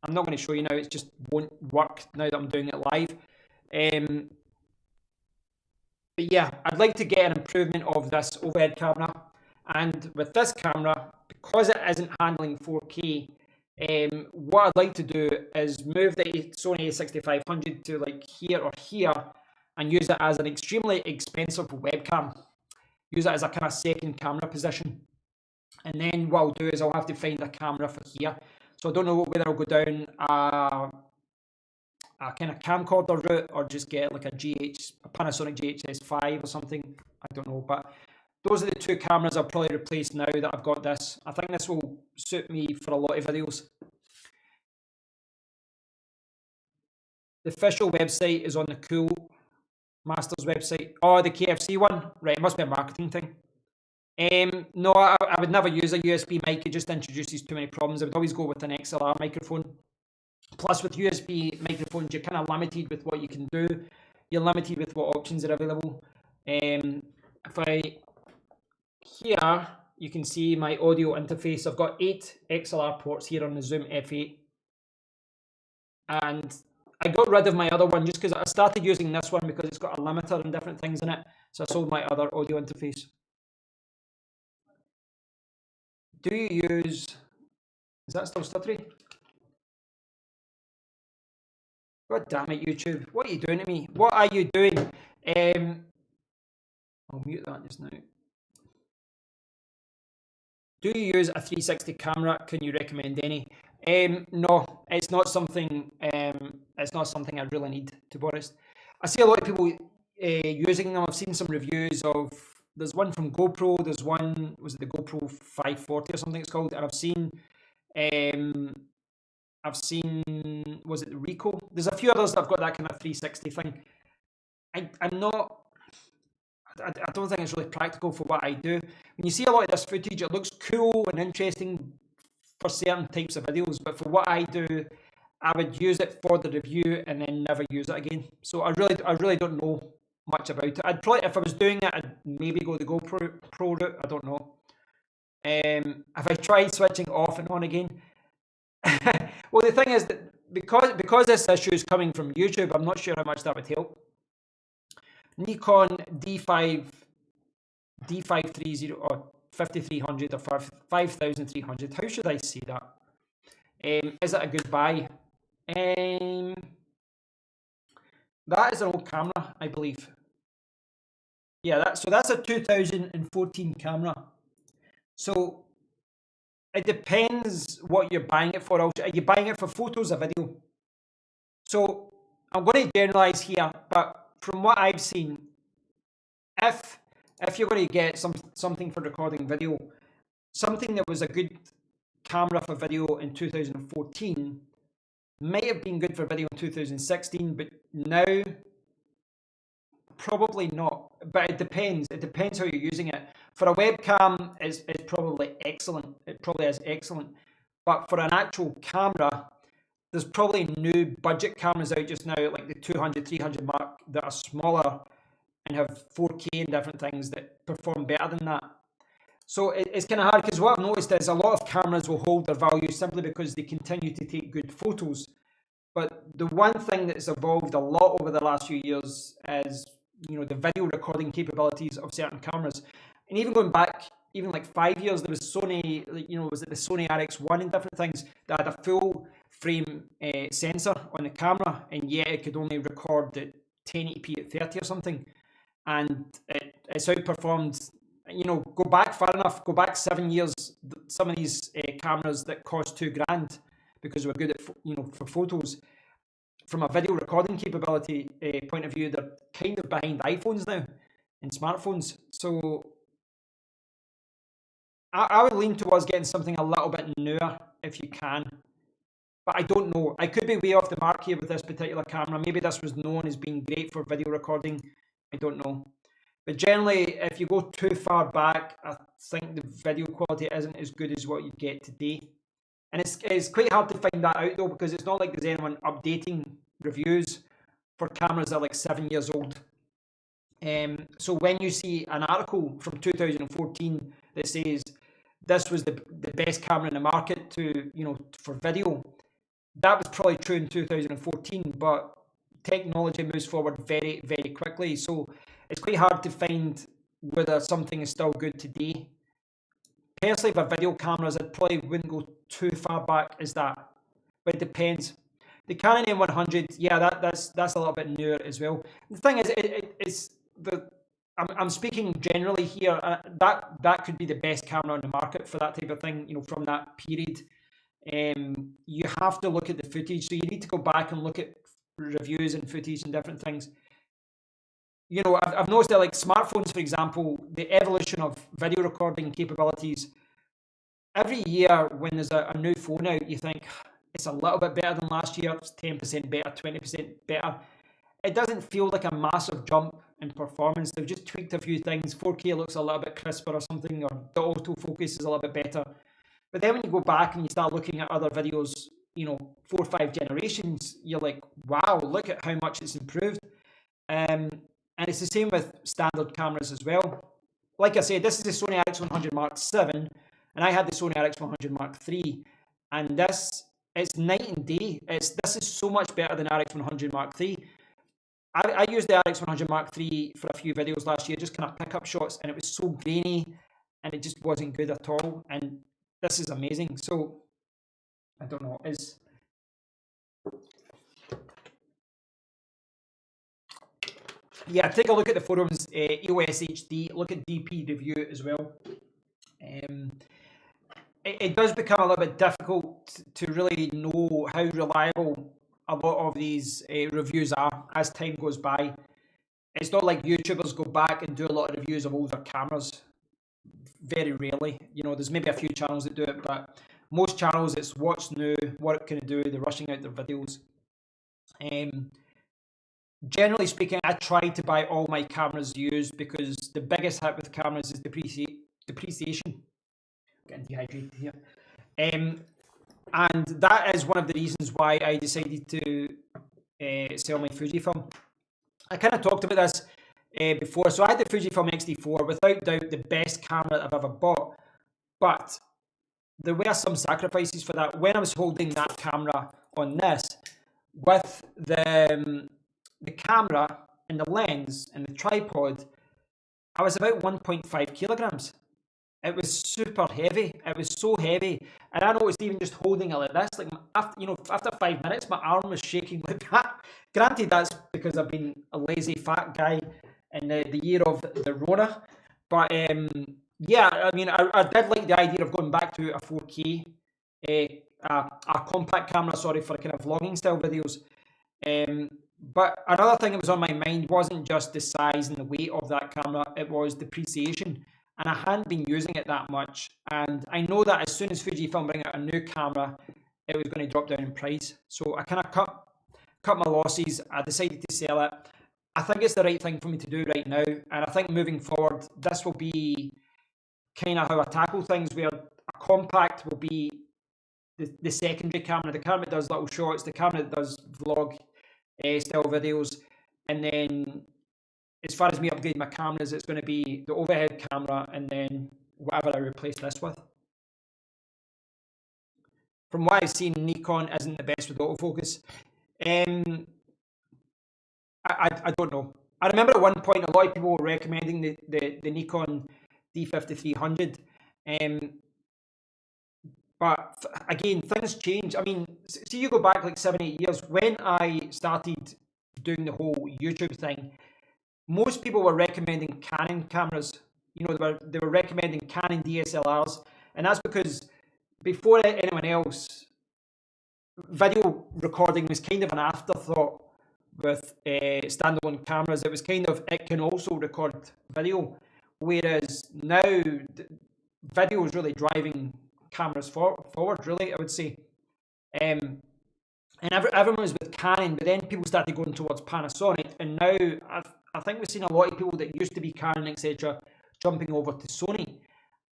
I'm not going to show you now. It just won't work now that I'm doing it live. But yeah, I'd like to get an improvement of this overhead camera. And with this camera, because it isn't handling 4K, what I'd like to do is move the Sony a6500 to like here or here and use it as an extremely expensive webcam. Use it as a kind of second camera position. And then what I'll do is I'll have to find a camera for here. So I don't know whether I'll go down a kind of camcorder route or just get like a Panasonic GH-S5 or something. I don't know, but those are the two cameras I'll probably replace now that I've got this. I think this will suit me for a lot of videos. The official website is on the Cool Masters website. Oh, the KFC one? Right, it must be a marketing thing. No, I would never use a USB mic. It just introduces too many problems. I would always go with an XLR microphone. Plus, with USB microphones, you're kind of limited with what you can do. You're limited with what options are available. If I here, you can see my audio interface. I've got 8 XLR ports here on the Zoom F8. And I got rid of my other one just because I started using this one because it's got a limiter and different things in it. So I sold my other audio interface. Do you use... Is that still stuttery? God damn it, YouTube. What are you doing to me? What are you doing? I'll mute that just now. Do you use a 360 camera? Can you recommend any? No, it's not something. It's not something I really need, to be honest. I see a lot of people using them. I've seen some reviews of. There's one from GoPro. There's one. Was it the GoPro 540 or something? It's called. And I've seen. Was it the Ricoh? There's a few others that have got that kind of 360 thing. I'm not. I don't think it's really practical for what I do. When you see a lot of this footage, it looks cool and interesting for certain types of videos, but for what I do, I would use it for the review and then never use it again. So I really don't know much about it. I'd probably, if I was doing it, I'd maybe go the GoPro route. I don't know. Have I tried switching off and on again? Well, the thing is that because this issue is coming from YouTube, I'm not sure how much that would help. Nikon D530 or 5300 or 5300. How should I say that? Is it a good buy? That is an old camera, I believe. Yeah, that's a 2014 camera. So it depends what you're buying it for. Are you buying it for photos or video? So I'm going to generalize here, but from what I've seen, if you're going to get something for recording video, something that was a good camera for video in 2014 might have been good for video in 2016, but now probably not. But it depends. It depends how you're using it. For a webcam, it's probably excellent. It probably is excellent. But for an actual camera, there's probably new budget cameras out just now, like the 200, 300 mark, that are smaller and have 4K and different things that perform better than that. So it's kind of hard because what I've noticed is a lot of cameras will hold their value simply because they continue to take good photos. But the one thing that's evolved a lot over the last few years is, the video recording capabilities of certain cameras. And even going back, even like 5 years, there was Sony, was it the Sony RX1 and different things that had a full frame sensor on the camera, and yet it could only record at 1080p at 30 or something. And it's outperformed, go back far enough, go back 7 years, some of these cameras that cost 2 grand because we're good at, for photos. From a video recording capability point of view, they're kind of behind iPhones now and smartphones. So I would lean towards getting something a little bit newer if you can. But I don't know. I could be way off the mark here with this particular camera. Maybe this was known as being great for video recording. I don't know. But generally, if you go too far back, I think the video quality isn't as good as what you get today. And it's quite hard to find that out though, because it's not like there's anyone updating reviews for cameras that are like 7 years old. So when you see an article from 2014 that says this was the best camera in the market for video, that was probably true in 2014, but technology moves forward very, very quickly. So it's quite hard to find whether something is still good today. Personally, for video cameras, I probably wouldn't go too far back as that, but it depends. The Canon M100, yeah, that's a little bit newer as well. The thing is, I'm speaking generally here. That could be the best camera on the market for that type of thing. From that period, you have to look at the footage. So you need to go back and look at reviews and footage and different things. I've noticed that, like smartphones, for example, the evolution of video recording capabilities. Every year when there's a new phone out, you think it's a little bit better than last year. It's 10% better, 20% better. It doesn't feel like a massive jump in performance. They've just tweaked a few things. 4K looks a little bit crisper or something, or the autofocus is a little bit better. But then when you go back and you start looking at other videos, 4 or 5 generations, you're like, wow, look at how much it's improved. And it's the same with standard cameras as well. Like I said, this is the Sony RX100 Mark VII, and I had the Sony RX100 Mark III, and it's night and day. This is so much better than RX100 Mark III. I used the RX100 Mark III for a few videos last year, just kind of pick-up shots, and it was so grainy, and it just wasn't good at all. And this is amazing. So I don't know. Yeah, take a look at the forums, EOS HD, look at DP review as well. It does become a little bit difficult to really know how reliable a lot of these reviews are as time goes by. It's not like YouTubers go back and do a lot of reviews of older cameras. Very rarely. There's maybe a few channels that do it, but most channels, it's what's new, what can it do, they're rushing out their videos. Generally speaking, I try to buy all my cameras used because the biggest hit with cameras is depreciation. Getting dehydrated here. And that is one of the reasons why I decided to sell my Fujifilm. I kind of talked about this before. So I had the Fujifilm X-T4, without doubt the best camera I've ever bought. But there were some sacrifices for that. When I was holding that camera on this, with the camera and the lens and the tripod, I was about 1.5 kilograms. It was super heavy. It was so heavy. And I noticed even just holding it like this, like after 5 minutes, my arm was shaking like that. Granted, that's because I've been a lazy fat guy in the year of the Rona. But yeah, I mean, I did like the idea of going back to a 4K, a compact camera, sorry, for kind of vlogging style videos. But another thing that was on my mind wasn't just the size and the weight of that camera, it was depreciation. And I hadn't been using it that much. And I know that as soon as Fujifilm bring out a new camera, it was going to drop down in price. So I kind of cut my losses. I decided to sell it. I think it's the right thing for me to do right now. And I think moving forward, this will be kind of how I tackle things, where a compact will be the secondary camera, the camera that does little shots, the camera that does vlog style videos. And then as far as me upgrading my cameras, it's going to be the overhead camera and then whatever I replace this with. From what I've seen, Nikon isn't the best with autofocus. I don't know. I remember at one point a lot of people were recommending the Nikon D5300. But again, things change. I mean, see, you go back like 7, 8 years when I started doing the whole YouTube thing. Most people were recommending Canon cameras. You know, they were recommending Canon DSLRs, and that's because before anyone else, video recording was kind of an afterthought with standalone cameras. It was kind of, it can also record video, whereas now video is really driving cameras forward, really, I would say. And everyone was with Canon, but then people started going towards Panasonic, and now I think we've seen a lot of people that used to be Canon, etc., jumping over to Sony,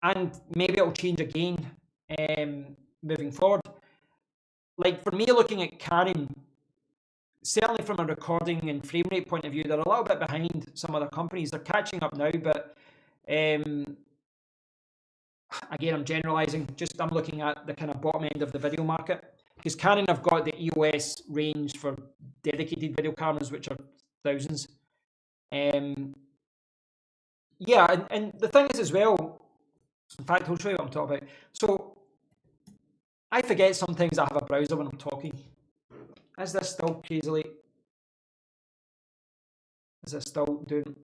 and maybe it'll change again moving forward. Like for me, looking at Canon, certainly from a recording and frame rate point of view, they're a little bit behind some other companies. They're catching up now, but again, I'm generalizing. Just I'm looking at the kind of bottom end of the video market, because Canon have got the EOS range for dedicated video cameras, which are thousands. Yeah, and the thing is as well, in fact, I'll show you what I'm talking about. So I forget sometimes I have a browser when I'm talking. Is this still crazily? Is this still doing?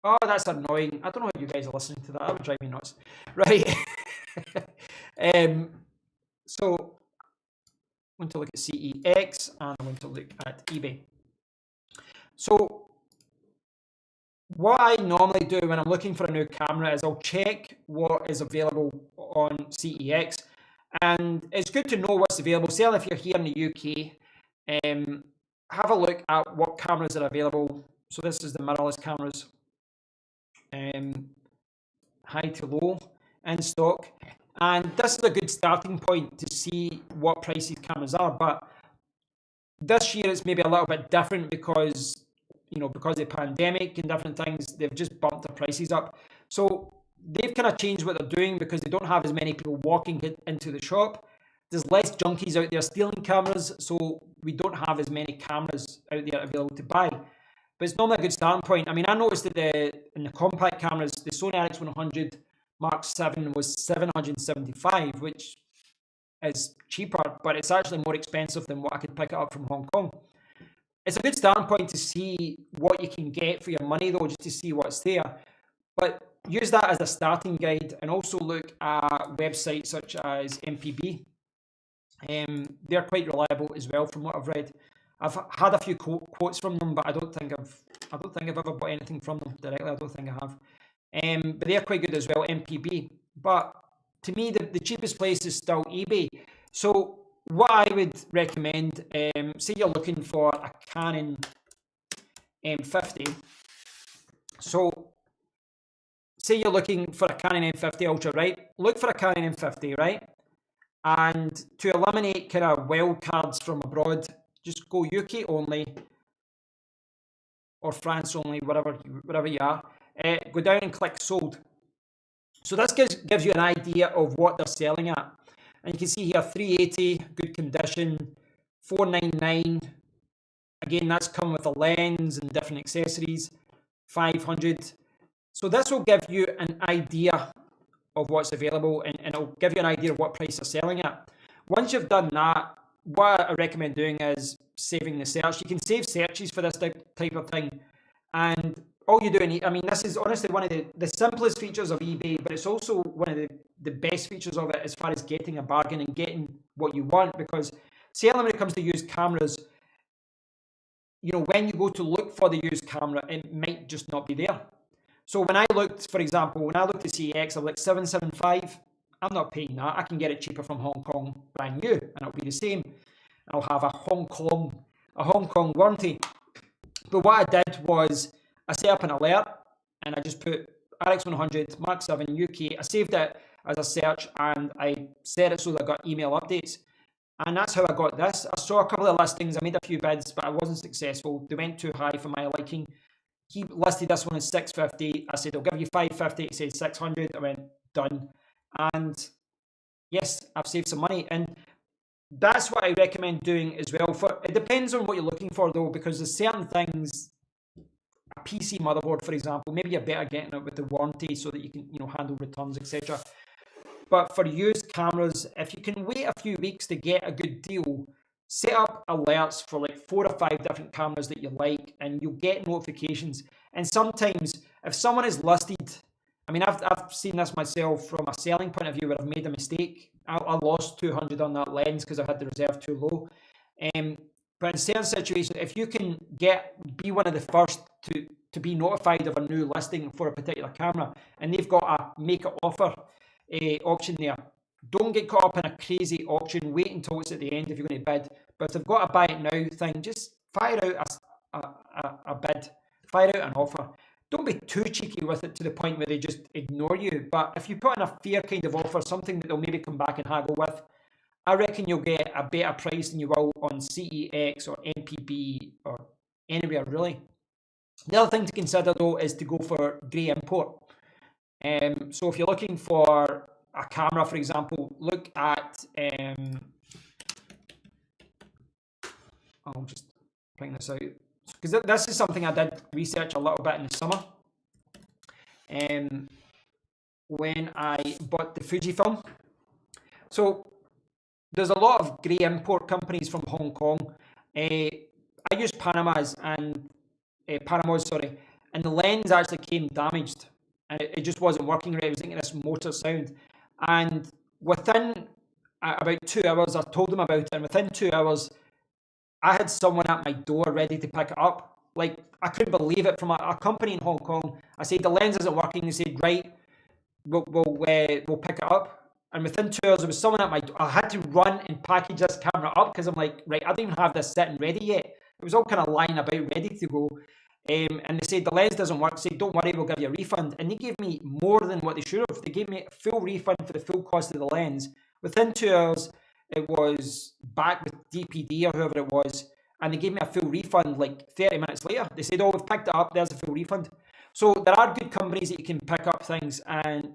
Oh, that's annoying. I don't know if you guys are listening to that. That would drive me nuts. Right. So I'm going to look at CEX and I'm going to look at eBay. So what I normally do when I'm looking for a new camera is I'll check what is available on CEX. And it's good to know what's available. Certainly if you're here in the UK, have a look at what cameras are available. So this is the mirrorless cameras, high to low in stock. And this is a good starting point to see what price these cameras are. But this year it's maybe a little bit different because, because of the pandemic and different things, they've just bumped their prices up. So they've kind of changed what they're doing because they don't have as many people walking into the shop. There's less junkies out there stealing cameras, so we don't have as many cameras out there available to buy. But it's normally a good starting point. I mean, I noticed that in the compact cameras, the Sony RX100 Mark VII was $775, which is cheaper, but it's actually more expensive than what I could pick it up from Hong Kong. It's a good starting point to see what you can get for your money, though, just to see what's there. But use that as a starting guide, and also look at websites such as MPB. They're quite reliable as well, from what I've read. I've had a few quotes from them, but I don't think I've ever bought anything from them directly. I don't think I have. But they're quite good as well, MPB. But to me, the cheapest place is still eBay. So what I would recommend, say you're looking for a Canon M50. So say you're looking for a Canon M50 Ultra, right? Look for a Canon M50, right? And to eliminate kind of wild cards from abroad, just go UK only or France only, wherever you are. Go down and click sold. So this gives you an idea of what they're selling at. And you can see here 380, good condition, 499. Again, that's come with a lens and different accessories, 500. So this will give you an idea of what's available, and it'll give you an idea of what price they're selling at. Once you've done that, what I recommend doing is saving the search. You can save searches for this type of thing, and all you do need, I mean, this is honestly one of the simplest features of eBay, but it's also one of the best features of it as far as getting a bargain and getting what you want, because certainly when it comes to used cameras, when you go to look for the used camera, it might just not be there. So when I looked, for example, when I looked at CEX, I looked 775. I'm not paying that. I can get it cheaper from Hong Kong, brand new, and it'll be the same. I'll have a Hong Kong warranty. But what I did was I set up an alert, and I just put RX100 Mark 7 UK. I saved it as a search, and I set it so that I got email updates. And that's how I got this. I saw a couple of listings. I made a few bids, but I wasn't successful. They went too high for my liking. he listed this one as 650. I said, I'll give you 550. He said 600. I went, done. And yes, I've saved some money. And that's what I recommend doing as well. It depends on what you're looking for though, because there's certain things, a PC motherboard, for example, maybe you're better getting it with the warranty so that you can, handle returns, etc. But for used cameras, if you can wait a few weeks to get a good deal, set up alerts for like 4 or 5 different cameras that you like, and you'll get notifications. And sometimes, if someone is listed, I mean, I've seen this myself from a selling point of view where I've made a mistake. I lost 200 on that lens because I had the reserve too low. But in certain situations, if you can be one of the first to be notified of a new listing for a particular camera, and they've got a make an offer option there, don't get caught up in a crazy auction. Wait until it's at the end if you're going to bid. But if they've got a buy it now thing, just fire out a bid, fire out an offer. Don't be too cheeky with it to the point where they just ignore you. But if you put in a fair kind of offer, something that they'll maybe come back and haggle with, I reckon you'll get a better price than you will on CEX or MPB or anywhere really. The other thing to consider though is to go for grey import. So if you're looking for a camera, for example, look at, I'll just bring this out, because this is something I did research a little bit in the summer. When I bought the Fujifilm. So there's a lot of grey import companies from Hong Kong. I used Panamas, and the lens actually came damaged, and it just wasn't working right. It was making this motor sound, and within about 2 hours, I told them about it, and within 2 hours, I had someone at my door ready to pick it up. Like, I couldn't believe it, from a company in Hong Kong. I said, the lens isn't working. They said, right, we'll pick it up. And within 2 hours, there was someone at my door. I had to run and package this camera up because I'm like, right, I don't even have this sitting ready yet. It was all kind of lying about, ready to go. And they said, the lens doesn't work. They said, don't worry, we'll give you a refund. And they gave me more than what they should have. They gave me a full refund for the full cost of the lens. Within 2 hours, it was back with DPD or whoever it was. And they gave me a full refund like 30 minutes later. They said, oh, we've picked it up. There's a full refund. So there are good companies that you can pick up things. And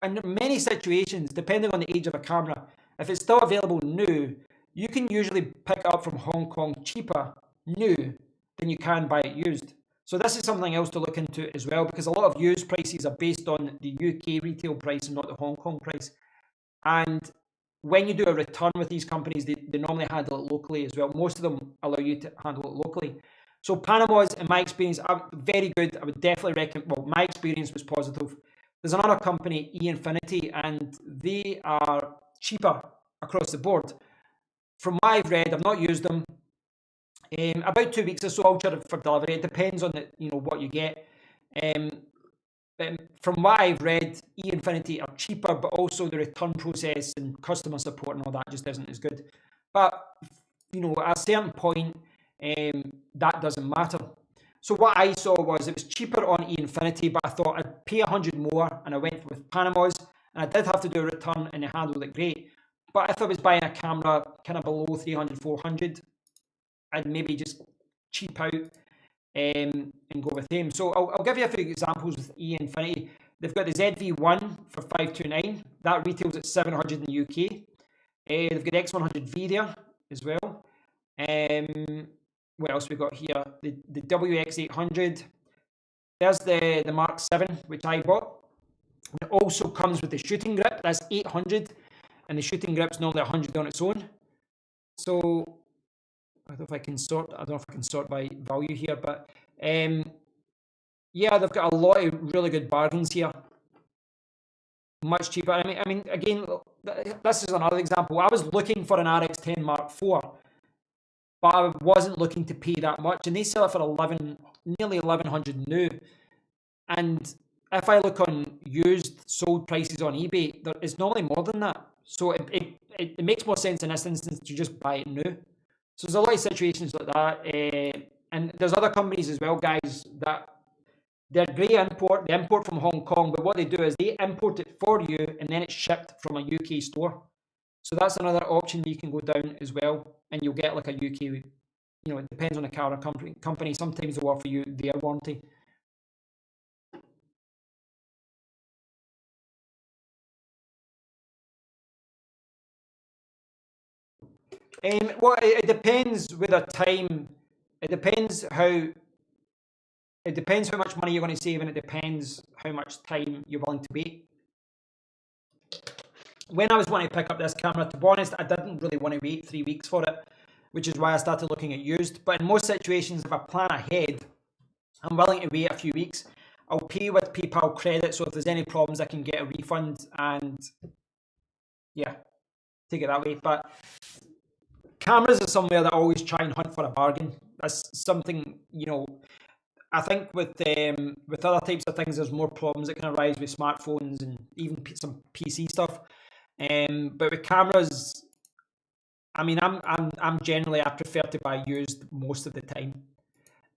in many situations, depending on the age of a camera, if it's still available new, you can usually pick it up from Hong Kong cheaper new than you can buy it used. So this is something else to look into as well, because a lot of used prices are based on the UK retail price and not the Hong Kong price. And when you do a return with these companies, they normally handle it locally as well. Most of them allow you to handle it locally. So Panamas, in my experience, are very good. I would definitely recommend, well, my experience was positive. There's another company, eInfinity, and they are cheaper across the board. From what I've read, I've not used them. About 2 weeks or so, I'll charge for delivery. It depends on what you get. From what I've read, eInfinity are cheaper, but also the return process and customer support and all that just isn't as good. But at a certain point, that doesn't matter. So what I saw was it was cheaper on eInfinity, but I thought I'd pay 100 more, and I went with Panamas, and I did have to do a return, and they handled it great. But if I was buying a camera kind of below 300, 400, I'd maybe just cheap out and go with them. So I'll give you a few examples with eInfinity. They've got the ZV-1 for 529. That retails at 700 in the UK. They've got X100V there as well. What else we got here? The WX800. There's the Mark 7, which I bought. It also comes with the shooting grip. That's 800, and the shooting grip's normally 100 on its own. So I don't know if I can sort by value here, but yeah, they've got a lot of really good bargains here. Much cheaper. I mean, again, this is another example. I was looking for an RX10 Mark IV, but I wasn't looking to pay that much, and they sell it for nearly 1100 new. And if I look on used sold prices on eBay, it's normally more than that. So it makes more sense in this instance to just buy it new. So there's a lot of situations like that, and there's other companies as well, guys, that they're grey import. They import from Hong Kong, but what they do is they import it for you, and then it's shipped from a UK store. So that's another option you can go down as well, and you'll get like a UK it depends on the car or company. Sometimes they'll offer you their warranty. Well, it depends with a time. It depends how. It depends how much money you're going to save, and it depends how much time you're willing to wait. When I was wanting to pick up this camera, to be honest, I didn't really want to wait 3 weeks for it, which is why I started looking at used. But in most situations, if I plan ahead, I'm willing to wait a few weeks. I'll pay with PayPal credit, so if there's any problems, I can get a refund and yeah, take it that way. But cameras are somewhere that I always try and hunt for a bargain. That's something, I think with other types of things, there's more problems that can arise with smartphones and even some PC stuff. But with cameras, I mean, I'm generally, I prefer to buy used most of the time,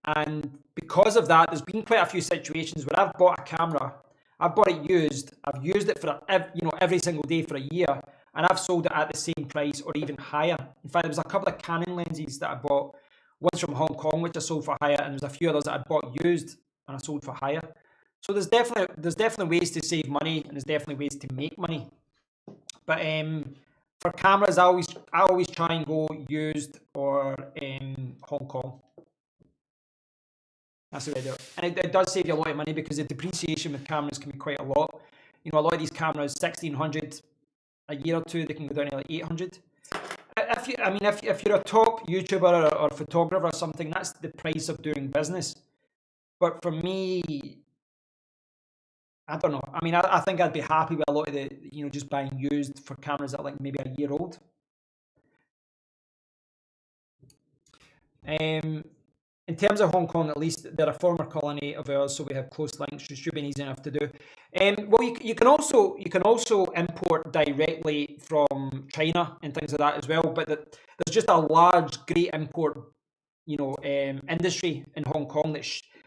and because of that, there's been quite a few situations where I've bought a camera, I've bought it used, I've used it for every single day for a year, and I've sold it at the same price or even higher. In fact, there was a couple of Canon lenses that I bought, one's from Hong Kong, which I sold for higher, and there's a few others that I bought used and I sold for higher. So there's definitely ways to save money, and there's definitely ways to make money. But for cameras, I always try and go used or Hong Kong. That's the way I do it. And it does save you a lot of money because the depreciation with cameras can be quite a lot. A lot of these cameras, 1600, a year or two, they can go down to like 800. If you're a top YouTuber or photographer or something, that's the price of doing business. But for me, I don't know. I think I'd be happy with a lot of the, just buying used for cameras that are like maybe a year old. In terms of Hong Kong, at least, they're a former colony of ours, so we have close links, which should be easy enough to do. Well, you can also import directly from China and things like that as well. But there's just a large, great import, industry in Hong Kong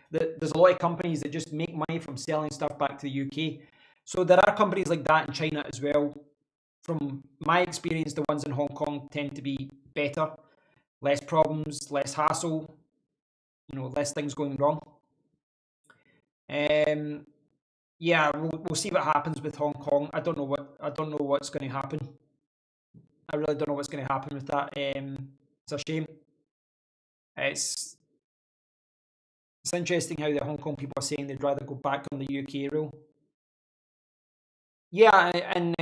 that there's a lot of companies that just make money from selling stuff back to the UK. So there are companies like that in China as well. From my experience, the ones in Hong Kong tend to be better, less problems, less hassle, less things going wrong. Yeah, we'll see what happens with Hong Kong. I don't know what's going to happen. I really don't know what's going to happen with that. It's a shame. It's interesting how the Hong Kong people are saying they'd rather go back on the UK rule. Yeah, and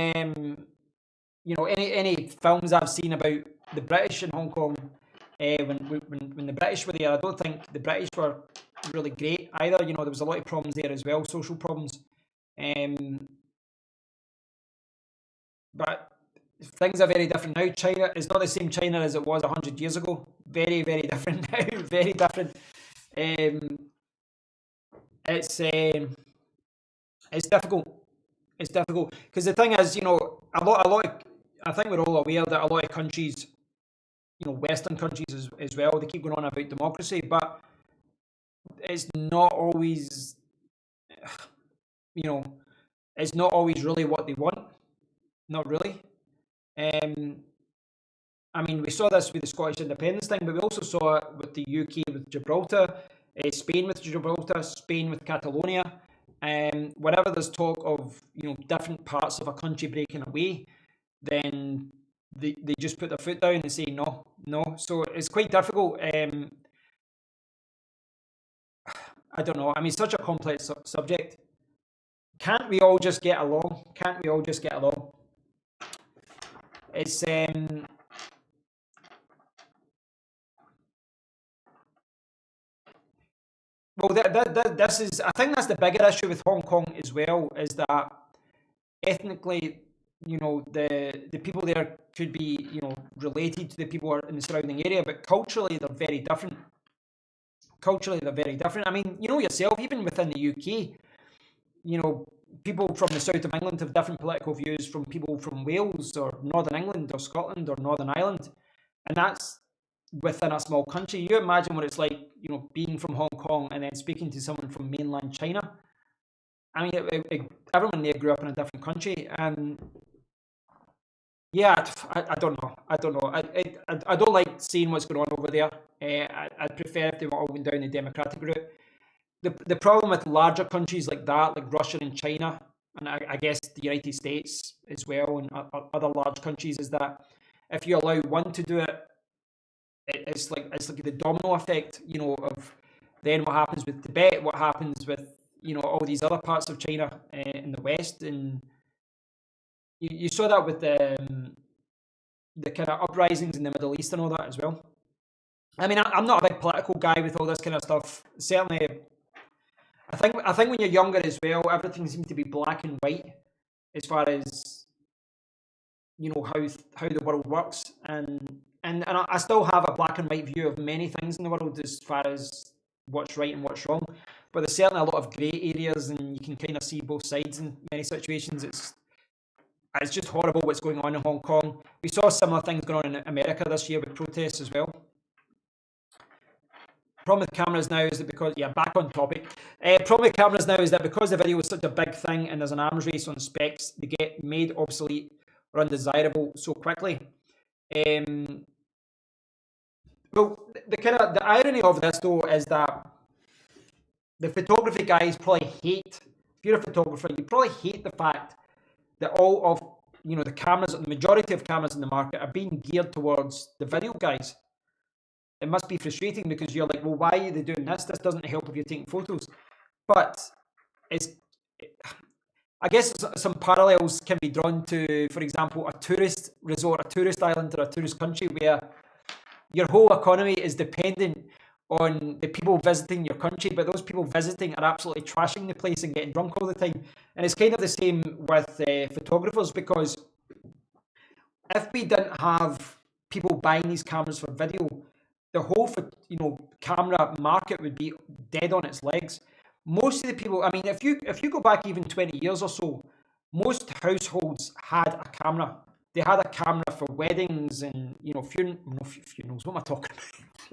any films I've seen about the British in Hong Kong, when the British were there, I don't think the British were really great either. There was a lot of problems there as well, social problems. But things are very different now. China is not the same China as it was 100 years ago. Very, very different now. Very different. It's difficult. It's difficult because the thing is, a lot of, I think we're all aware that a lot of countries, Western countries as well, they keep going on about democracy, but it's not always, it's not always really what they want. Not really. We saw this with the Scottish independence thing, but we also saw it with the UK with Gibraltar, Spain with Gibraltar, Spain with Catalonia. Whenever there's talk of different parts of a country breaking away, then they just put their foot down and say no. So it's quite difficult. I don't know. Such a complex subject. Can't we all just get along? Can't we all just get along? It's well, this is. I think that's the bigger issue with Hong Kong as well. Is that ethnically, the people there could be, related to the people who are in the surrounding area, but culturally they're very different. Culturally, they're very different. Yourself, even within the UK, people from the south of England have different political views from people from Wales or Northern England or Scotland or Northern Ireland, and that's within a small country. You imagine what it's like, being from Hong Kong and then speaking to someone from mainland China. Everyone there grew up in a different country, and Yeah, I don't know. I don't know. I don't like seeing what's going on over there. I'd prefer if they were all going down the democratic route. The problem with larger countries like that, like Russia and China, and I guess the United States as well, and other large countries, is that if you allow one to do it, it's like the domino effect, of then what happens with Tibet, what happens with all these other parts of China in the West, and you saw that with the kind of uprisings in the Middle East and all that as well. I mean, I'm not a big political guy with all this kind of stuff. Certainly, I think when you're younger as well, everything seems to be black and white as far as how the world works, and I still have a black and white view of many things in the world as far as what's right and what's wrong. But there's certainly a lot of grey areas, and you can kind of see both sides in many situations. It's just horrible what's going on in Hong Kong. We saw similar things going on in America this year with protests as well. Problem with cameras now is that back on topic. Problem with cameras now is that because the video is such a big thing and there's an arms race on specs, they get made obsolete or undesirable so quickly. Well, the irony of this though is that the photography guys probably hate. If you're a photographer, you probably hate the fact that all of the cameras, the majority of cameras in the market are being geared towards the video guys. It must be frustrating because you're like, well, why are they doing this? This doesn't help if you're taking photos. But I guess some parallels can be drawn to, for example, a tourist resort, a tourist island, or a tourist country where your whole economy is dependent on the people visiting your country, but those people visiting are absolutely trashing the place and getting drunk all the time. And it's kind of the same with photographers, because if we didn't have people buying these cameras for video, the whole camera market would be dead on its legs. Most of the people, I mean, if you go back even 20 years or so, most households had a camera. They had a camera for weddings and funerals. What am I talking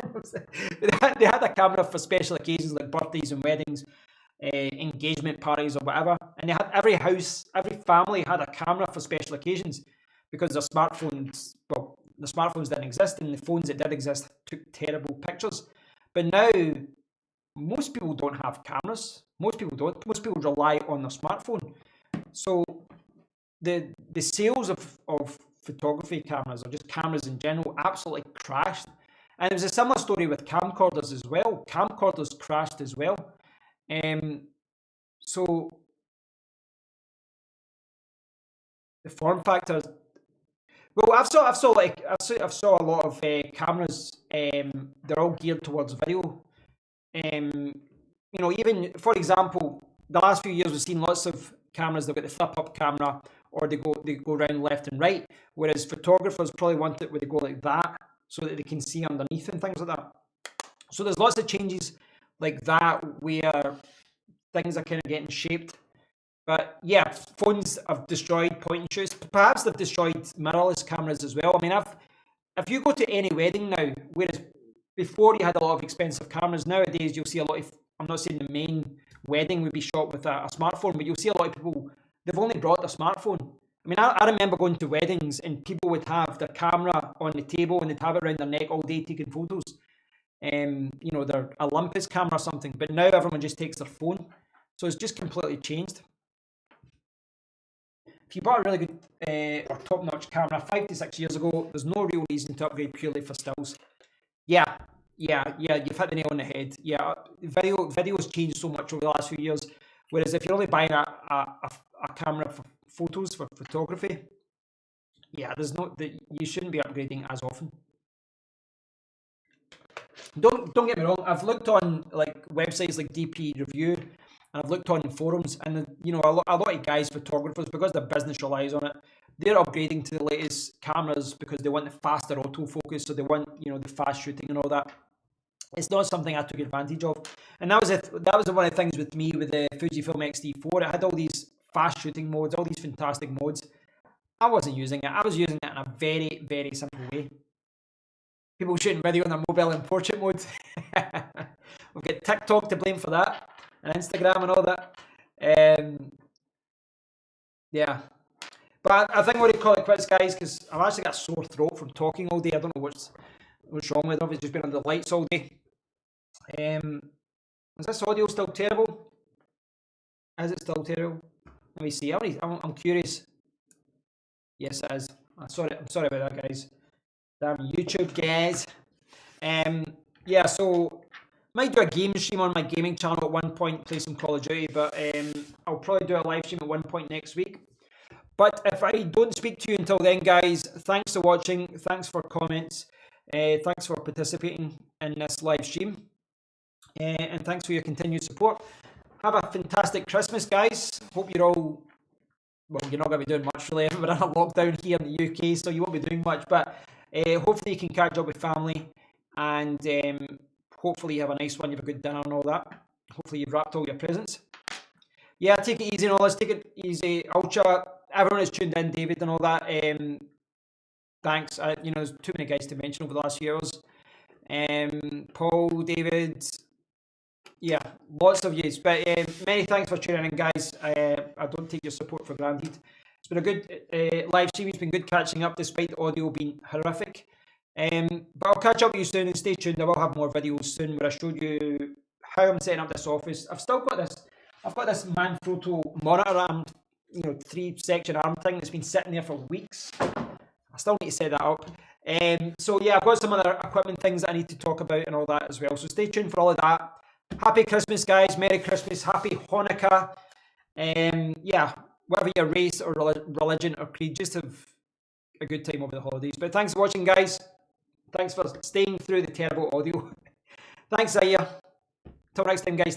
about? They had a camera for special occasions like birthdays and weddings, engagement parties or whatever. And they had every family had a camera for special occasions, because the smartphones didn't exist, and the phones that did exist took terrible pictures. But now, most people don't have cameras. Most people don't. Most people rely on their smartphone. So the sales of photography cameras, or just cameras in general, absolutely crashed. And it was a similar story with camcorders as well. Camcorders crashed as well. So the form factors. Well, I've saw a lot of cameras. They're all geared towards video. Even for example, the last few years we've seen lots of cameras. They've got the flip up camera, or they go around left and right. Whereas photographers probably want it where they go like that, so that they can see underneath and things like that. So there's lots of changes like that where things are kind of getting shaped. But yeah, phones have destroyed point and shoots. Perhaps they've destroyed mirrorless cameras as well. I mean, if you go to any wedding now, whereas before you had a lot of expensive cameras, nowadays you'll see a lot of, I'm not saying the main wedding would be shot with a smartphone, but you'll see a lot of people, they've only brought their smartphone. I mean, I remember going to weddings and people would have their camera on the table and they'd have it around their neck all day taking photos. Their Olympus camera or something, but now everyone just takes their phone. So it's just completely changed. If you bought a really good or top-notch camera 5 to 6 years ago, there's no real reason to upgrade purely for stills. Yeah, you've hit the nail on the head. Yeah, video's changed so much over the last few years. Whereas if you're only buying a camera for photos, for photography, yeah, you shouldn't be upgrading as often. Don't get me wrong. I've looked on like websites like DP Review, and I've looked on forums, and a lot of guys, photographers, because their business relies on it, they're upgrading to the latest cameras because they want the faster autofocus, so they want the fast shooting and all that. It's not something I took advantage of, and that was one of the things with me with the Fujifilm X-T4. It had all these fast shooting modes, all these fantastic modes. I wasn't using it. I was using it in a very, very simple way. People shooting video on their mobile in portrait mode. We've got TikTok to blame for that, and Instagram and all that. Yeah. But I think we're going to call it quits, guys, because I've actually got a sore throat from talking all day. I don't know what's wrong with it. I've just been under the lights all day. Is this audio still terrible? Is it still terrible? Let me see. I'm curious. Yes, it is. I'm sorry about that, guys. Damn YouTube, guys. Yeah, so might do a game stream on my gaming channel at one point, play some Call of Duty, but I'll probably do a live stream at one point next week. But if I don't speak to you until then, guys, thanks for watching. Thanks for comments. Thanks for participating in this live stream. And thanks for your continued support. Have a fantastic Christmas, guys. Hope you're all, well, you're not going to be doing much really. We're in a lockdown here in the UK, so you won't be doing much. But hopefully you can catch up with family. And hopefully you have a nice one. You have a good dinner and all that. Hopefully you've wrapped all your presents. Yeah, take it easy and all. Let's take it easy. Ultra, everyone has tuned in, David and all that. Thanks. There's too many guys to mention over the last few hours. Paul, David, yeah, lots of yous. But many thanks for tuning in, guys. I don't take your support for granted. It's been a good live stream. It's been good catching up despite the audio being horrific. But I'll catch up with you soon and stay tuned. I will have more videos soon where I showed you how I'm setting up this office. I've got this Manfrotto monitor arm, 3-section arm thing that's been sitting there for weeks. I still need to set that up. So yeah, I've got some other equipment things that I need to talk about and all that as well. So stay tuned for all of that. Happy Christmas, guys. Merry Christmas. Happy Hanukkah. Yeah, whatever your race or religion or creed, just have a good time over the holidays. But thanks for watching, guys. Thanks for staying through the terrible audio. Thanks, Zaya. Till next time, guys.